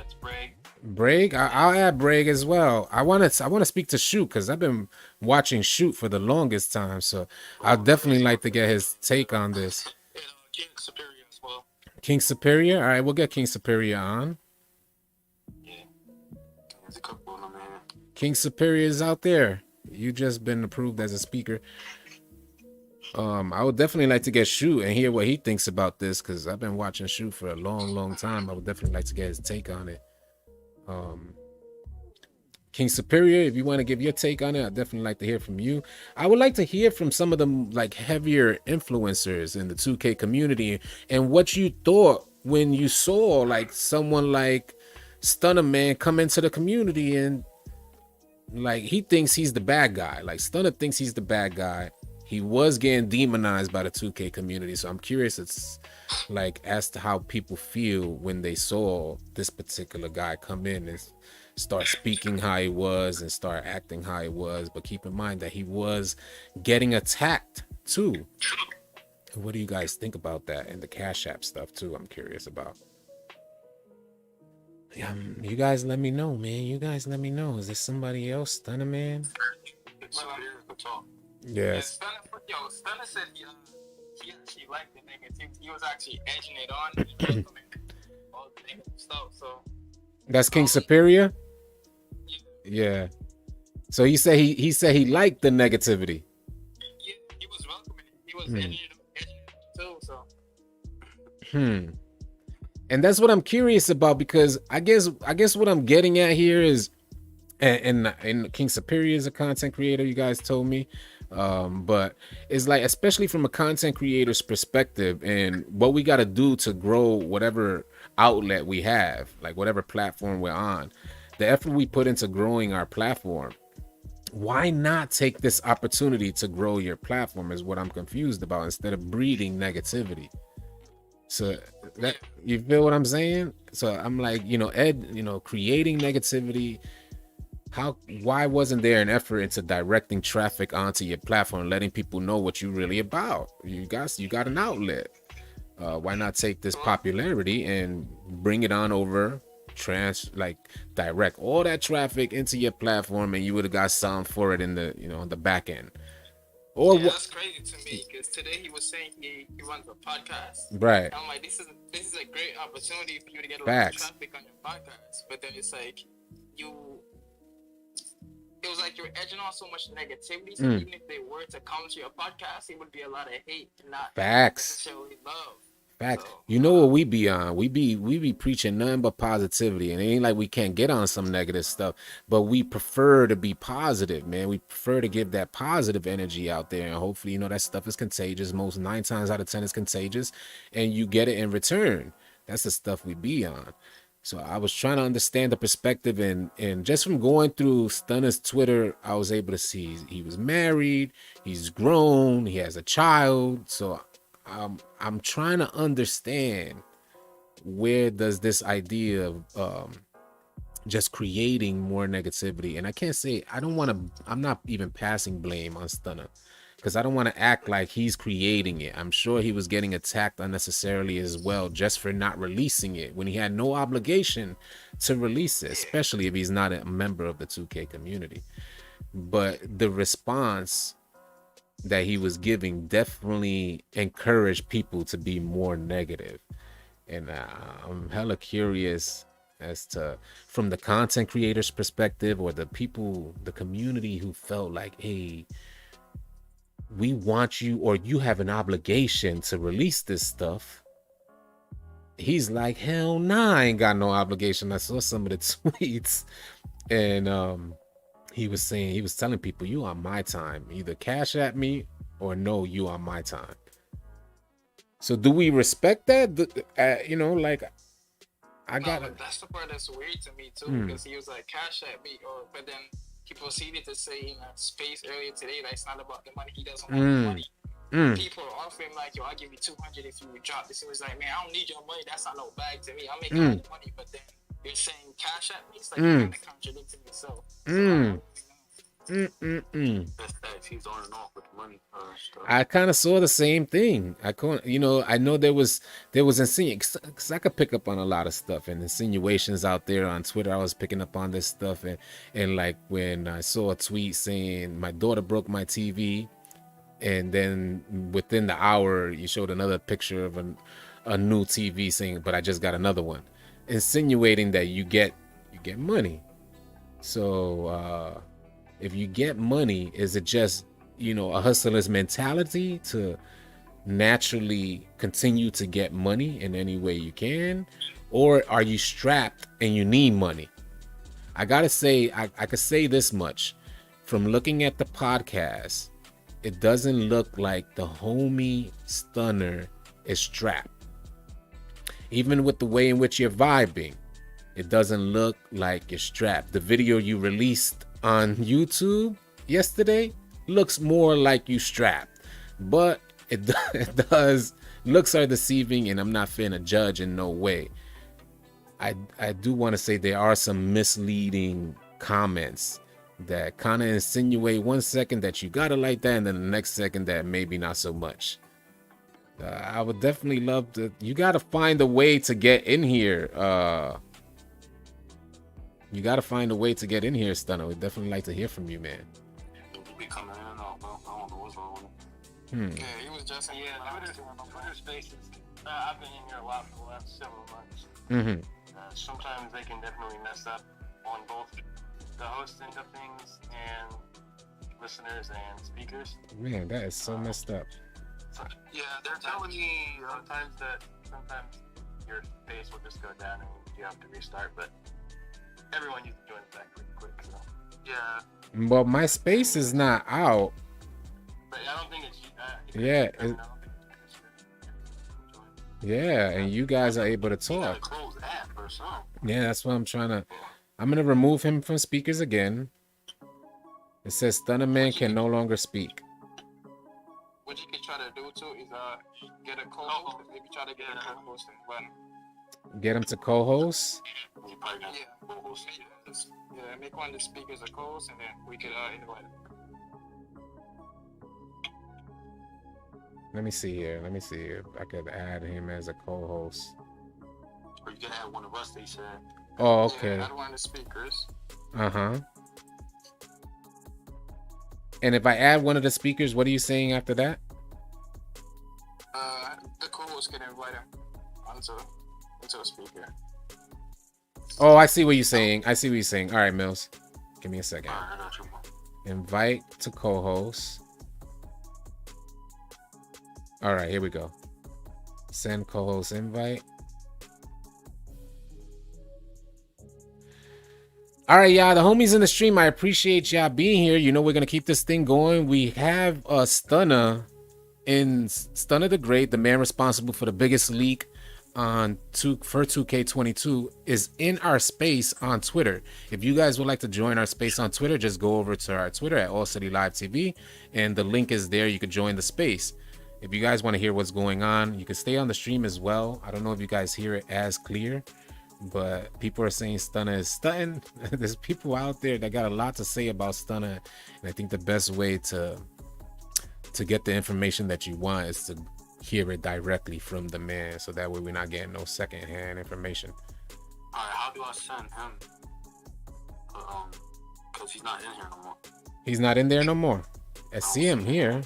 It's Bragg. Bragg. I'll add Bragg as well. I want to speak to Shoot because I've been watching Shoot for the longest time. So I'd definitely like to get his take on this. and King Superior as well. King Superior. All right, we'll get King Superior on. Yeah. There's a couple of them here. King Superior is out there. You just been approved as a speaker. I would definitely like to get Shoot and hear what he thinks about this, because I've been watching Shoot for a long time. I would definitely like to get his take on it. King Superior, if you want to give your take on it, I'd definitely like to hear from you. I would like to hear from some of them like heavier influencers in the 2K community and what you thought when you saw like someone like Stunner Man come into the community, and like he thinks he's the bad guy. Like Stunner thinks he's the bad guy. He was getting demonized by the 2K community. So I'm curious, it's like as to how people feel when they saw this particular guy come in and start speaking how he was and start acting how he was. But keep in mind that he was getting attacked too. What do you guys think about that and the Cash App stuff too? I'm curious about. You guys let me know, man. You guys let me know. Is there somebody else, Stunner Man? Yes. Stunner said he actually liked the nigga. He was actually edging it on and welcoming all the negative stuff. So that's King Superior. Yeah. So he said he liked the negativity. Yeah, he was welcoming it. He was edging it too. So. And that's what I'm curious about, because I guess what I'm getting at here is, and King Superior is a content creator, you guys told me, but it's like, especially from a content creator's perspective, and what we got to do to grow whatever outlet we have, like whatever platform we're on, the effort we put into growing our platform. Why not take this opportunity to grow your platform is what I'm confused about, instead of breeding negativity. So that, you feel what I'm saying? So I'm like, creating negativity. Why wasn't there an effort into directing traffic onto your platform, letting people know what you're really about? You got an outlet. Why not take this popularity and bring it on over, direct all that traffic into your platform, and you would have got something for it in the on the back end. Or that's crazy to me, because today he was saying he runs a podcast. Right. And I'm like, this is a great opportunity for you to get a lot of traffic on your podcast. But then it's like it was like you're edging on so much negativity. So even if they were to come to your podcast, it would be a lot of hate and not Facts. necessarily love. Facts. So, You know what we be on? We be preaching nothing but positivity, and it ain't like we can't get on some negative stuff, but we prefer to be positive, man. We prefer to give that positive energy out there, and hopefully, you know, that stuff is contagious. Most 9 times out of 10 is contagious, and you get it in return. That's the stuff we be on. So I was trying to understand the perspective, and just from going through Stunner's Twitter, I was able to see he was married, he's grown, he has a child. So I'm trying to understand, where does this idea of just creating more negativity, and I can't say, I'm not even passing blame on Stunner, because I don't want to act like he's creating it. I'm sure he was getting attacked unnecessarily as well, just for not releasing it when he had no obligation to release it, especially if he's not a member of the 2K community. But the response that he was giving definitely encouraged people to be more negative. And I'm hella curious as to, from the content creators perspective, or the people, the community, who felt like, hey, we want you, or you have an obligation to release this stuff. He's like, hell nah, I ain't got no obligation. I saw some of the tweets, and he was telling people, you on my time, either cash at me or no, you on my time. So do we respect that? You know, like, I got it. That's the part that's weird to me too, because he was like, cash at me, but then he proceeded to say in a space earlier today that it's not about the money. He doesn't want the money. People are offering like, yo, I'll give you 200 if you drop this. It was like, man, I don't need your money. That's not no bag to me. I'm making all the money, but then you're saying cash at me. It's like you're kind of contradicting yourself. He's on and off with money. I kind of saw the same thing. I know there was insinuation, because I could pick up on a lot of stuff and insinuations out there on Twitter. I was picking up on this stuff, and like when I saw a tweet saying my daughter broke my TV, and then within the hour you showed another picture of a new TV saying, but I just got another one, insinuating that you get money. So if you get money, is it just, a hustler's mentality to naturally continue to get money in any way you can? Or are you strapped and you need money? I gotta say, I could say this much. From looking at the podcast, it doesn't look like the homie Stunner is strapped. Even with the way in which you're vibing, it doesn't look like you're strapped. The video you released on YouTube yesterday looks more like you strapped, but it does. Looks are deceiving, and I'm not finna judge in no way. I do want to say there are some misleading comments that kind of insinuate 1 second that you got it like that, and then the next second that maybe not so much. I would definitely love to. You got to find a way to get in here. You got to find a way to get in here, Stunner. We'd definitely like to hear from you, man. Be coming in and out, bro. I don't know what's wrong with him. Yeah, he was just in Twitter Spaces. I've been in here a lot for the last several months. Sometimes they can definitely mess up on both the hosting of things and listeners and speakers. Man, that is so messed up. Yeah, they're telling me sometimes your face will just go down and you have to restart, but everyone needs to join it back really quick. So. Yeah. Well, my space is not out. But I don't think it's. Yeah, and you guys are able to talk. Close the app or something. Yeah, that's what I'm trying to. I'm gonna remove him from speakers again. It says Stunner Man can no longer speak. What you can try to do too is get a co-host. Maybe try to get a co-host and run. Get him to co-host. Make one of the speakers a co-host, and then we could invite him. Let me see here. If I could add him as a co-host. Or you can add one of us, they said. Oh, okay. Add one of the speakers. And if I add one of the speakers, what are you saying after that? The co-host can invite him onto a speaker. Oh, I see what you're saying. All right, Mills. Give me a second. I got you. Invite to co-host. All right, here we go. Send co-host invite. All right, y'all, the homies in the stream, I appreciate y'all being here. You know, we're going to keep this thing going. We have a Stunner the Great, the man responsible for the biggest leak for 2K22, is in our space on Twitter. If you guys would like to join our space on Twitter, just go over to our Twitter at AllCityLiveTV, and the link is there. You could join the space. If you guys want to hear what's going on, you can stay on the stream as well. I don't know if you guys hear it as clear, but people are saying Stunner is stunting. There's people out there that got a lot to say about Stunner, and I think the best way to get the information that you want is to hear it directly from the man, so that way we're not getting no secondhand information. All right, how do I send him? Because he's not in here no more. He's not in there no more. I see him here.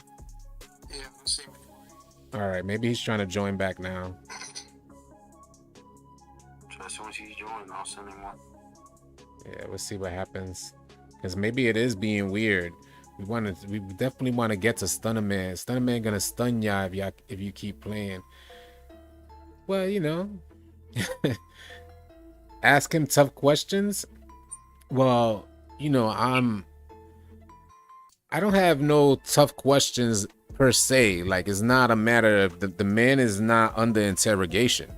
Yeah, I don't see him anymore. All right, maybe he's trying to join back now. As soon as he's joined, I'll send him one. Yeah, we'll see what happens, because maybe it is being weird. We definitely want to get to Stunner Man. Stunner Man gonna stun y'all if you keep playing. Well, you know, ask him tough questions. Well, you know, I don't have no tough questions per se. Like, it's not a matter of the man is not under interrogation.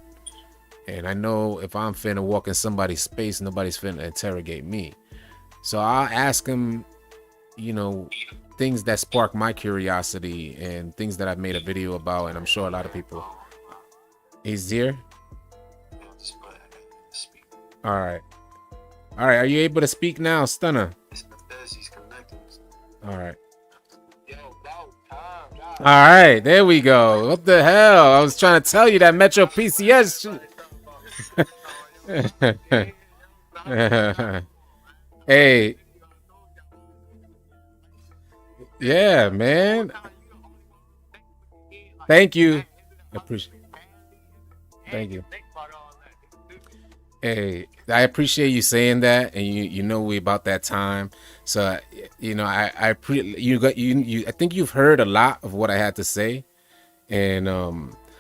And I know if I'm finna walk in somebody's space, nobody's finna interrogate me. So I'll ask him, you know, things that spark my curiosity and things that I've made a video about, and I'm sure a lot of people. He's here? All right. Are you able to speak now, Stunner? All right. All right, there we go. What the hell? I was trying to tell you that Metro PCS. Hey. Yeah, man. Thank you. Thank you. Hey, I appreciate you saying that, and you know we about that time. So you know I think you've heard a lot of what I had to say, and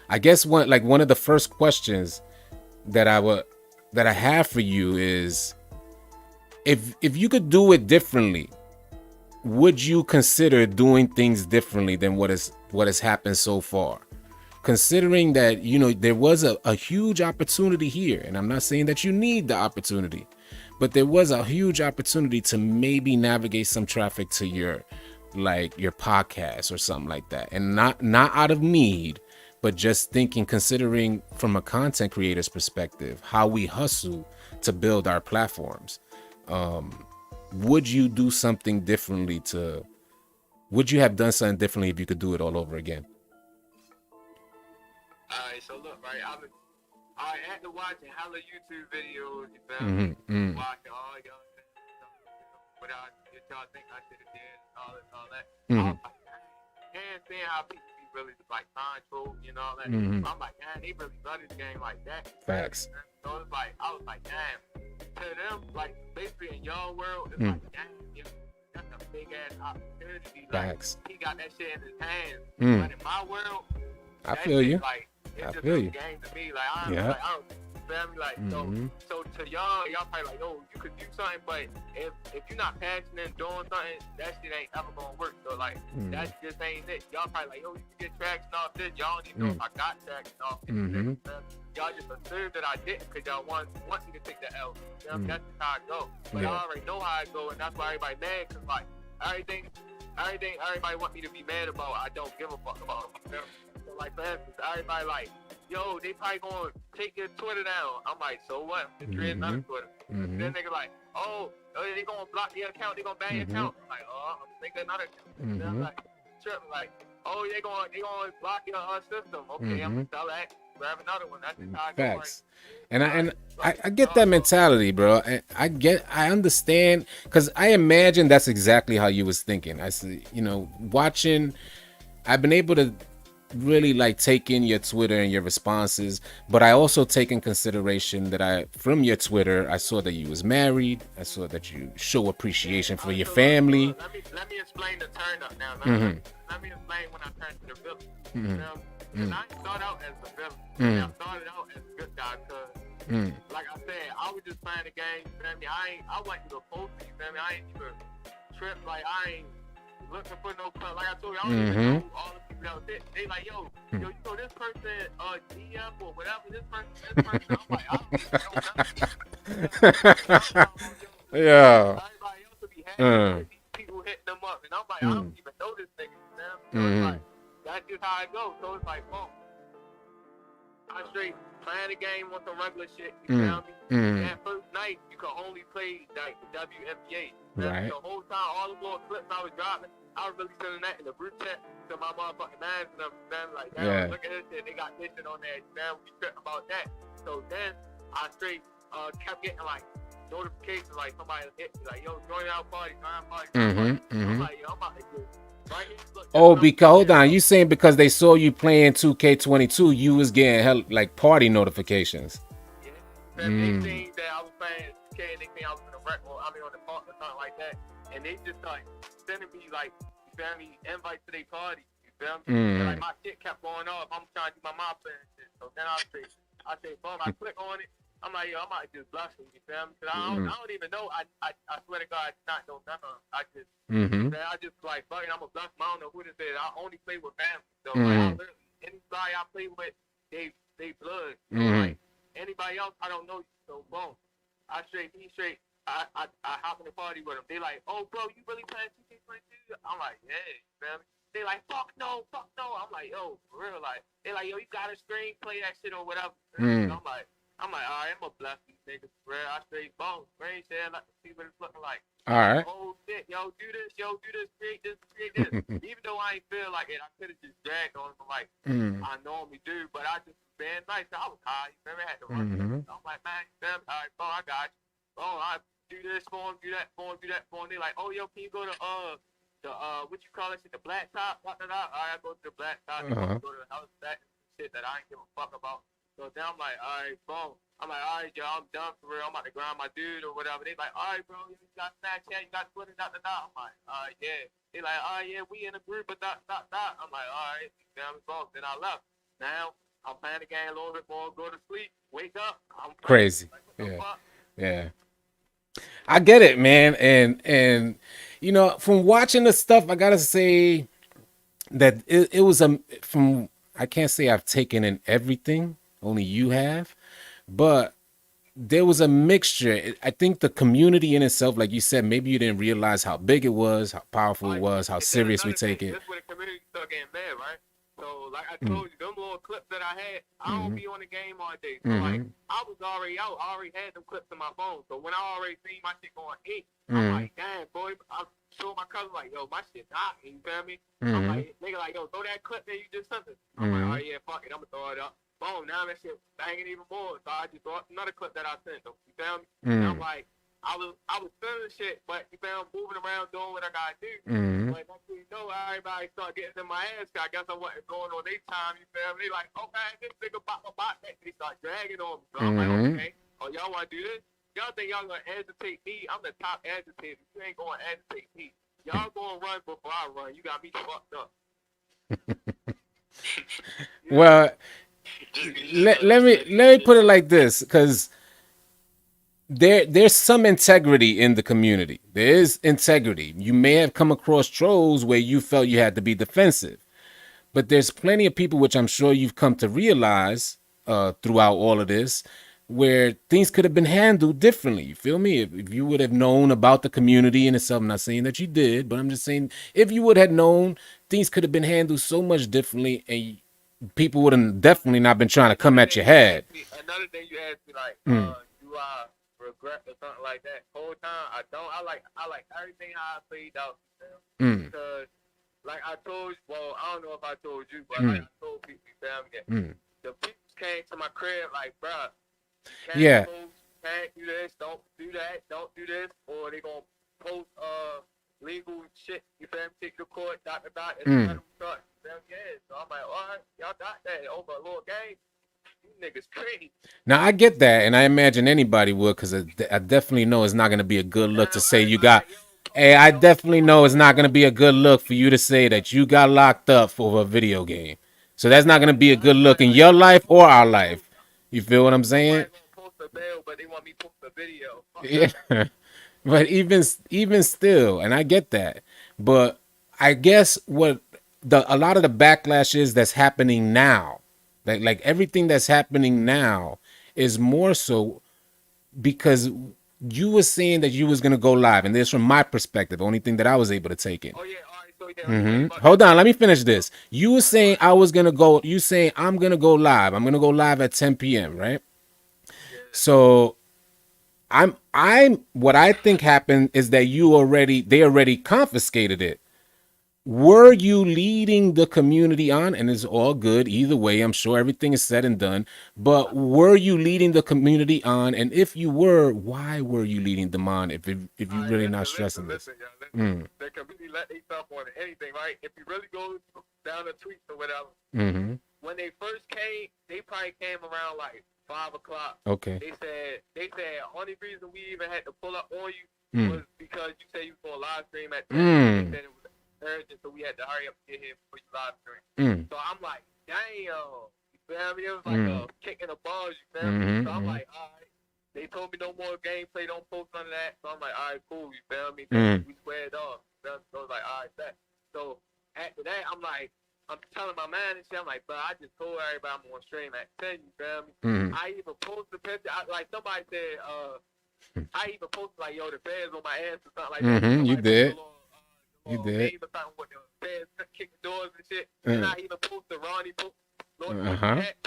I guess one of the first questions that I have for you is if you could do it differently, would you consider doing things differently than what has happened so far? Considering that, you know, there was a huge opportunity here, and I'm not saying that you need the opportunity, but there was a huge opportunity to maybe navigate some traffic to your podcast or something like that, and not out of need, but just considering from a content creator's perspective, how we hustle to build our platforms. Would you do something differently would you have done something differently if you could do it all over again? Alright, so look, right, I had to watch hella YouTube videos, you feel me? Watching all y'all, what y'all think I should have did, all that. And seeing how people be really like control, you know, all that. I'm like, damn, they really love this game like that. Facts. So it's like, I was like, damn. To them, like, basically in y'all world, it's like, damn, you know, that's a big ass opportunity. Like, Facts. he got that shit in his hands. But in my world, I feel you. Like, it's I just feel a you. game to me. Like, I don't feel me? Like, so to y'all probably like, yo, you could do something, but if you're not passionate and doing something, that shit ain't ever gonna work. So like, that just ain't it. Y'all probably like, yo, you can get traction off this. Y'all don't even know if I got traction off this. Y'all just assumed that I didn't because y'all want me to take the L. You know, that's just how I go. But I already know how I go, and that's why everybody mad, because like, everything everybody want me to be mad about, I don't give a fuck about. You know? So like, for instance, everybody like, yo, they probably gonna take your Twitter down. I'm like, so what? Just create another Twitter. Then nigga like, oh, they gonna block your account, they gonna ban your account. I'm like, oh, I'm gonna make another account. Then I'm like, tripping, like, oh, they gonna block your system. Okay, I'm gonna tell that. Grab another one. That's just how I go. Facts. And I get that mentality, bro. I understand, because I imagine that's exactly how you was thinking. I see, you know, I've been able to really like take in your Twitter and your responses, but I also take in consideration that from your Twitter, I saw that you was married. I saw that you show appreciation for your family. Let me explain the turn up now. Let me explain when I turned to the villain. Because I didn't start out as the villain. I started out as a good guy because, like I said, I was just playing the game. You feel me? I wasn't even supposed to. You feel me? I ain't even trip. Like I ain't looking for no club. Like I told you, I don't even know all the people that was there. They like, yo, you know this person, GM or whatever. This person. I'm like, I don't even know nothing. Yeah. Everybody else would be happy with these people hitting them up, and I'm like, I don't even know this nigga. So it's like, that's just how it goes. So it's like, boom. I straight playing the game on some regular shit. You feel me? That first night, you could only play like the WNBA. Right. The whole time, all the little clips I was dropping, I was really sending that in the group chat to my motherfucking mans and them. Like, look at this shit. They got this shit on there. Then we tripping about that. So then I straight kept getting like notifications, like somebody hit me, like, yo, join our party, join our party. I'm like, yo, I'm about to do it. Right here, look, oh, because hold on, you saying because they saw you playing 2K22, you was getting like party notifications. Yeah, they seen that I was playing 2K and they think I was in a rec, or I mean on the park or something like that, and they just like sending me like, you feel me, invites to their party. You feel me? And, like my shit kept going off. I'm trying to do my mob plan and shit. So then I say, boom, I click on it. I'm like, yo, I might just blush him, you feel me? Cause I don't even know. I swear to God, I not know none of them. I just, I just like, fuck it, I'm a blush him. I don't know who this is. I only play with family. So like, I literally, anybody I play with, they blood. So, like, anybody else, I don't know you. So boom, I hop in the party with them. They like, oh, bro, you really playing 2K22? I'm like, yeah, you feel me? They like, fuck no. I'm like, yo, for real, like, they like, yo, you got a screen, play that shit or whatever. I'm like, all right, I'm gonna bless these niggas, bro. I straight boom, screen share, like to see what it's looking like. All right. Oh shit, yo, do this, create this. Even though I ain't feel like it, I could have just dragged on them like I normally do, but I just been nice. I was high, you remember? I had to run. So I'm like, man, all right, boom, I got you. Oh, I do this for him, do that for him. They like, oh, yo, can you go to what you call it, shit, the black top? All right, I go to the black top. Go to the house, that shit that I ain't give a fuck about. So then I'm like, all right, boom. I'm like, all right, yo, I'm done for real. I'm about to grind my dude or whatever. They like, all right, bro, you got Snapchat, you got Twitter, I'm like, all right, yeah. They like, all right, yeah, we in a group, but I'm like, all right, damn, boom. Then I left. Now I'm playing the game a little bit more, go to sleep, wake up. I'm crazy. Like, Yeah. I get it, man. And you know, from watching the stuff, I gotta say that it was from, I can't say I've taken in everything, only you have, but there was a mixture. I think the community in itself, like you said, maybe you didn't realize how big it was, how powerful it was, how serious we take it. That's where the community started getting mad, right? So, like I told you, them little clips that I had, I don't be on the game all day. So, like, I was already out. I already had them clips in my phone. So, when I already seen my shit going 8, I'm like, damn, boy. I showed my cousin, like, yo, my shit hot. You feel me? I'm like, nigga, like, yo, throw that clip there you just sent it. I'm like, oh, yeah, fuck it. I'm going to throw it up. Boom, now that shit banging even more. So I just thought another clip that I sent them. You feel me? And I'm like, I was feeling shit, but you feel me, moving around doing what I gotta do. But next thing you know, everybody started getting in my ass. I guess I wasn't going on their time. You feel me? They like, okay, this nigga bop. They start dragging on me. So I'm like, okay, oh y'all want to do this? Y'all think y'all gonna agitate me? I'm the top agitator. You ain't gonna agitate me. Y'all gonna run before I run. You got me fucked up. Well. Let me put it like this, because there's some integrity in the community. There is integrity. You may have come across trolls where you felt you had to be defensive, but there's plenty of people, which I'm sure you've come to realize throughout all of this, where things could have been handled differently. You feel me? If you would have known about the community in itself, I'm not saying that you did, but I'm just saying if you would have known, things could have been handled so much differently, and people would have definitely not been trying to come at your head. Another thing you asked me, like, do I regret or something like that? Whole time, I don't. I like everything how I played out. Because, like I told you, well, I don't know if I told you, but like I told people, family, the people came to my crib, like, bruh, can't do this, don't do that, don't do this, or they gonna post legal shit. You feel me? Take you to court, dot. It's federal stuff. You So I'm like, all right, y'all got that over a little game. You niggas crazy. Now I get that, and I imagine anybody would, because I definitely know it's not going to be a good look to say you got. Hey, I definitely know it's not going to be a good look for you to say that you got locked up for a video game. So that's not going to be a good look in your life or our life. You feel what I'm saying? Post a bail, but they want me to post a video. Yeah. But even still, and I get that, but I guess what a lot of the backlash is that's happening now, like everything that's happening now is more so because you were saying that you was gonna go live, and this from my perspective, only thing that I was able to take in. Oh yeah, all right, so yeah. Hold on, let me finish this. You were saying I was gonna go. You saying I'm gonna go live. I'm gonna go live at 10 p.m. Right? Yeah. So I'm what I think happened is that they already confiscated it. Were you leading the community on? And it's all good either way. I'm sure everything is said and done. But were you leading the community on? And if you were, why were you leading them on? If you're really not stressing this. The community let themselves on anything, right? If you really go down the tweets or whatever, when they first came, they probably came around like 5 o'clock. Okay. They said only reason we even had to pull up on you was because you said you were going live stream at 10. They said it was urgent, so we had to hurry up and get here before you live stream. So I'm like, damn, you feel me? It was like a kick in the balls, you feel me? So I'm like, all right. They told me no more gameplay, don't post none of that. So I'm like, all right, cool, you feel me? We squared off. So I was like, all right, bet. So after that, I'm telling my man and shit, I'm like, bro, I just told everybody I'm on stream at 10, you feel me? I even posted a picture, like somebody said, I even posted like, yo, the feds on my ass or something like that. You did. You did. With the feds kicking doors and shit. And I even posted Ronnie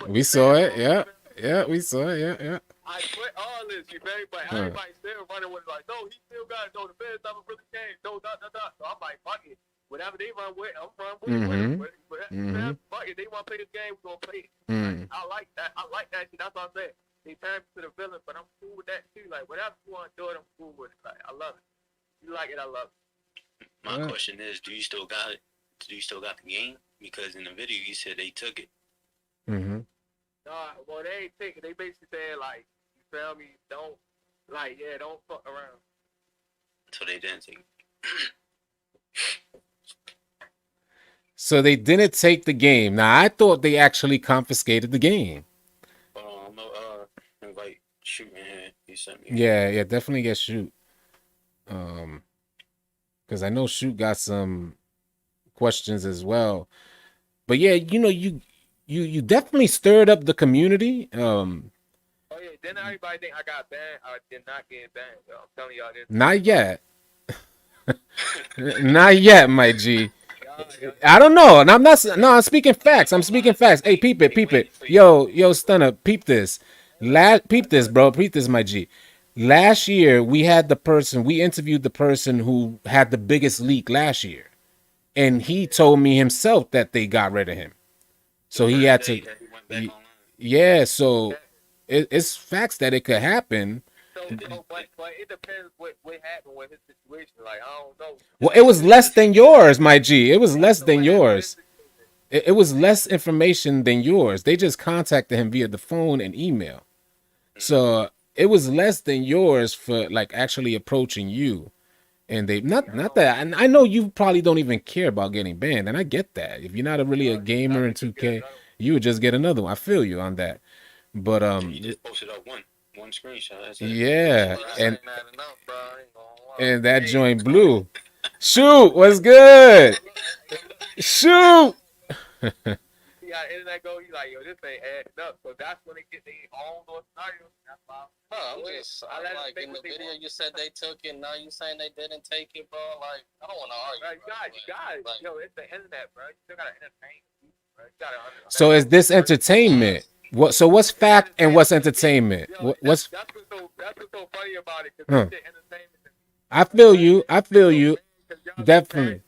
We saw it, yeah. Yeah, we saw it, yeah. I put all this, you feel me? But everybody still running with like, no, he still got it. No, the feds never really came. No, So I'm like, fuck it. Whatever they run with, I'm running with it. Fuck it. They want to play this game, we're going to play it. I like that. I like that shit. That's what I'm saying. They turn to the villain, but I'm cool with that too. Like, whatever you want to do it, I'm cool with it. Like, I love it. You like it, I love it. My question is, do you still got it? Do you still got the game? Because in the video you said they took it. Well, they ain't take it. They basically said, like, you feel me? Don't fuck around. So they didn't take it. So they didn't take the game. Now I thought they actually confiscated the game. Invite Shoot in here. He sent me. Yeah, definitely get Shoot. Because I know Shoot got some questions as well. But yeah, you definitely stirred up the community. Oh yeah, then everybody think I got banned. I did not get banned. Yo. I'm telling y'all this. Not yet. Not yet, my G. I don't know, and I'm speaking facts. Hey, peep it. Yo, Stunner, peep this. Peep this, bro. Peep this, my G. Last year, we interviewed the person who had the biggest leak last year. And he told me himself that they got rid of him. So he had to. Yeah, so it's facts that it could happen. But it depends what happened with his situation. Like, I don't know. Well, it was less than yours, my G. It was less than yours. It was less information than yours. They just contacted him via the phone and email. So it was less than yours for like actually approaching you. And they not that. And I know you probably don't even care about getting banned, and I get that. If you're not really a gamer in 2K, you would just get another one. I feel you on that. But you just posted up one screenshot. That's it. Yeah, and that joint blue. Shoot, what's good? Shoot. He got internet go. He's like, yo, this ain't adding up. So that's when they get their own little scenario. That's why. Like in the video, you said they took it. Now you saying they didn't take it, bro. Like, I don't want to argue. You got it. Like, yo, it's the internet, bro. You still gotta entertain. Bro. You gotta understand. So is this entertainment? So what's fact and what's entertainment? Yo, that's what's so funny about it. Cause entertainment. I feel you. Definitely.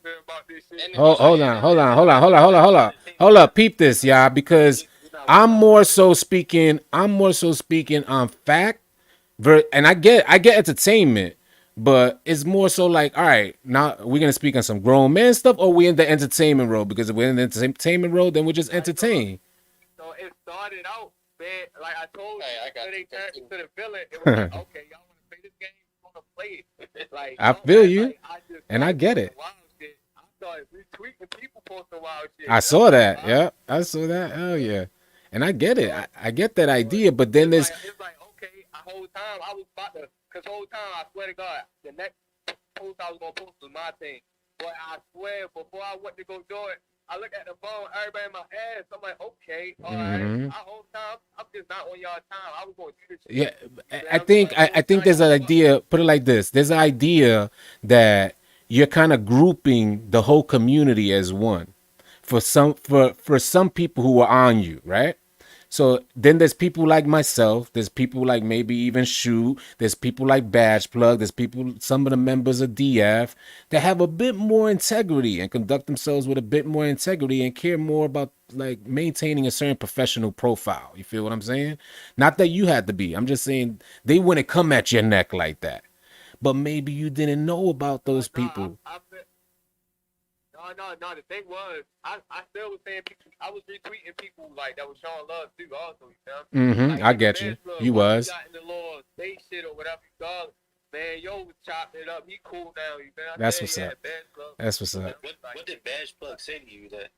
Hold on. Peep this, y'all, because I'm more so speaking on fact, and I get entertainment, But it's more so like, all right, now we're gonna speak on some grown man stuff, or we in the entertainment road. Because if we're in the entertainment road, then we just entertain. So it started out, man. Like I told you, I got when they you. turned into the villain, it was like, okay, y'all want to play this game? We're gonna play it. Like I don't feel act you, like I just and I started get posting it. wild shit. I started retweeting people posting wild shit. I That's saw how that. Yeah, I saw that. Hell yeah, and I get it. I get that idea, but then there's it's like okay, the whole time I was about to, cause the whole time I swear to God, the next post I was gonna post was my thing. But I swear, before I went to go do it, I look at the phone, everybody in my ass. I'm like, okay, all right. I whole time, I'm just not on y'all time. I was going to do this shit. yeah. I think there's an idea. Put it like this: there's an idea that you're kind of grouping the whole community as one. For some people who are on you, right? So then there's people like myself, there's people like maybe even Shu, there's people like Badge Plug, there's people, some of the members of DF that have a bit more integrity and conduct themselves with a bit more integrity and care more about like maintaining a certain professional profile. You feel what I'm saying? Not that you had to be. I'm just saying they wouldn't come at your neck like that. But maybe you didn't know about those people. No. The thing was, I still was saying people. I was retweeting people like that was showing love too. Also, you know. Like, I get you. You was. Got in the Lord, they shit or whatever you call it. Man, yo was chopping it up. He cool now. You know. That's what's up. That's what's up. What did Badge Plug say to you that?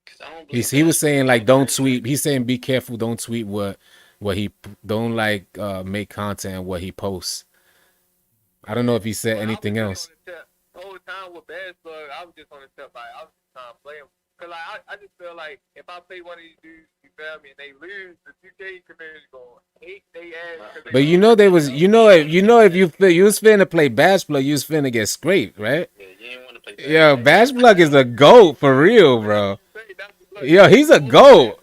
Cause I don't He was saying like don't tweet. He's saying be careful. Don't tweet what he don't like. Make content what he posts. I don't know if he said anything else. The whole time with Badge Plug, I was just on the step like I was just trying to play him. Cause like I just feel like if I play one of these dudes, you feel me, and they lose, the 2K community gonna hate they ass. But you know they was if you was finna play Badge Plug, you was finna get scraped, right? Yeah, you didn't want to play. Yo, Badge Plug is a goat for real, bro. Yo, he's a goat.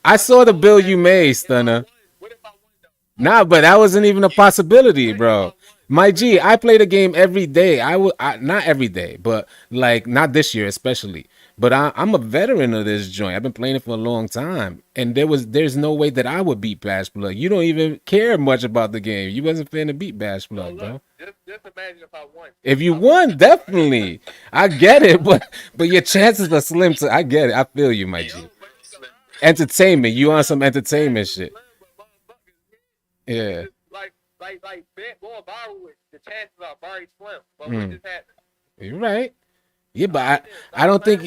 I saw the bill you made, Stunner. Nah, but that wasn't even a possibility, bro. My G, I play the game every day. Not every day, but like not this year especially. But I'm a veteran of this joint. I've been playing it for a long time, and there's no way that I would beat Bash Plug. You don't even care much about the game. You wasn't finna beat Bash Plug, bro. Just imagine if I won. If you won, definitely. I get it, but your chances are slim. I get it. I feel you, my G. Entertainment. You on some entertainment shit? Yeah. Like going viral with the chances are very slim. But what just happened? You're right. Yeah, but I don't think.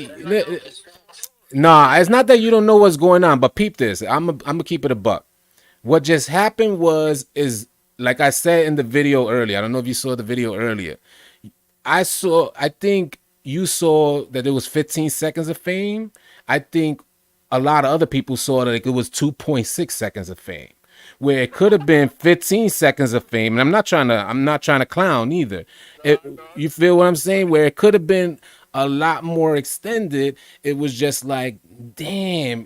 Nah, it's not that you don't know what's going on. But peep this. I'm gonna keep it a buck. What just happened is like I said in the video earlier. I don't know if you saw the video earlier. I think you saw that it was 15 seconds of fame. I think a lot of other people saw that it was 2.6 seconds of fame, where it could have been 15 seconds of fame. And I'm not trying to clown either. You feel what I'm saying? Where it could have been a lot more extended. It was just like, damn,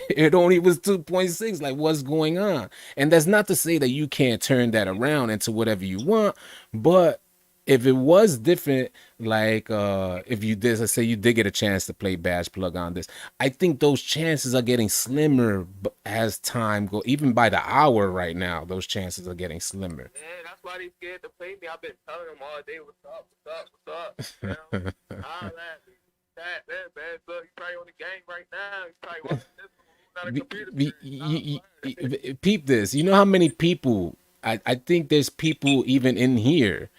it only was 2.6. Like, what's going on? And that's not to say that you can't turn that around into whatever you want, but if it was different, like if you did, let's say you did get a chance to play Bash Plug on this, I think those chances are getting slimmer as time go. Even by the hour right now, those chances are getting slimmer. Man, that's why they scared to play me. I've been telling them all day, what's up? You know? I'll laugh. Man, look, you probably on the game right now. You probably watching this. Not a computer. Peep this. You know how many people? I think there's people even in here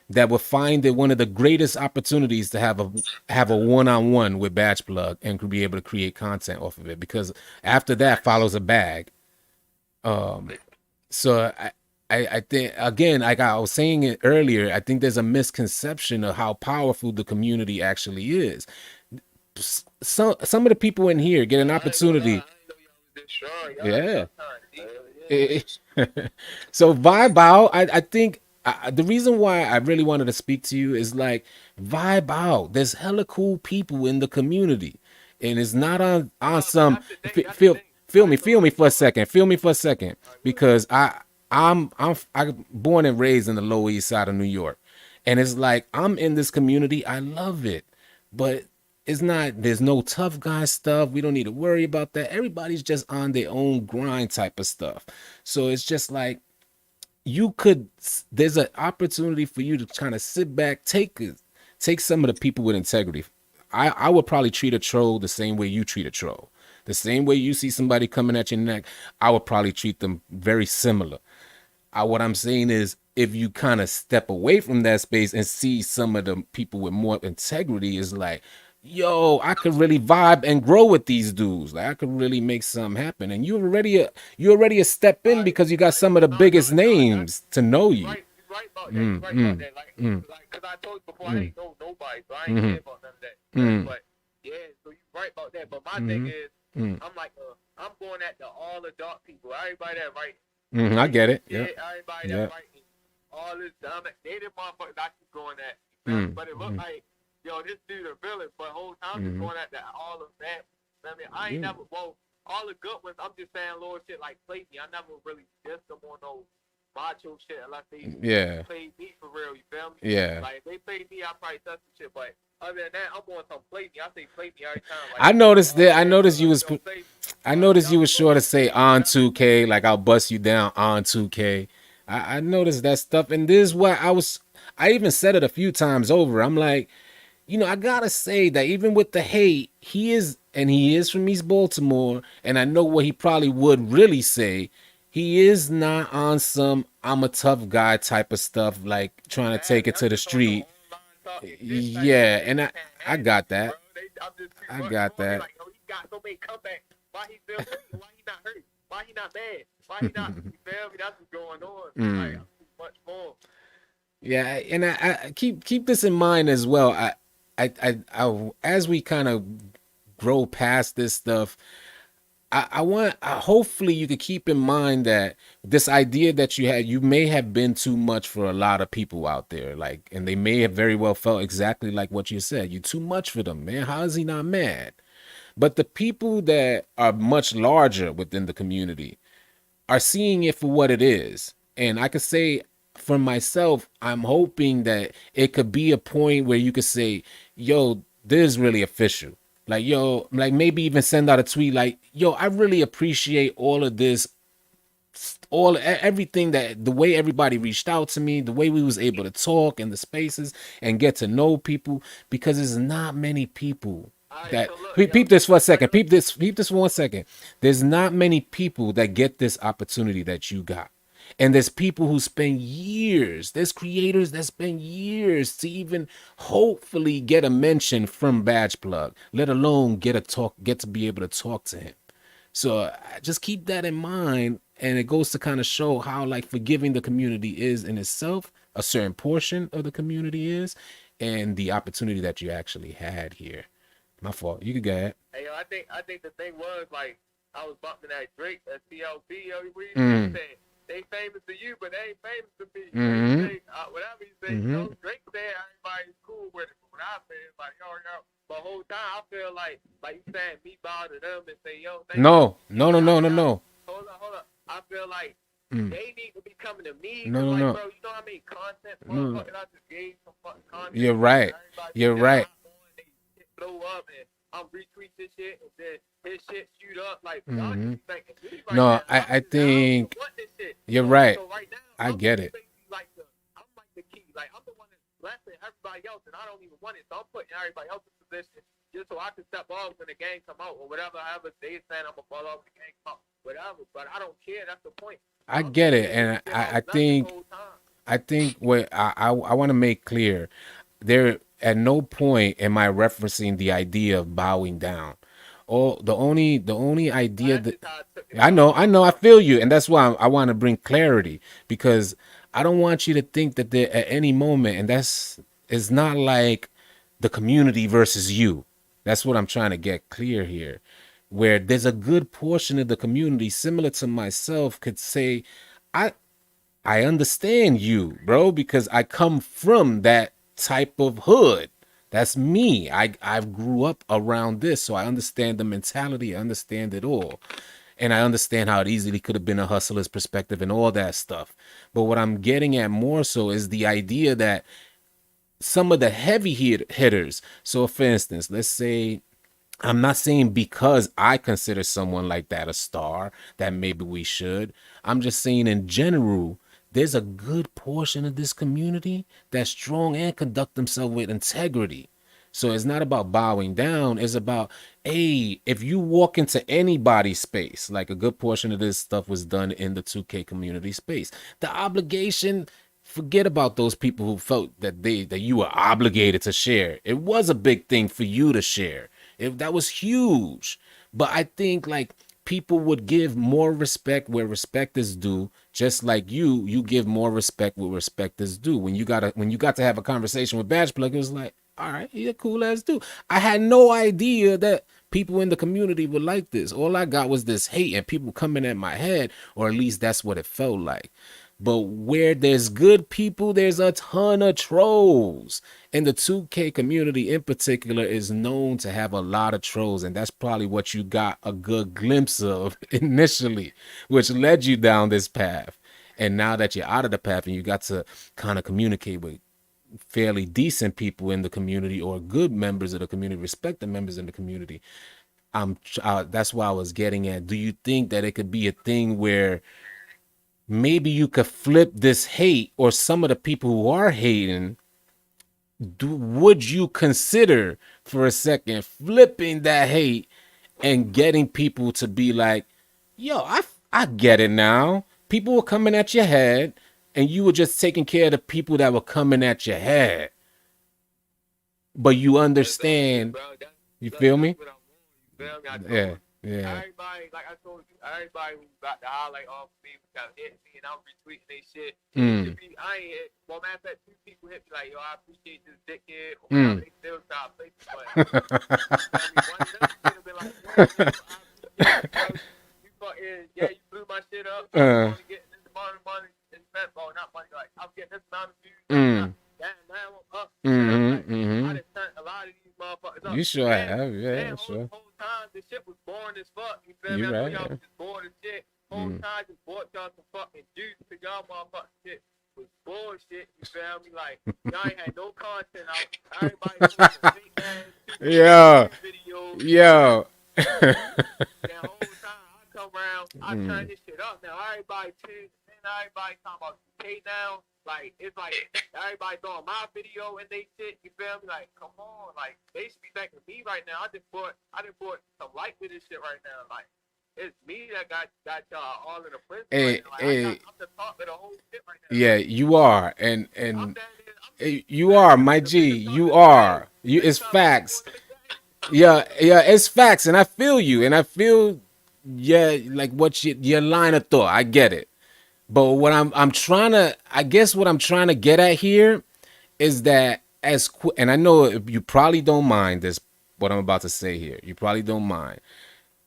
that would find it one of the greatest opportunities to have a one-on-one with Batch Plug and could be able to create content off of it, because after that follows a bag. So I think, again, like I was saying it earlier, I think there's a misconception of how powerful the community actually is. Some of the people in here get an opportunity. Yeah. So vibe out. I think the reason why I really wanted to speak to you is like, vibe out. There's hella cool people in the community, and it's not on some. Feel me for a second. Feel me for a second, because I'm born and raised in the Lower East Side of New York, and it's like I'm in this community. I love it, but it's not. There's no tough guy stuff. We don't need to worry about that. Everybody's just on their own grind type of stuff. So it's just like, there's an opportunity for you to kind of sit back, take some of the people with integrity. I would probably treat a troll the same way you treat a troll. The same way you see somebody coming at your neck, I would probably treat them very similar. What I'm saying is, if you kind of step away from that space and see some of the people with more integrity, is like, yo, I could really vibe and grow with these dudes. Like I could really make something happen. And you already a step in because you got some of the biggest names to know you. Right about that. Right about that. Like, cause I told you before, I ain't know nobody, so I ain't care about none of that. But yeah, so you right about that. But my thing is, I'm like, I'm going at all the dark people, everybody that right. I get it. Yeah, everybody that writing all this dumb, they the motherfuckers I keep going at. But it look like, yo, this dude a villain, but whole time just going at that all of that. I mean, I ain't never, well, all the good ones, I'm just saying little shit like play me. I never really dissed them on no macho shit unless they played me for real, you feel me? Yeah. Like, if they played me, I probably touch some shit, but other than that, I'm going to play me. I say play me every time. Like, I noticed that. I noticed you was sure to say on 2K, like I'll bust you down on 2K. I noticed that stuff, and this is what I even said it a few times over. I'm like, I gotta say that even with the hate, he is from East Baltimore, and I know what he probably would really say. He is not on some I'm a tough guy type of stuff, like trying to take it to the street. Yeah, and I got that. I got that. Like, oh, he got so many comebacks. Why he feel free? Why he not hurt? Why he not mad? Why he not? You feel me? That's what's going on. Like, much more. Yeah, and I keep this in mind as well. I as we kind of grow past this stuff, hopefully you could keep in mind that this idea that you may have been too much for a lot of people out there, like, and they may have very well felt exactly like what you said. You're too much for them, man. How is he not mad? But the people that are much larger within the community are seeing it for what it is. And I could say for myself, I'm hoping that it could be a point where you could say, yo, this is really official. Like, yo, like maybe even send out a tweet like, yo, I really appreciate all of this, everything, that the way everybody reached out to me, the way we was able to talk in the spaces and get to know people, because there's not many people that peep this for a second. Peep this for 1 second. There's not many people that get this opportunity that you got. And there's people who spend years, there's creators that spend years to even hopefully get a mention from Badge Plug, let alone get to be able to talk to him. So just keep that in mind. And it goes to kind of show how like forgiving the community is in itself, a certain portion of the community is, and the opportunity that you actually had here. My fault. You could go ahead. Hey, yo, I think the thing was, like, I was bumping that Drake, that CLB, saying, they famous to you, but they ain't famous to me. Whatever you say, Drake said everybody's cool with it. But what I say is like, yo, the whole time I feel like you saying me bow to them and say, yo, no. Hold up. I feel like they need to be coming to me. No. Bro, you know how many content motherfuckers I just gave some fucking content. You're right. They blow up and I'm retweet this shit and then his shit shoot up. Like, y'all just thinking me right now. I think you're right. So right now, I get it. I'm like the key. Like, I'm the one that's blessing everybody else, and I don't even want it. So I'm putting everybody else in position just so I can step off when the game come out or whatever. However they saying I'm gonna fall off when the game come out, whatever. But I don't care. That's the point. I get it, and I think what I want to make clear, there at no point am I referencing the idea of bowing down. The only idea that I know, I feel you, and that's why I want to bring clarity, because I don't want you to think that there at any moment, and it's not like the community versus you. That's what I'm trying to get clear here, where there's a good portion of the community similar to myself could say, I understand you, bro, because I come from that type of hood. That's me. I've grew up around this, so I understand the mentality. I understand it all. And I understand how it easily could have been a hustler's perspective and all that stuff. But what I'm getting at more so is the idea that some of the heavy hitters, so for instance, let's say, I'm not saying because I consider someone like that a star that maybe we should. I'm just saying in general there's a good portion of this community that's strong and conduct themselves with integrity. So it's not about bowing down. It's about, hey, if you walk into anybody's space, like a good portion of this stuff was done in the 2K community space. The obligation, forget about those people who felt that you were obligated to share. It was a big thing for you to share. That was huge. But I think like people would give more respect where respect is due, just like you give more respect where respect is due. When you got to have a conversation with Badge Plug, it was like, all right, yeah, cool as dude. I had no idea that people in the community would like this. All I got was this hate and people coming at my head, or at least that's what it felt like. But where there's good people, there's a ton of trolls. And the 2K community in particular is known to have a lot of trolls. And that's probably what you got a good glimpse of initially, which led you down this path. And now that you're out of the path and you got to kind of communicate with fairly decent people in the community, or good members of the community, respect the members in the community, that's why I was getting at. Do you think that it could be a thing where maybe you could flip this hate, or some of the people who are hating, would you consider for a second flipping that hate and getting people to be like, yo, I get it now. People were coming at your head and you were just taking care of the people that were coming at your head. But you understand, you feel me? Yeah. Yeah. Everybody, like I told you, everybody who got the highlight off me, got hit me, and I'm retweeting they shit. I ain't hit. Well, matter of fact, 2 people hit me like, yo, I appreciate this dickhead. Or whatever, they still try to play me. But one of them should have been like, you fucking, yeah, you blew my shit up. I'm only getting this amount of money and spent, well, not money, like, I'm getting this amount of views. Damn, now I'm up. I just turned a lot of these motherfuckers up. You sure have, yeah, sure. Whole time, this shit was boring as fuck. You feel me? I know y'all was just bored as shit. Whole time, just bought y'all some fucking juice, because y'all motherfucking shit was bullshit. You feel me? Like, y'all ain't had no content out. Everybody was fake ass videos. Yo. That whole time, I come around, I turn this shit up. Now, everybody tunes in, everybody talking about K now. Like, it's like everybody throwing my video and they shit. You feel me? Like, come on, like they should be thanking me right now. I just bought some light with this shit right now. Like, it's me that got y'all all in the prison. Right now. Like, I'm the top of the whole shit right now. Yeah, you are, and you are, my G. You are. It's facts. Yeah, it's facts, and I feel you, and I feel, yeah, like what your line of thought. I get it. But what I'm trying to, I guess what I'm trying to get at here is that and I know you probably don't mind this, what I'm about to say here. You probably don't mind.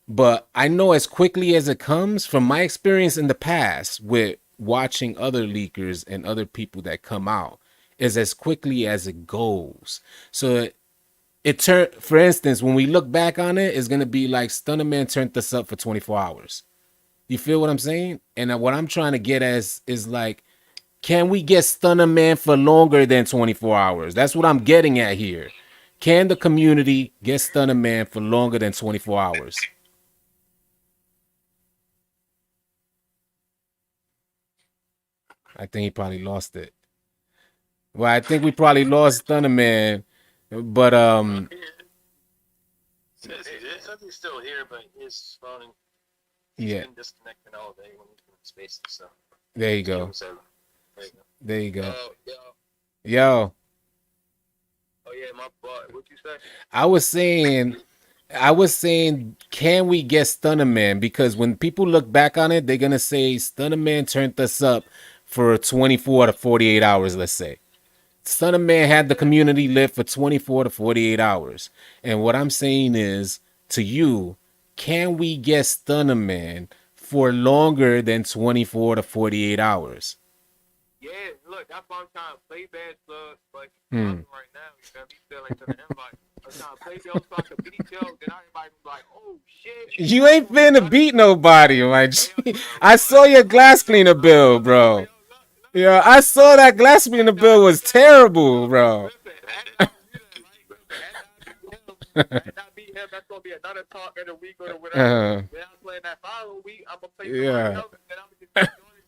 But I know as quickly as it comes, from my experience in the past with watching other leakers and other people that come out, is as quickly as it goes. So for instance, when we look back on it, it's going to be like Stunner Man turned this up for 24 hours. You feel what I'm saying? And what I'm trying to get at is like, can we get Stunner Man for longer than 24 hours? That's what I'm getting at here. Can the community get Stunner Man for longer than 24 hours? I think he probably lost it. Well, I think we probably lost Stunner Man, but He's still here, but his phone. He's been disconnecting all day when he's in space and stuff. There you go. There you go. Yo. Oh yeah, my butt. What'd you say? I was saying, can we get Stunner Man? Because when people look back on it, they're gonna say Stunner Man turned us up for 24 to 48 hours, let's say. Stunner Man had the community lit for 24 to 48 hours. And what I'm saying is, to you, can we get Stunner Man for longer than 24 to 48 hours? Yeah, look, that's why I'm trying to play Bad Blood, but right now, you feel me? Still like to the invite. I'm trying to play Joe so I can beat Joe, then everybody was like, oh shit. You ain't finna beat nobody, my G. I saw your glass cleaner bill, bro. Yeah, I saw that glass cleaner bill was terrible, bro. That's gonna be another talk in a week or whatever. Then I'm playing that following week. I'm gonna play somebody else, and I'm just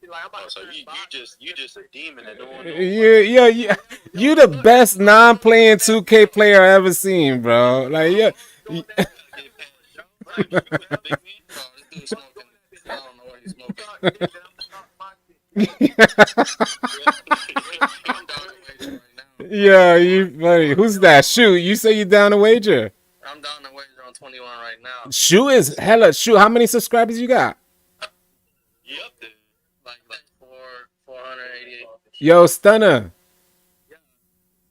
doing shit. Like I'm about to So turn you boxing. just a demon that don't want to. Yeah. You the best non-playing 2K player I ever seen, bro. Like, yeah. Doing that. Get past Joe. Like, you was a big man. Oh, this dude smoking. I don't know what he's smoking. I'm down to wager right now. Yeah, you funny. Who's that? Shoot, you say you down to wager? I'm down to wager on 21 right now. Shoot is hella. Shoot, how many subscribers you got? Yep, dude. Like 488. Yo, Stunner.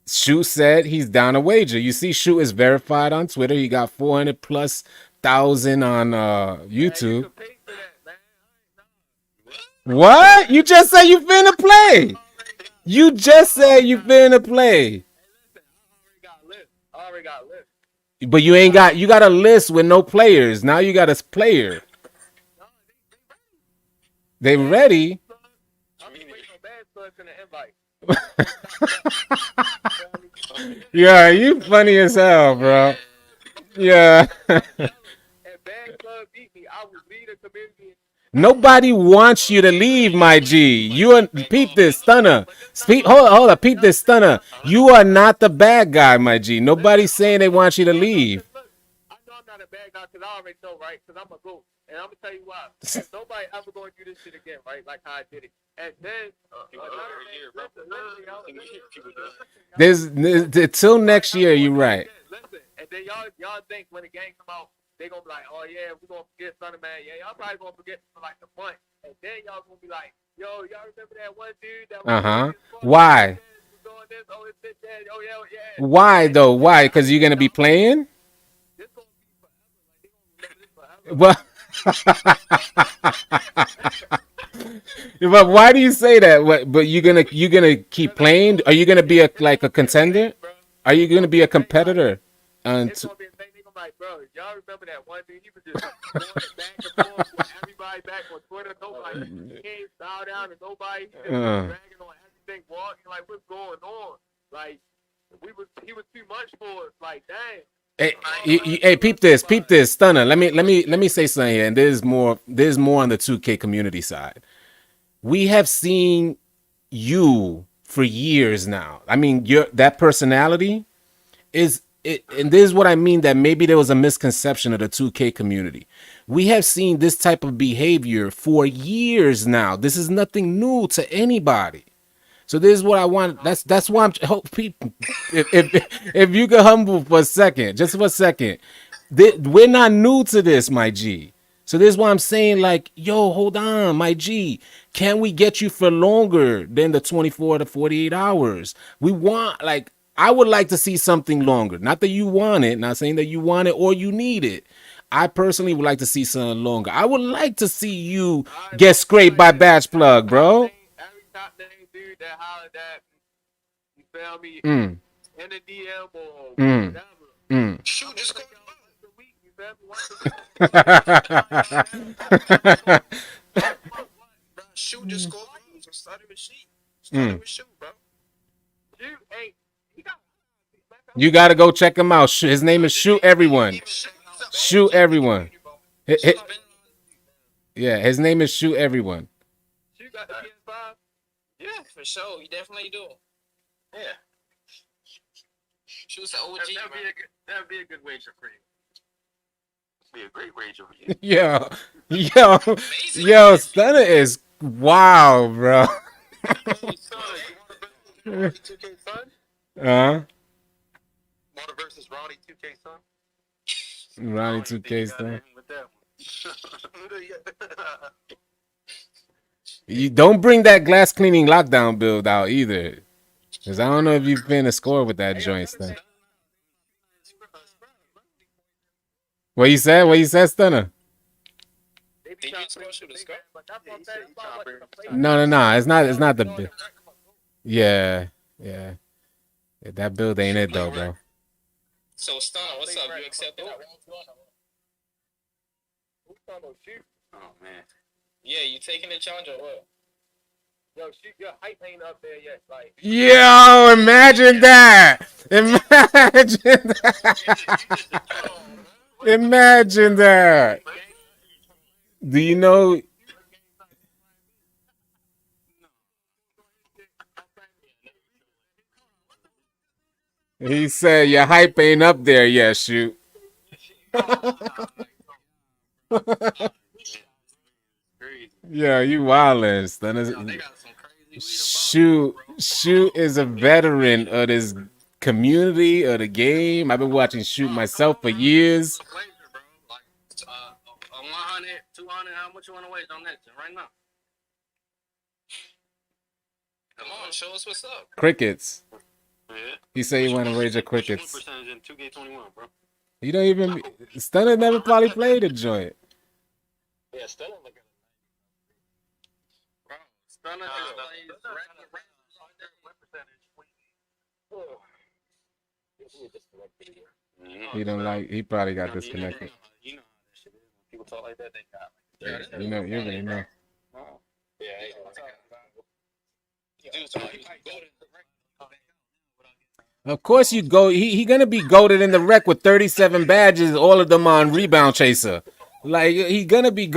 Shoot said he's down to wager. You see, Shoot is verified on Twitter. He got 400 plus thousand on YouTube. What? You just said you finna play. You just said you finna play. I already got lists. But you ain't got. You got a list with no players. Now you got a player. They ready. I'm just waiting on bad slugs in the invite. Yeah, you funny as hell, bro. Yeah. If bad slug beat me, I will lead a community. Nobody wants you to leave, my G. You are, peep this, Stunner. Hold up, peep this, Stunner. You are not the bad guy, my G. Nobody's saying they want you to leave. I know I'm not a bad guy because I already know, right? Because I'm a goat. And I'm going to tell you why. If nobody ever going to do this shit again, right? Like how I did it. And then, till next year, you're right. Listen, and then y'all think when the game come out, they gonna be like, oh yeah, we're gonna forget Sunday Man. Yeah, y'all probably gonna forget for like a month. And then y'all gonna be like, yo, y'all remember that one dude that was Why? doing this? Oh, it's this, that. Oh yeah. Why though? Why? Because you're gonna be playing? This gonna be forever. Like they gonna remember this forever. But why do you say that? What? But you're gonna keep playing? Are you gonna be a contender? Are you gonna be a competitor? It's gonna be a thing. They gonna be like, bro, y'all remember that one dude? He was just going back and forth with everybody back on Twitter. Nobody can't bow down to nobody. He just dragging on everything, walking like, what's going on? Like, he was too much for us. Like, dang. Hey, peep this, Stunner. Let me say something here, and there's more on the 2K community side. We have seen you for years now. I mean, that personality is it, and this is what I mean, that maybe there was a misconception of the 2K community. We have seen this type of behavior for years now. This is nothing new to anybody. So this is what I want. That's why I'm hope people. If you could humble for a second, just for a second, we're not new to this, my G. So this is why I'm saying, like, yo, hold on, my G. Can we get you for longer than the 24 to 48 hours? We want, like, I would like to see something longer. Not that you want it. Not saying that you want it or you need it. I personally would like to see something longer. I would like to see you get scraped by Batch Plug, bro. Every top name dude that hollered at me, you feel me? In the DM or whatever. Shoot, just go. Shoot, just go. Started with sheep. Started with shoot, bro. Shoot, hey, you gotta go check him out. His name is Shoot Everyone. Shoot Everyone. Yeah, his name is Shoot Everyone. Shoot got the PS5? Yeah, for sure. You definitely do. Yeah. Shoot's an OG. That'd be a good wager for you. Be a great wager for you. Yo, Stunner is wow, bro. Marty 2K son? Marty versus Ronnie 2K son? Ronnie 2K son. You don't bring that glass cleaning lockdown build out either. Because I don't know if you've been a score with that joint stuff. What you said? What you said, Stunner? No. It's not the build. Yeah. That build ain't it though, bro. So Stunner, what's up? You accept it? Oh man. Yeah, you taking the challenge or what? Yo, shoot, your hype ain't up there yet. Like, yo, imagine that. Imagine that. Imagine that. Do you know? He said your hype ain't up there yet, shoot. Yeah, you wildin', Stunner. They got some crazy Shoot is a veteran of this community of the game. I've been watching Shoot myself for years. Wager, bro. Like 100, 200. How much you want to wager on that right now? Come on, show us what's up. Crickets. Yeah. He said he want to wager What's your crickets. win percentage in 2K21, bro? You don't even. Stunner never probably played a joint. Yeah, Stunner looking. Bro, Stunner plays He don't like. He probably got disconnected. You know how that shit is. When people talk like that, they got like. You know, you already know. Yeah, Of course you go. He gonna be goated in the rec with 37 badges, all of them on rebound chaser. Like he gonna be he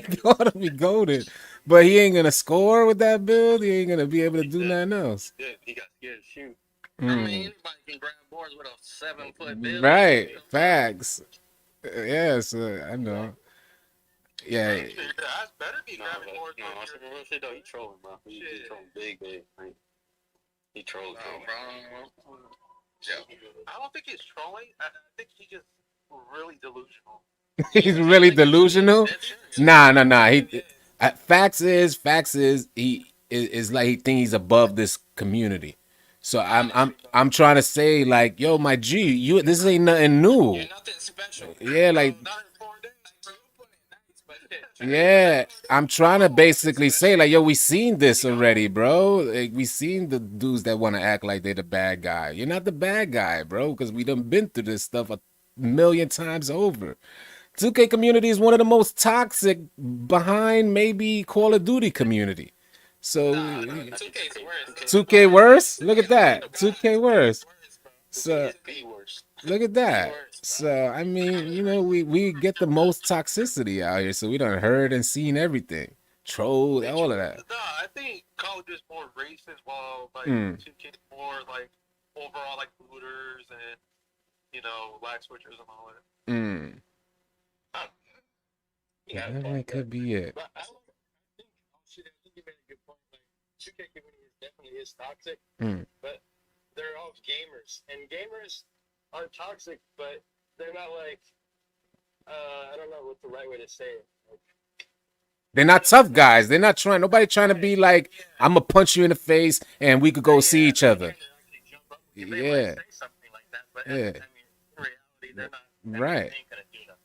gonna be goated, but he ain't gonna score with that build. He ain't gonna be able to do nothing else. He got scared to shoot. I mean, anybody can grab boards with a 7-foot build. Right, facts. Yes, I know. Yeah. that's better be grabbing more. No, that's some real shit though. He trolling, bro. He trolling big. Like, he trolling, bro. I don't think he's trolling. I think he's just really delusional. He's really delusional. Nah. He facts is he is like he thinks he's above this community. So I'm trying to say like, yo, my G, this ain't nothing new. You're nothing special. Yeah, like Not in 4 days, bro. You put it nice, but yeah, I'm trying to basically say like, yo, we seen this already, bro. Like, we seen the dudes that want to act like they're the bad guy. You're not the bad guy, bro, because we done been through this stuff a million times over. 2K community is one of the most toxic behind maybe Call of Duty community. So 2K's worse. 2K worse? Look at that. 2K worse. So look at that. So I mean, you know, we get the most toxicity out here. So we done heard and seen everything. Troll, all of that. No, I think college is more racist, while like 2K more like overall like looters and lag switchers and all that. Yeah, that could be it. But I think you made a good point. Like 2K community definitely is toxic, but they're all gamers, and gamers are toxic, but they're not like I don't know what the right way to say it. Like, they're not tough guys. They're not trying. Nobody trying to be like, I'm gonna punch you in the face and we could go see each other. Yeah. Yeah. Right.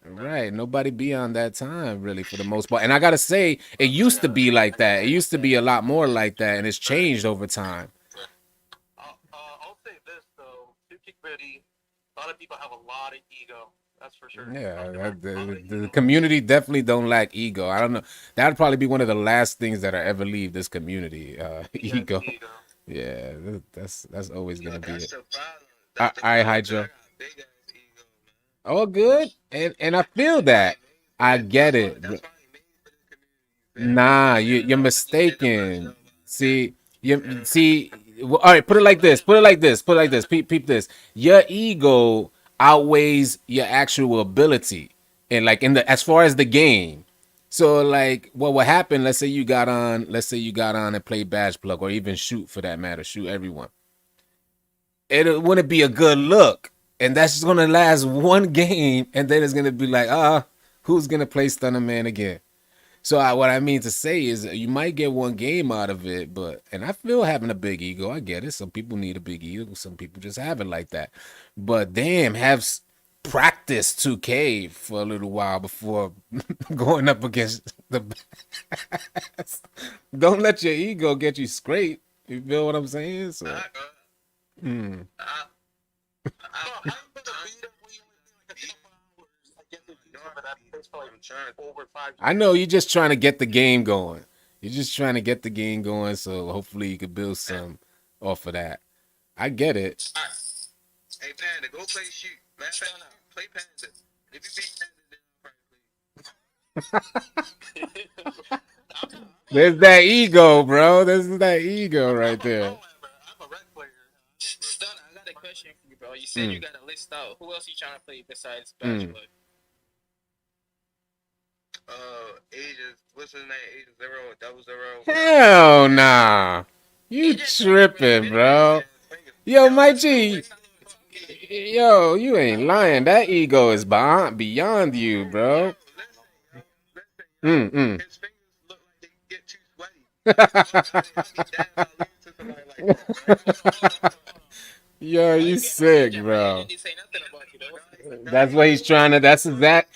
Right. Nobody be on that time really for the most part. And I gotta say, it used to be like that. It used to be a lot more like that, and it's changed over time. I'll say this though, 2K community, a lot of people have a lot of ego. That's for sure. Yeah, the community definitely don't lack ego. I don't know. That'd probably be one of the last things that I ever leave this community. Ego. Yeah, that's always gonna be it. All right, Hydro. All good, and I feel that. I get it. Nah, you're mistaken. See, all right, put it like this. Peep this. Your ego outweighs your actual ability, and like as far as the game. So like, what will happen? Let's say you got on and play badge plug, or even shoot for that matter. Shoot everyone. It wouldn't be a good look, and that's just gonna last one game, and then it's gonna be like, who's gonna play Stunner Man again? So what I mean to say is you might get one game out of it, and I feel having a big ego, I get it. Some people need a big ego, some people just have it like that. But damn, practice 2K for a little while before going up against the best. Don't let your ego get you scraped. You feel what I'm saying? So. I know you're just trying to get the game going. So hopefully you could build some off of that. I get it. Hey, Panda, go play shoot. Play Panda. If you beat Panda, There's that ego, bro. There's that ego right there. Stunner, I got a question bro. You said you got a list out. Who else you trying to play besides Bachelor? Agents. What's his name? Agent 000. Hell nah. You tripping, bro. Yo, my G. Yo, you ain't lying. That ego is beyond you, bro. His fingers look like they get too sweaty. Yo, you sick, bro. That's what he's trying to. That's that.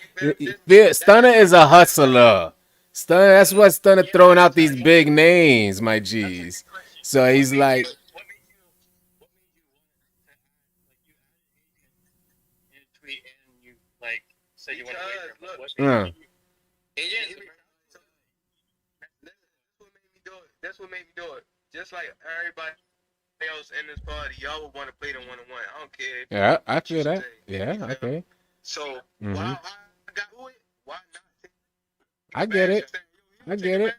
Stunner is a hustler. Stunner. That's what Stunner throwing out these big names, my G's. So he's like, Say you want to play Agent, that's what made me do it. Just like everybody else in this party, y'all would want to play them 1-on-1. I don't care. yeah, I feel that. Yeah, okay. So why I got it? Why not? I get it. I get it.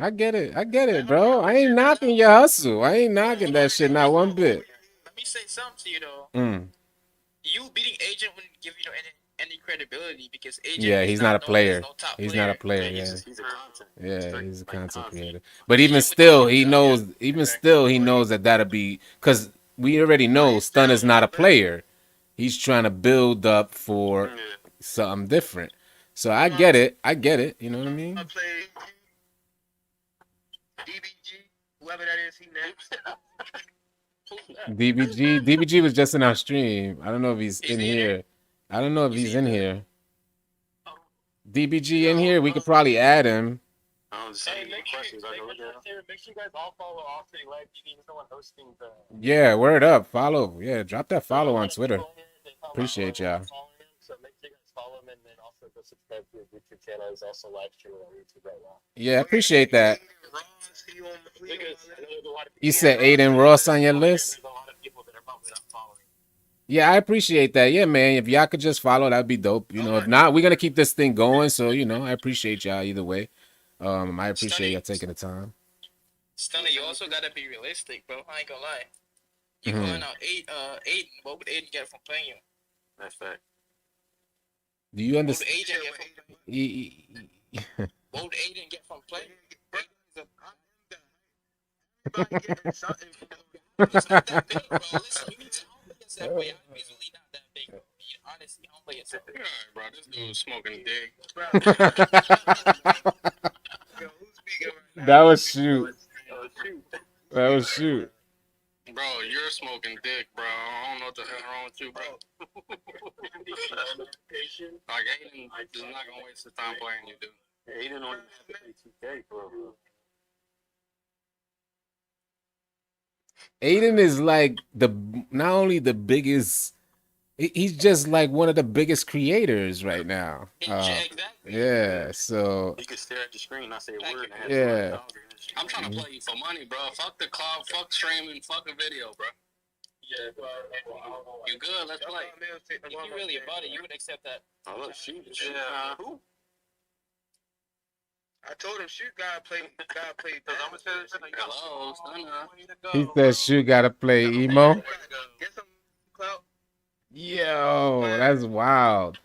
I get it. I get it, bro. I ain't knocking your hustle. I ain't knocking that shit, not one bit. Let me say something to you though. You beating Agent wouldn't give you any credibility because Agent he's not a player. He's not a player. He's a content creator. But even still, he knows. Even still, he knows that that'll be because we already know Stunner's not a player. He's trying to build up for something different. So I get it. I get it. You know what I mean? I play DBG, whoever that is, he next. DBG was just in our stream. I don't know if he's in here. I don't know if he's in here. DBG in here. We could probably add him. Hey, make sure you guys all follow AllCityLiveTV. He's the one hosting the. Yeah, word up. Follow. Yeah, drop that follow on Twitter. Appreciate y'all. So make sure you guys follow him and then also go subscribe to his YouTube channel. He's also live streaming on YouTube right now. Yeah, appreciate that. You said Aiden Ross on your list? Yeah, I appreciate that. Yeah, man. If y'all could just follow, that'd be dope. You know, if not, we're gonna keep this thing going. So, you know, I appreciate y'all either way. I appreciate y'all taking the time. Stunner, you also gotta be realistic, bro. I ain't gonna lie. You calling out Aiden. What would Aiden get from playing you? That's fact. Do you understand? What would Aiden get from playing you? It's not that big, bro. Listen, you need to humble yourself, but y'all visually not that big, bro. You honestly humble yourself. Alright, bro. This dude's smoking dick. That was shoot. That was shoot. Bro, you're smoking dick, bro. I don't know what the hell wrong with you, bro. Like, Aiden is not gonna waste his time playing you, dude. Aiden only have to play 2K, bro. Aiden is like not only the biggest, he's just like one of the biggest creators right now. Yeah, so You can stare at the screen, not say a word. Yeah. I'm trying to play you for money, bro. Fuck the cloud, fuck streaming, fuck a video, bro. Yeah, bro. You good? Let's play. If you really about it, you would accept that. Oh, look, shoot. Yeah. Who? I told him shoot gotta play Hello, Stunner. he said shoot gotta play emo. Get some clout. Yo, that's wild.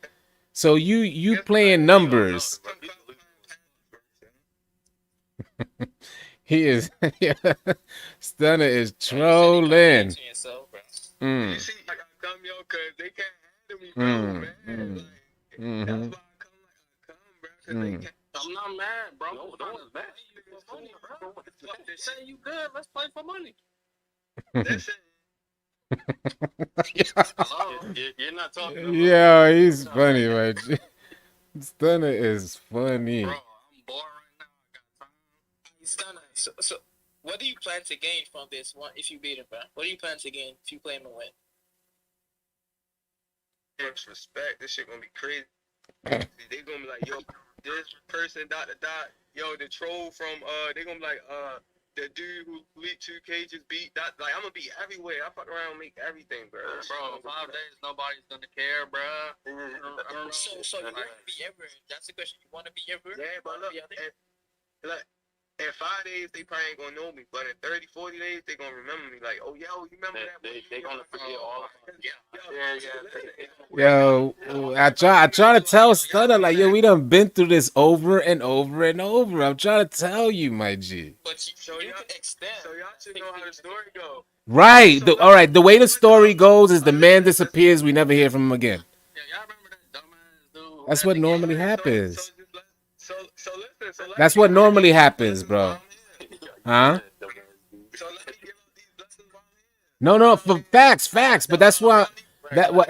So you playing numbers. He is Stunner is trolling. You see, like I come, yo, cause they can't handle me, bro, man. Like, that's why I come like I come, bro. Cause they can't. I'm not mad, bro. No one's mad. They say you good. Let's play for money. Listen. Hello? You're not talking. Yeah, he's funny, man. Stunner is funny. Bro, I'm bored right now. I got time. Stunner. So, what do you plan to gain from this one if you beat him, bro? What do you plan to gain if you play him and win? Respect. This shit gonna be crazy. They gonna be like, yo, this person yo, the troll from they gonna be like the dude who leaked 2K just beat that. Like I'm gonna be everywhere. I fuck around and make everything, bro. Bro, 5 days nobody's gonna care, bro. So you wanna be everywhere? That's the question. You wanna be everywhere? Yeah, but look, in 5 days, they probably ain't gonna know me, but in 30, 40 days, they gonna remember me. Like, oh, yo, you remember that? They gonna forget all about it. Yo, I try to tell Stunner like, yo, we done been through this over and over and over. I'm trying to tell you, my G. But you can extend. So y'all should know how the story go. Right. All right. The way the story goes is the man disappears. We never hear from him again. Yeah, y'all remember that dumbass dude? That's what normally happens. So listen. So That's what normally happens, bro. Huh? So let me give up these blessings while I'm here. No, for facts. But that's what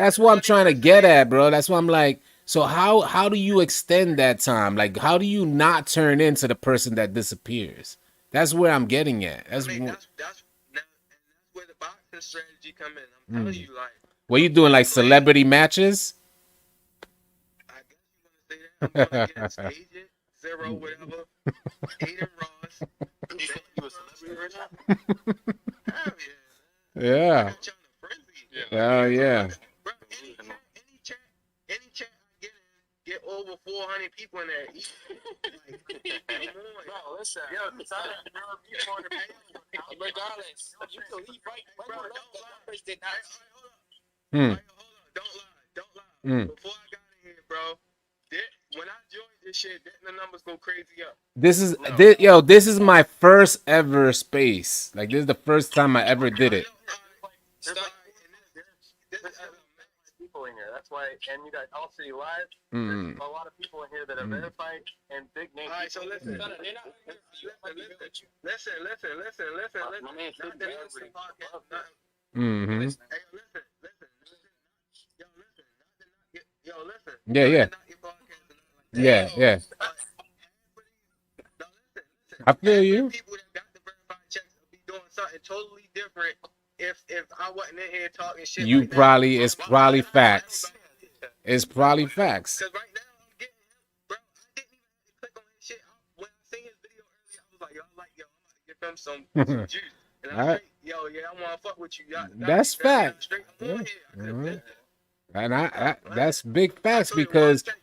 I'm trying to get at, bro. That's why I'm like, so how do you extend that time? Like, how do you not turn into the person that disappears? That's where I'm getting at. That's where the boxing strategy come in. I'm telling you, like. What you doing, like celebrity matches? I guess you want to say that. I'm going against Agent Zero, whatever. Aiden Ross. You a celebrity right now? Hell yeah. Yeah. I got y'all in a frenzy. Oh yeah. Bro, any chat I get over 400 people in there. Like, come on. Bro, listen. Yo, Regardless, you can leave right. Bro, don't lie. Numbers did not. Hold on. Don't lie. Mm. Before I got in here, bro, when I joined this shit, the numbers go crazy up. This is my first ever space. Like, this is the first time I ever did it. People in here. That's why, and you got All City Live. Mm. There's a lot of people in here that are verified and big names. All right, so listen. Listen. My man said Not the Listen podcast. Mm-hmm. Hey, listen. Yo, listen. Yeah. Yeah. I feel you. People that got the verified checks will be doing something totally different if I wasn't in here talking shit. You like probably that. it's probably facts. It's probably facts. Because right now I'm getting him, bro. I didn't even click on his shit. When I seen his video earlier, I was like, yo, I'm gonna give him some juice. And I was like, yo, yeah, I wanna fuck with you. That's fact. Straight, I'm on here. I could've been there. And I that's big facts because I'm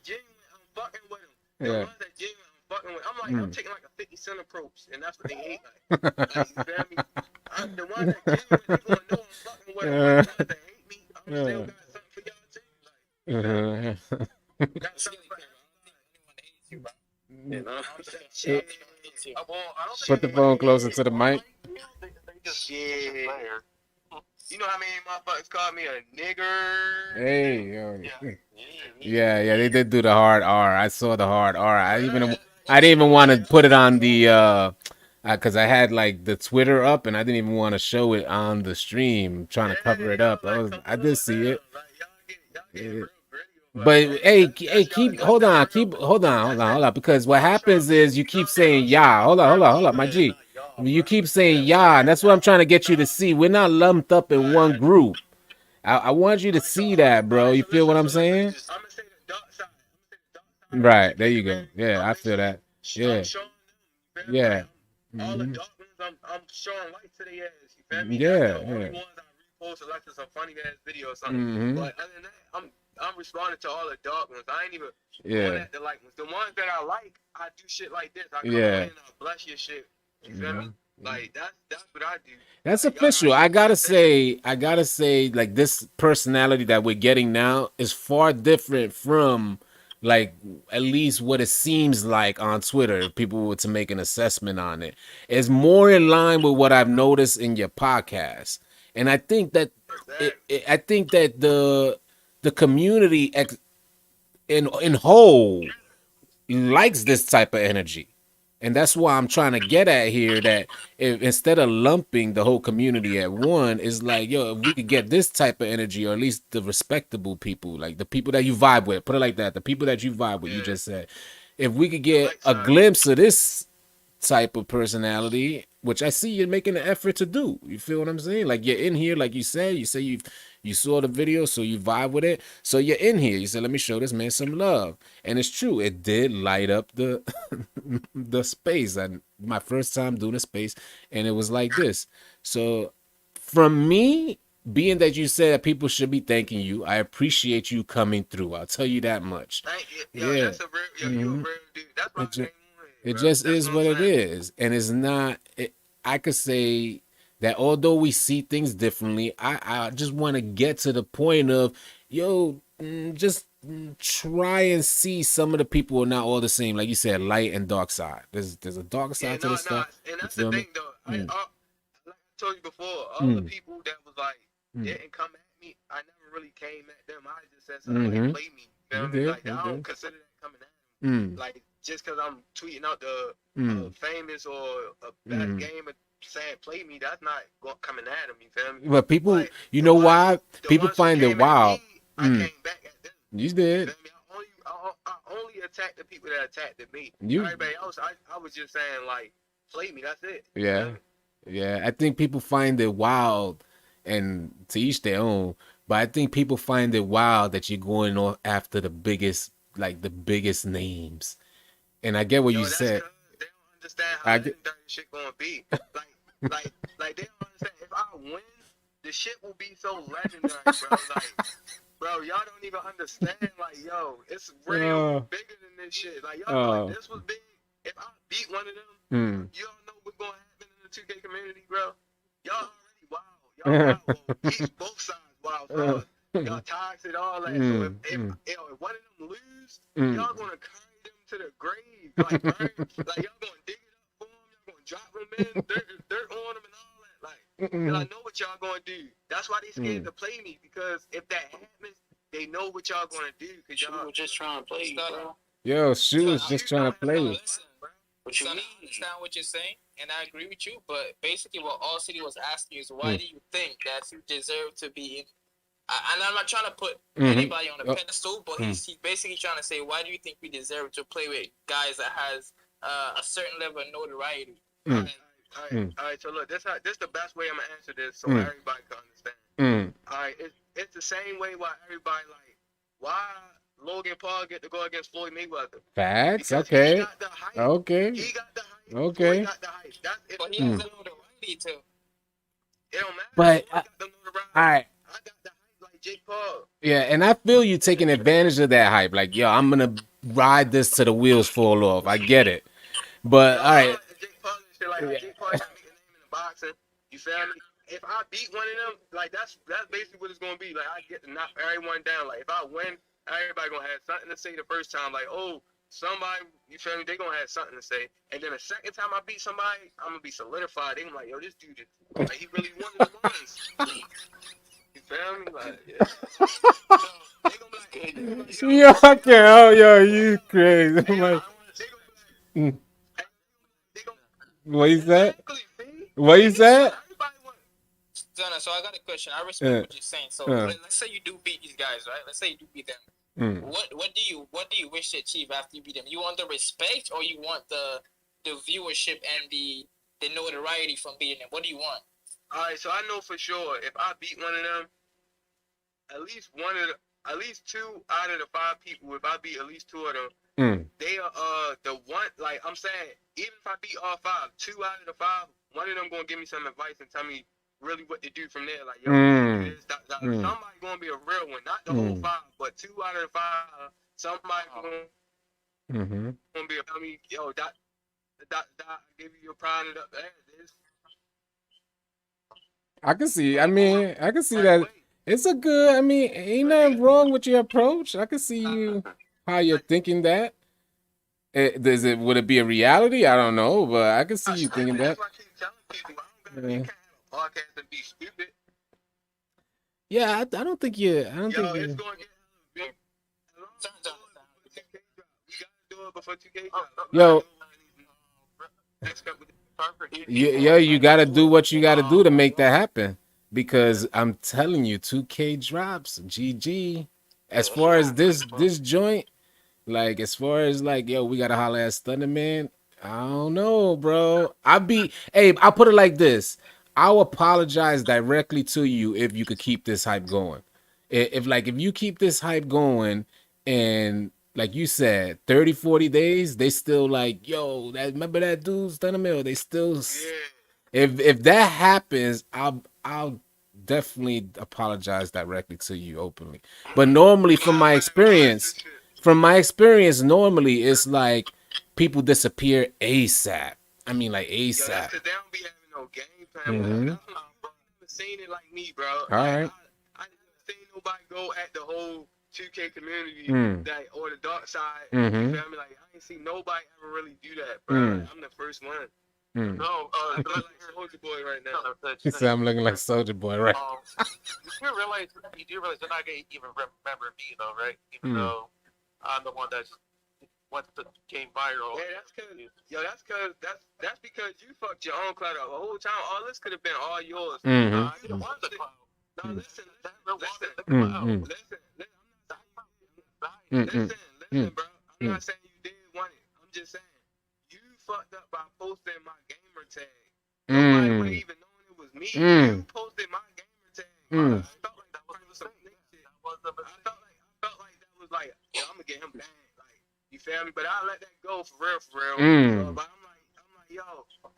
fucking with him. The ones that genuine, I'm fucking with. I'm like, I'm taking like a 50 cent approach, and that's what they hate. Like, you feel me? The ones that genuine, they gonna know I'm fucking with them. The ones that hate me, I'm still got something for y'all too. Like, got something for put the phone closer to the mic. Shit. You know how many motherfuckers called me a nigger? Hey, yo. Yeah, they did do the hard R. I saw the hard R. I didn't even want to put it on the because I had like the Twitter up and I didn't even want to show it on the stream, trying to cover it up. I did see it. But hey, hold on, because what happens is you keep saying yeah. Hold on, my G. You keep saying yeah, and that's what I'm trying to get you to see. We're not lumped up in one group. I want you to see that, bro. You feel what I'm saying? Right, there you go. Yeah, I feel that. Yeah. All the dark ones, I'm showing light to their ass. You feel me? Yeah. The only ones I repost unless it's a funny ass video or something. But other than that, I'm responding to all the dark ones. I ain't even going at the light ones. The ones that I like, I do shit like this. I come in and I bless your shit. You feel me? Like that's what I do. That's official. I gotta say, like, this personality that we're getting now is far different from like at least what it seems like on Twitter. If people were to make an assessment on it, it's more in line with what I've noticed in your podcast, and I think that the community in whole likes this type of energy. And that's why I'm trying to get at here that if instead of lumping the whole community at one, is like, yo, if we could get this type of energy, or at least the respectable people, like the people that you vibe with, put it like that, the people that you vibe with, you just said, if we could get a glimpse of this type of personality, which I see you're making an effort to do. You feel what I'm saying? Like, you're in here, like you say you saw the video, so you vibe with it. So you're in here. You said, let me show this man some love. And it's true. It did light up the the space. And my first time doing a space, and it was like this. So from me, being that you said that people should be thanking you, I appreciate you coming through. I'll tell you that much. Thank you. Yo, that's a real, you a real dude. That's my thing. It bro. just That's is what I'm what it saying. is, and it's not. I could say that although we see things differently, I just want to get to the point of, yo, just try and see some of the people are not all the same. Like you said, light and dark side. There's a dark Yeah, side to no, this no, stuff. and You that's the feel me? thing though. Mm, Like I told you before, all the mm, people that was like mm, didn't come at me, I never really came at them. I just said something like mm-hmm. play me. You You feel me? did. Like You I don't did. consider that coming at them. Mm, Like just because I'm tweeting out the mm, famous or a best mm. game and saying play me, that's not coming at them. You feel me? But people, But you the know ones why? the People ones who find it came at wild. me, I came back at them. You You did. feel me? I only attacked the people that attacked me. You. Everybody else, I was just saying like play me. That's it. You Yeah. feel me? Yeah, I think people find it wild, and to each their own. But I think people find it wild that you're going off after the biggest, like the biggest names. And I get what you Yo, that's said. cause they don't understand how I get. legendary shit gonna be. Like, like they don't understand. If I win, the shit will be so legendary, bro. Like, bro, y'all don't even understand. Like, yo, it's real Uh, bigger than this shit. Like, y'all thought uh, this was big. If I beat one of them, hmm. you all know what's gonna happen in the 2K community, bro. Y'all already wild. Y'all wild. Well, both sides wild. So y'all toxic, all that. So if one of them lose, y'all gonna carry them to the grave. Like, right? Like y'all gonna dig it up for them. Y'all gonna drop them in, dirt on them, and all that. Like, cause I know what y'all gonna do. That's why they scared to play me, because if that happens, they know what y'all gonna do. Cause y'all was just trying to play you, bro. Yo, Shoe is just trying to play you. Listen, What you son, mean? I understand what you're saying, and I agree with you. But basically, what All City was asking is, why do you think that you deserve to be in? And I'm not trying to put anybody on a pedestal, but he's basically trying to say, why do you think we deserve to play with guys that has a certain level of notoriety? All right. So look, this the best way I'm gonna answer this, so everybody can understand. All right, it's the same way why everybody like why Logan Paul get to go against Floyd Mayweather. Facts. Because Okay. he got the hype. Okay. He got the hype. Okay. Floyd got the hype. That's it. But he has a notoriety too. It don't matter. But Floyd got the notoriety. all right. I got the hype like Jake Paul. Yeah, and I feel you taking advantage of that hype. Like, yo, I'm gonna ride this till the wheels fall off. I get it. But Yo, all right. I'm like Jake Paul and shit. Like Jake Paul trying to make a name in the boxing. You feel me? If I beat one of them, like that's basically what it's gonna be. Like I get to knock everyone down. Like if I win, everybody gonna have something to say the first time. Like, oh, somebody, you feel me? They gonna have something to say. And then the second time I beat somebody, I'm gonna be solidified. They gonna be like, yo, this dude is like he really one of the ones. You feel me? Like, yeah. So they gonna be like, Yo, okay, oh, yo, you crazy. I'm like, what you said? What you said? So I got a question. I respect what you're saying. So let's say you do beat these guys, right? Let's say you do beat them. What do you wish to achieve after you beat them? You want the respect, or you want the viewership and the notoriety from beating them? What do you want? All right, so I know for sure if I beat one of them, at least 2 out of the 5 people, if I beat at least 2 of them, they are the one. Like I'm saying, even if I beat all 5, 2 out of the 5, one of them gonna give me some advice and tell me really what to do from there. Like, yo, do this, somebody gonna be a real one, not the whole 5, but 2 out of the 5, somebody gonna be a tell me, yo, that give you your pride and this. I can see. I mean, I can see that. It's a good. I mean, ain't nothing wrong with your approach. I can see you how you're thinking that. Would it be a reality? I don't know, but I can see you thinking that. That's why I keep telling people, I don't gotta, you can't have a podcast and be stupid. Yeah, I don't think you. I don't think it's you. going to get. We gotta do it before 2K. Yo, you gotta do what you gotta do to make that happen. Because I'm telling you, 2K drops, GG. As far as this joint, like as far as like, yo, we gotta holler at Thunder Man. I don't know, bro. I'll put it like this. I'll apologize directly to you if you could keep this hype going. If you keep this hype going, and like you said, 30, 40 days, they still like, yo, remember that dude's Thunder Mill? They still if that happens, I'll definitely apologize directly to you openly. But normally from my experience, normally it's like people disappear ASAP. I mean, like Yo, that's ASAP. because they don't be having no game plan. That's what I never seen it like me, bro. All Like, right. I never seen nobody go at the whole 2K community that or the dark side. You feel me? Like, I ain't seen nobody ever really do that, bro. Like, I'm the first one. No, I feel like Soldier Boy right now. He said I'm looking like Soldier Boy, right? You do realize they're not gonna even remember me though, right? Even though I'm the one that went to game viral. Yeah, that's because you fucked your own cloud up. The whole time, all this could have been all yours. I didn't want the cloud. No, listen, bro. I'm not saying you did want it. I'm just saying you fucked up by posting my gamer tag. Nobody would have even known it was me. You posted my gamer tag. I felt like that was some nigga shit. I felt like that was like, yo, I'm gonna get him banned. Like, you feel me? But I let that go for real. So, but I'm like, yo,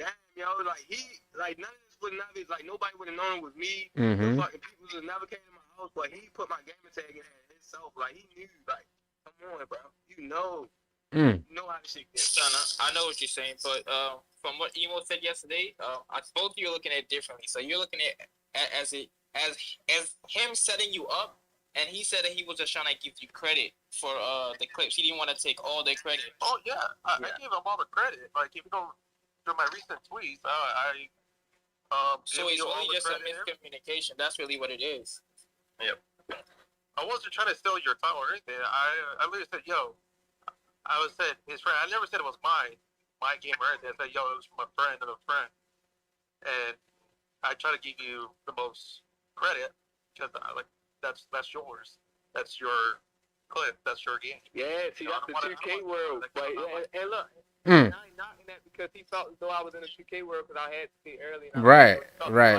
damn, yo, like none of this would never, like nobody would have known it was me. The fucking people would never came to my house, but he put my gamer tag in himself. Like he knew, like, come on, bro, you know. You know how this shit gets. Son, I know what you're saying, but from what Emo said yesterday, I suppose you're looking at it differently. So you're looking at as him setting you up, and he said that he was just trying to give you credit for the clips. He didn't want to take all the credit. Oh yeah, I gave him all the credit. Like if you go through my recent tweets, So it's only just a miscommunication. That's really what it is. Yep. I wasn't trying to steal your time or anything. I literally said, yo. I was said his friend. I never said it was my game or anything. I said, yo, it was from a friend of a friend, and I try to give you the most credit because that's yours. That's your clip. That's your game. Yeah, see, that's the 2K world. But and look, I ain't knocking that because he felt as though I was in the 2K world because I had to see early. Right.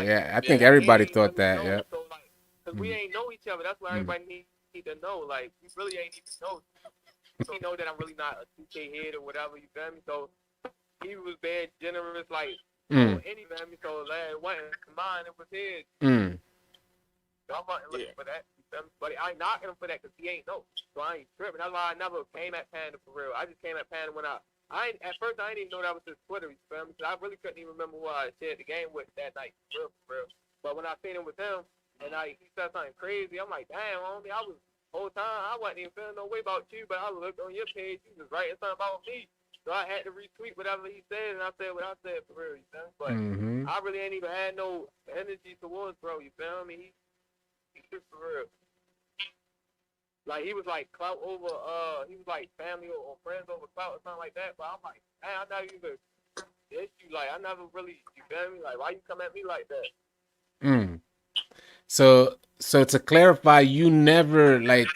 Yeah. I think everybody thought that. Yeah. So like, because we ain't know each other. That's why everybody need to know. Like, we really ain't even know. So he know that I'm really not a 2K head or whatever, you feel me? So he was being generous, like, any family. So like, it wasn't mine, it was his. So I'm not looking for that, you feel me? But I ain't knocking him for that because he ain't know. So I ain't tripping. That's why I never came at Panda for real. I just came at Panda when at first I didn't even know that was his Twitter, you feel me? Because I really couldn't even remember who I shared the game with that night, for real. But when I seen him with him, and he said something crazy, I'm like, damn, homie, I was... whole time I wasn't even feeling no way about you, but I looked on your page, you was writing something about me, so I had to retweet whatever he said, and I said what I said for real, you feel me? But I really ain't even had no energy towards bro, you feel me? He just for real. Like he was like clout over, he was like family or friends over clout or something like that. But I'm like, man, I never even issue. Like I never really, you feel me? Like why you come at me like that? So to clarify, you never like,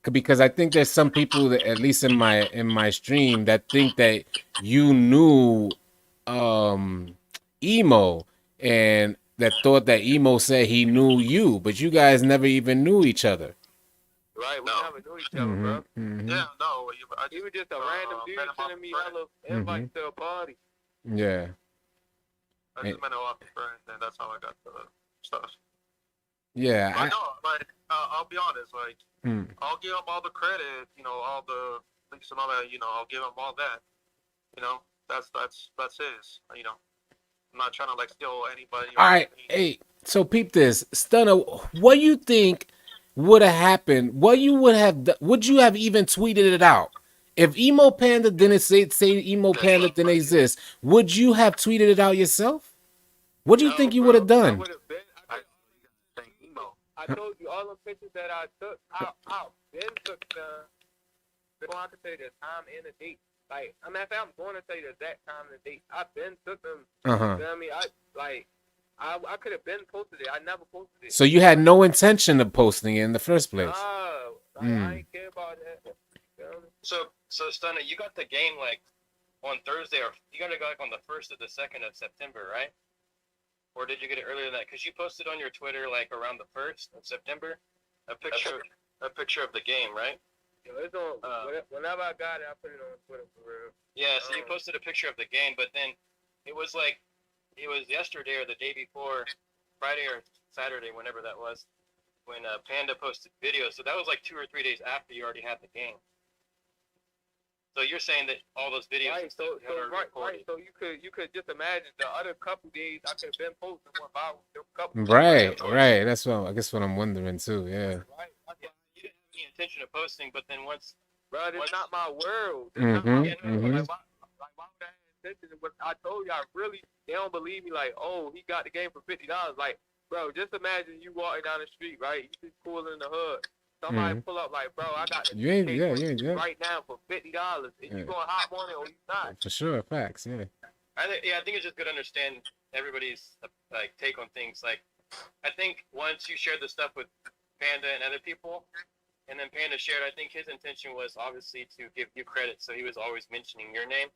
because I think there's some people that, at least in my stream, that think that you knew Emo, and that thought that Emo said he knew you, but you guys never even knew each other. Right, we never knew each other, bro. Yeah, no, he was just a random dude sending me hella invites to a party. Yeah. I just met him off a friend, and that's how I got the stuff. Yeah, I'll be honest. Like, I'll give him all the credit. You know, all the links and all that. You know, I'll give him all that. You know, that's his. You know, I'm not trying to like steal anybody. All right, hey, so peep this, Stunner. What do you think would have happened? What you would have? Would you have even tweeted it out if Emo Panda didn't say Emo Panda didn't exist? Would you have tweeted it out yourself? What do you think you would have done? I told you all the pictures that I took. I then took before I could tell you the time and the date. Like, I'm going to tell you the exact time and the date. I been took them. You know what I mean? I could have been posted it. I never posted it. So you had no intention of posting it in the first place. No, I ain't care about that. You know? So Stunner, you got the game like on Thursday, or you got it like on the 1st or the 2nd of September, right? Or did you get it earlier than that? Because you posted on your Twitter like around the 1st of September a picture of the game, right? Yo, it's on. Whenever I got it, I put it on Twitter for real. Yeah, so you posted a picture of the game, but then it was yesterday or the day before, Friday or Saturday, whenever that was, when Panda posted videos. So that was like 2 or 3 days after you already had the game. So you're saying that all those videos, right? So you could just imagine the other couple days I could have been posting one by them couple. Right. That's what I guess what I'm wondering too. Yeah. Right. you didn't have any intention of posting, but then once, Bro, it's not my world. It's Mhm, not my world. mhm. Like, why would I have intention? What I told y'all, really, they don't believe me. Like, oh, he got the game for $50. Like, bro, just imagine you walking down the street, right? You just cooling in the hood. Somebody pull up, like, bro, I got the You ain't, yeah. right now for $50. And you gonna hop on it or you not? For sure, facts, yeah. I think it's just good to understand everybody's like take on things. Like, I think once you share the stuff with Panda and other people, and then Panda shared, I think his intention was obviously to give you credit, so he was always mentioning your name.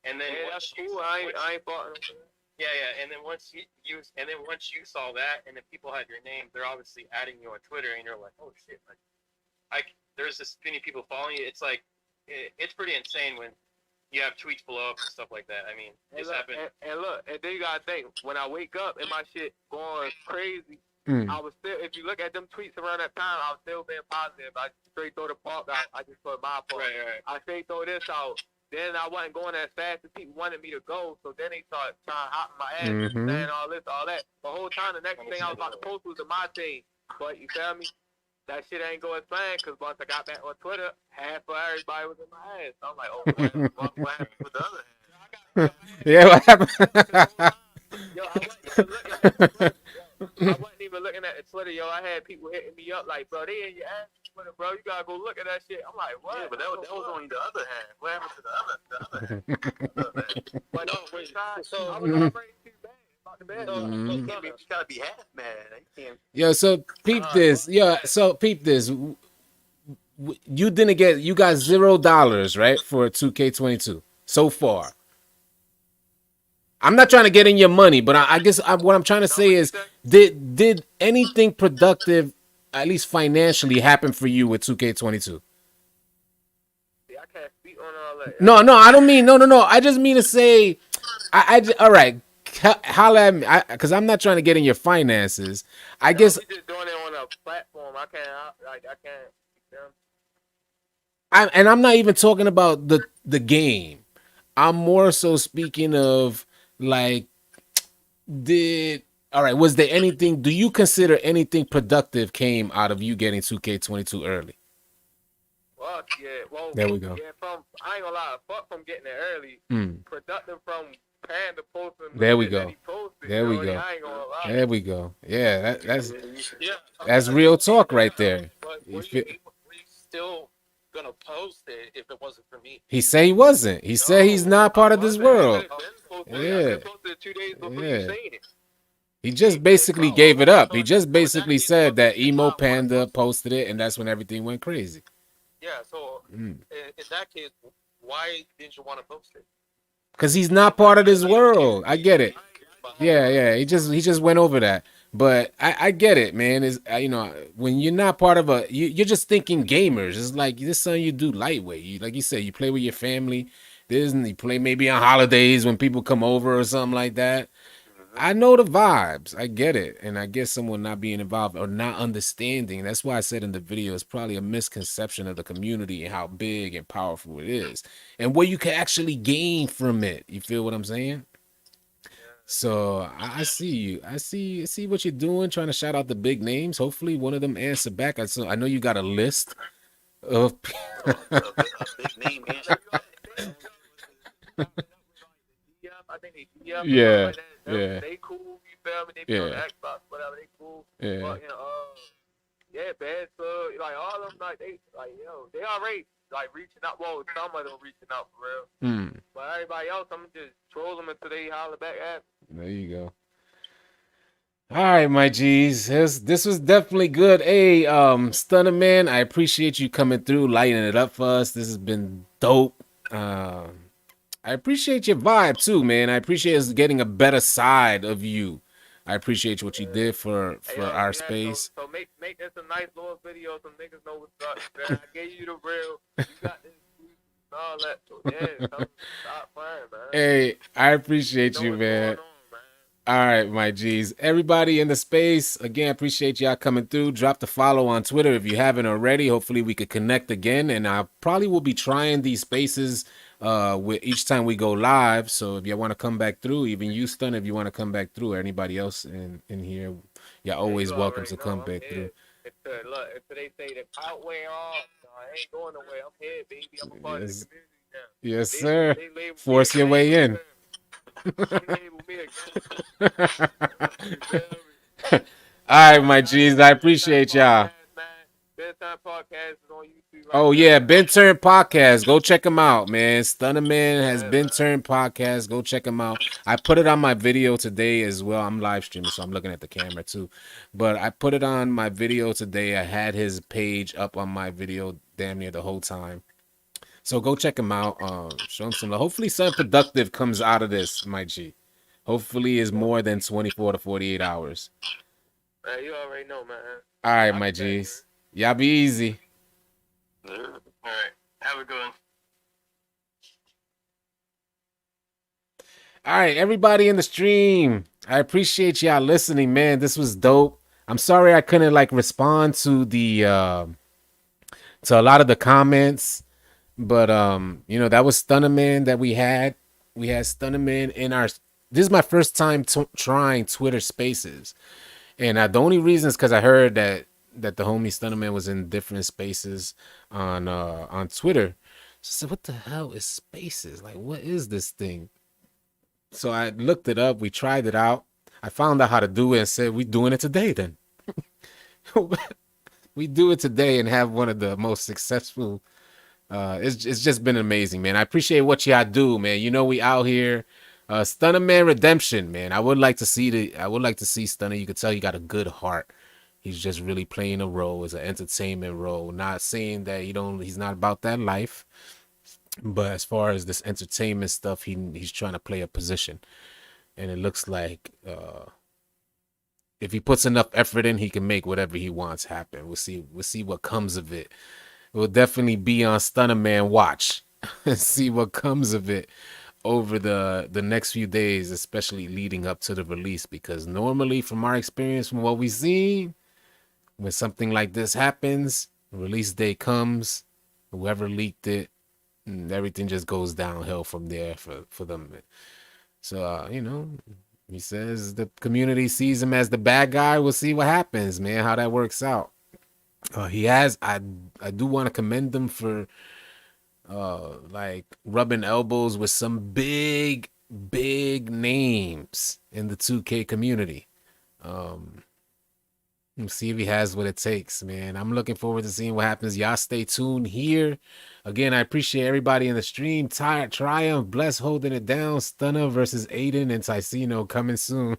And then that's cool. I ain't bought him. Yeah, and then once you saw that, and then people had your name, they're obviously adding you on Twitter, and you're like, oh shit, like there's this many people following you. It's like it's pretty insane when you have tweets blow up and stuff like that. I mean, this happened. And look, and then you gotta think, when I wake up and my shit going crazy, I was still, if you look at them tweets around that time, I was still being positive. I straight throw the pop out. I just put my part. Right. I straight throw this out. Then I wasn't going as fast as people wanted me to go, so then they started trying to hop in my ass, saying all this, all that. The whole time, the next thing I was about to post was to my team. But you feel me? That shit ain't going as planned, because once I got back on Twitter, half of everybody was in my ass. So I'm like, oh, what happened with the other half? Yeah, what happened? Yo, I wasn't even looking at the Twitter, yo. I had people hitting me up like, bro, they in your ass Twitter, bro. You gotta go look at that shit. I'm like, what? Yeah, but that was only the other half. What happened to the other half? But no, I was already too bad. You gotta be half mad. Yo, so peep this. Yo, so peep this. You didn't get. You got $0, right, for 2K22 so far. I'm not trying to get in your money, but I guess what I'm trying to say is, did anything productive, at least financially, happen for you with 2K22? I can't speak on all that. No, I don't mean no. I just mean to say, all right. Holla at me, because I'm not trying to get in your finances. I guess we just doing it on a platform. I can't. and I'm not even talking about the game. I'm more so speaking of like, was there anything? Do you consider anything productive came out of you getting 2K22 early? Well, yeah. Well, there we go. Yeah, I ain't gonna lie. Fuck from getting it early. Productive from Panda posting. There we go. There we go. I ain't gonna lie. There we go. Yeah, that's real talk right there. Were you still gonna post it if it wasn't for me? He said he wasn't. He said he's not part of this world. Yeah. He just basically gave it up. He just basically said that Emo Panda posted it, and that's when everything went crazy. Yeah, so in that case, why didn't you want to post it? Because he's not part of this world. I get it. Yeah. He just went over that. But I get it, man. Is when you're not part of you're just thinking gamers. It's like this is something you do lightweight. Like you said, you play with your family. You play maybe on holidays when people come over or something like that. I know the vibes. I get it. And I guess someone not being involved or not understanding. That's why I said in the video, it's probably a misconception of the community and how big and powerful it is. And what you can actually gain from it. You feel what I'm saying? So I see you. I see what you're doing, trying to shout out the big names. Hopefully one of them answer back. I know you got a list of a big name answer. I think they yeah. They cool, you feel me? They be on the Xbox, whatever, they cool. Yeah. But bad so like all of them they already like reaching out. Well, some of them reaching out for real. But everybody else, I'm just troll them until they holler back at me. There you go. All right, my G's. This was definitely good. Hey, Stunner Man, I appreciate you coming through, lighting it up for us. This has been dope. I appreciate your vibe too, man. I appreciate us getting a better side of you. I appreciate what you did for our space. So make this a nice little video so niggas know what's up. Man. I gave you the real. You got this and all that. So stop playing, man. Hey, I appreciate you, man. All right, my G's. Everybody in the space, again, appreciate y'all coming through. Drop the follow on Twitter if you haven't already. Hopefully we could connect again. And I probably will be trying these spaces with each time we go live. So if you want to come back through, even you, Stun, if you want to come back through, or anybody else in here, you're always you welcome to already know come I'm back through. here. If they say the pout way off, no, I ain't going nowhere. I'm here, baby. I'm a part of the Yes, community now. yes, sir. They label Force me a your way in. gangster. They label me a gangster. You feel me? All right, my G's. I appreciate y'all. Bedtime podcast is on YouTube. Oh yeah, Ben Turn Podcast. Go check him out, man. Stunner Man has Ben Turn Podcast. Go check him out. I put it on my video today as well. I'm live streaming, so I'm looking at the camera too. But I put it on my video today. I had his page up on my video damn near the whole time. So go check him out. Show him some love. Hopefully something productive comes out of this, my G. Hopefully it's more than 24 to 48 hours. You already know, man. All right, my G's. Y'all be easy. All right. Have a good one. All right, everybody in the stream. I appreciate y'all listening, man. This was dope. I'm sorry I couldn't like respond to the to a lot of the comments, but you know, that was Stunnerman that we had. We had Stunnerman in our. This is my first time trying Twitter Spaces, and the only reason is because I heard that the homie Stunnerman was in different spaces on Twitter. So what the hell is Spaces? Like, what is this thing? So I looked it up. We tried it out. I found out how to do it and said, we doing it today then. We do it today and have one of the most successful. It's just been amazing, man. I appreciate what y'all do, man. You know, we out here. Stunner Man Redemption, man. I would like to see Stunner. You could tell he got a good heart. He's just really playing a role as an entertainment role. Not saying that he's not about that life. But as far as this entertainment stuff, he's trying to play a position, and it looks like if he puts enough effort in, he can make whatever he wants happen. We'll see what comes of it. We'll definitely be on Stunner Man watch and see what comes of it over the next few days, especially leading up to the release. Because normally, from our experience, from what we've seen, when something like this happens, release day comes, whoever leaked it, and everything just goes downhill from there for them. So you know, he says the community sees him as the bad guy. We'll see what happens, man, how that works out. I do want to commend them for like rubbing elbows with some big names in the 2K community. Let's see if he has what it takes, man. I'm looking forward to seeing what happens. Y'all stay tuned here. Again, I appreciate everybody in the stream. Triumph, Bless holding it down. Stunner versus Aiden and Ticino coming soon.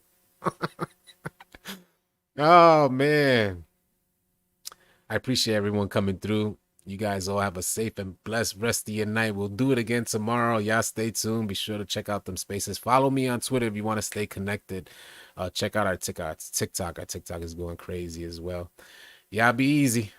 Oh, man. I appreciate everyone coming through. You guys all have a safe and blessed rest of your night. We'll do it again tomorrow. Y'all stay tuned. Be sure to check out them spaces. Follow me on Twitter if you want to stay connected. Check out our TikTok. Our TikTok is going crazy as well. Y'all be easy.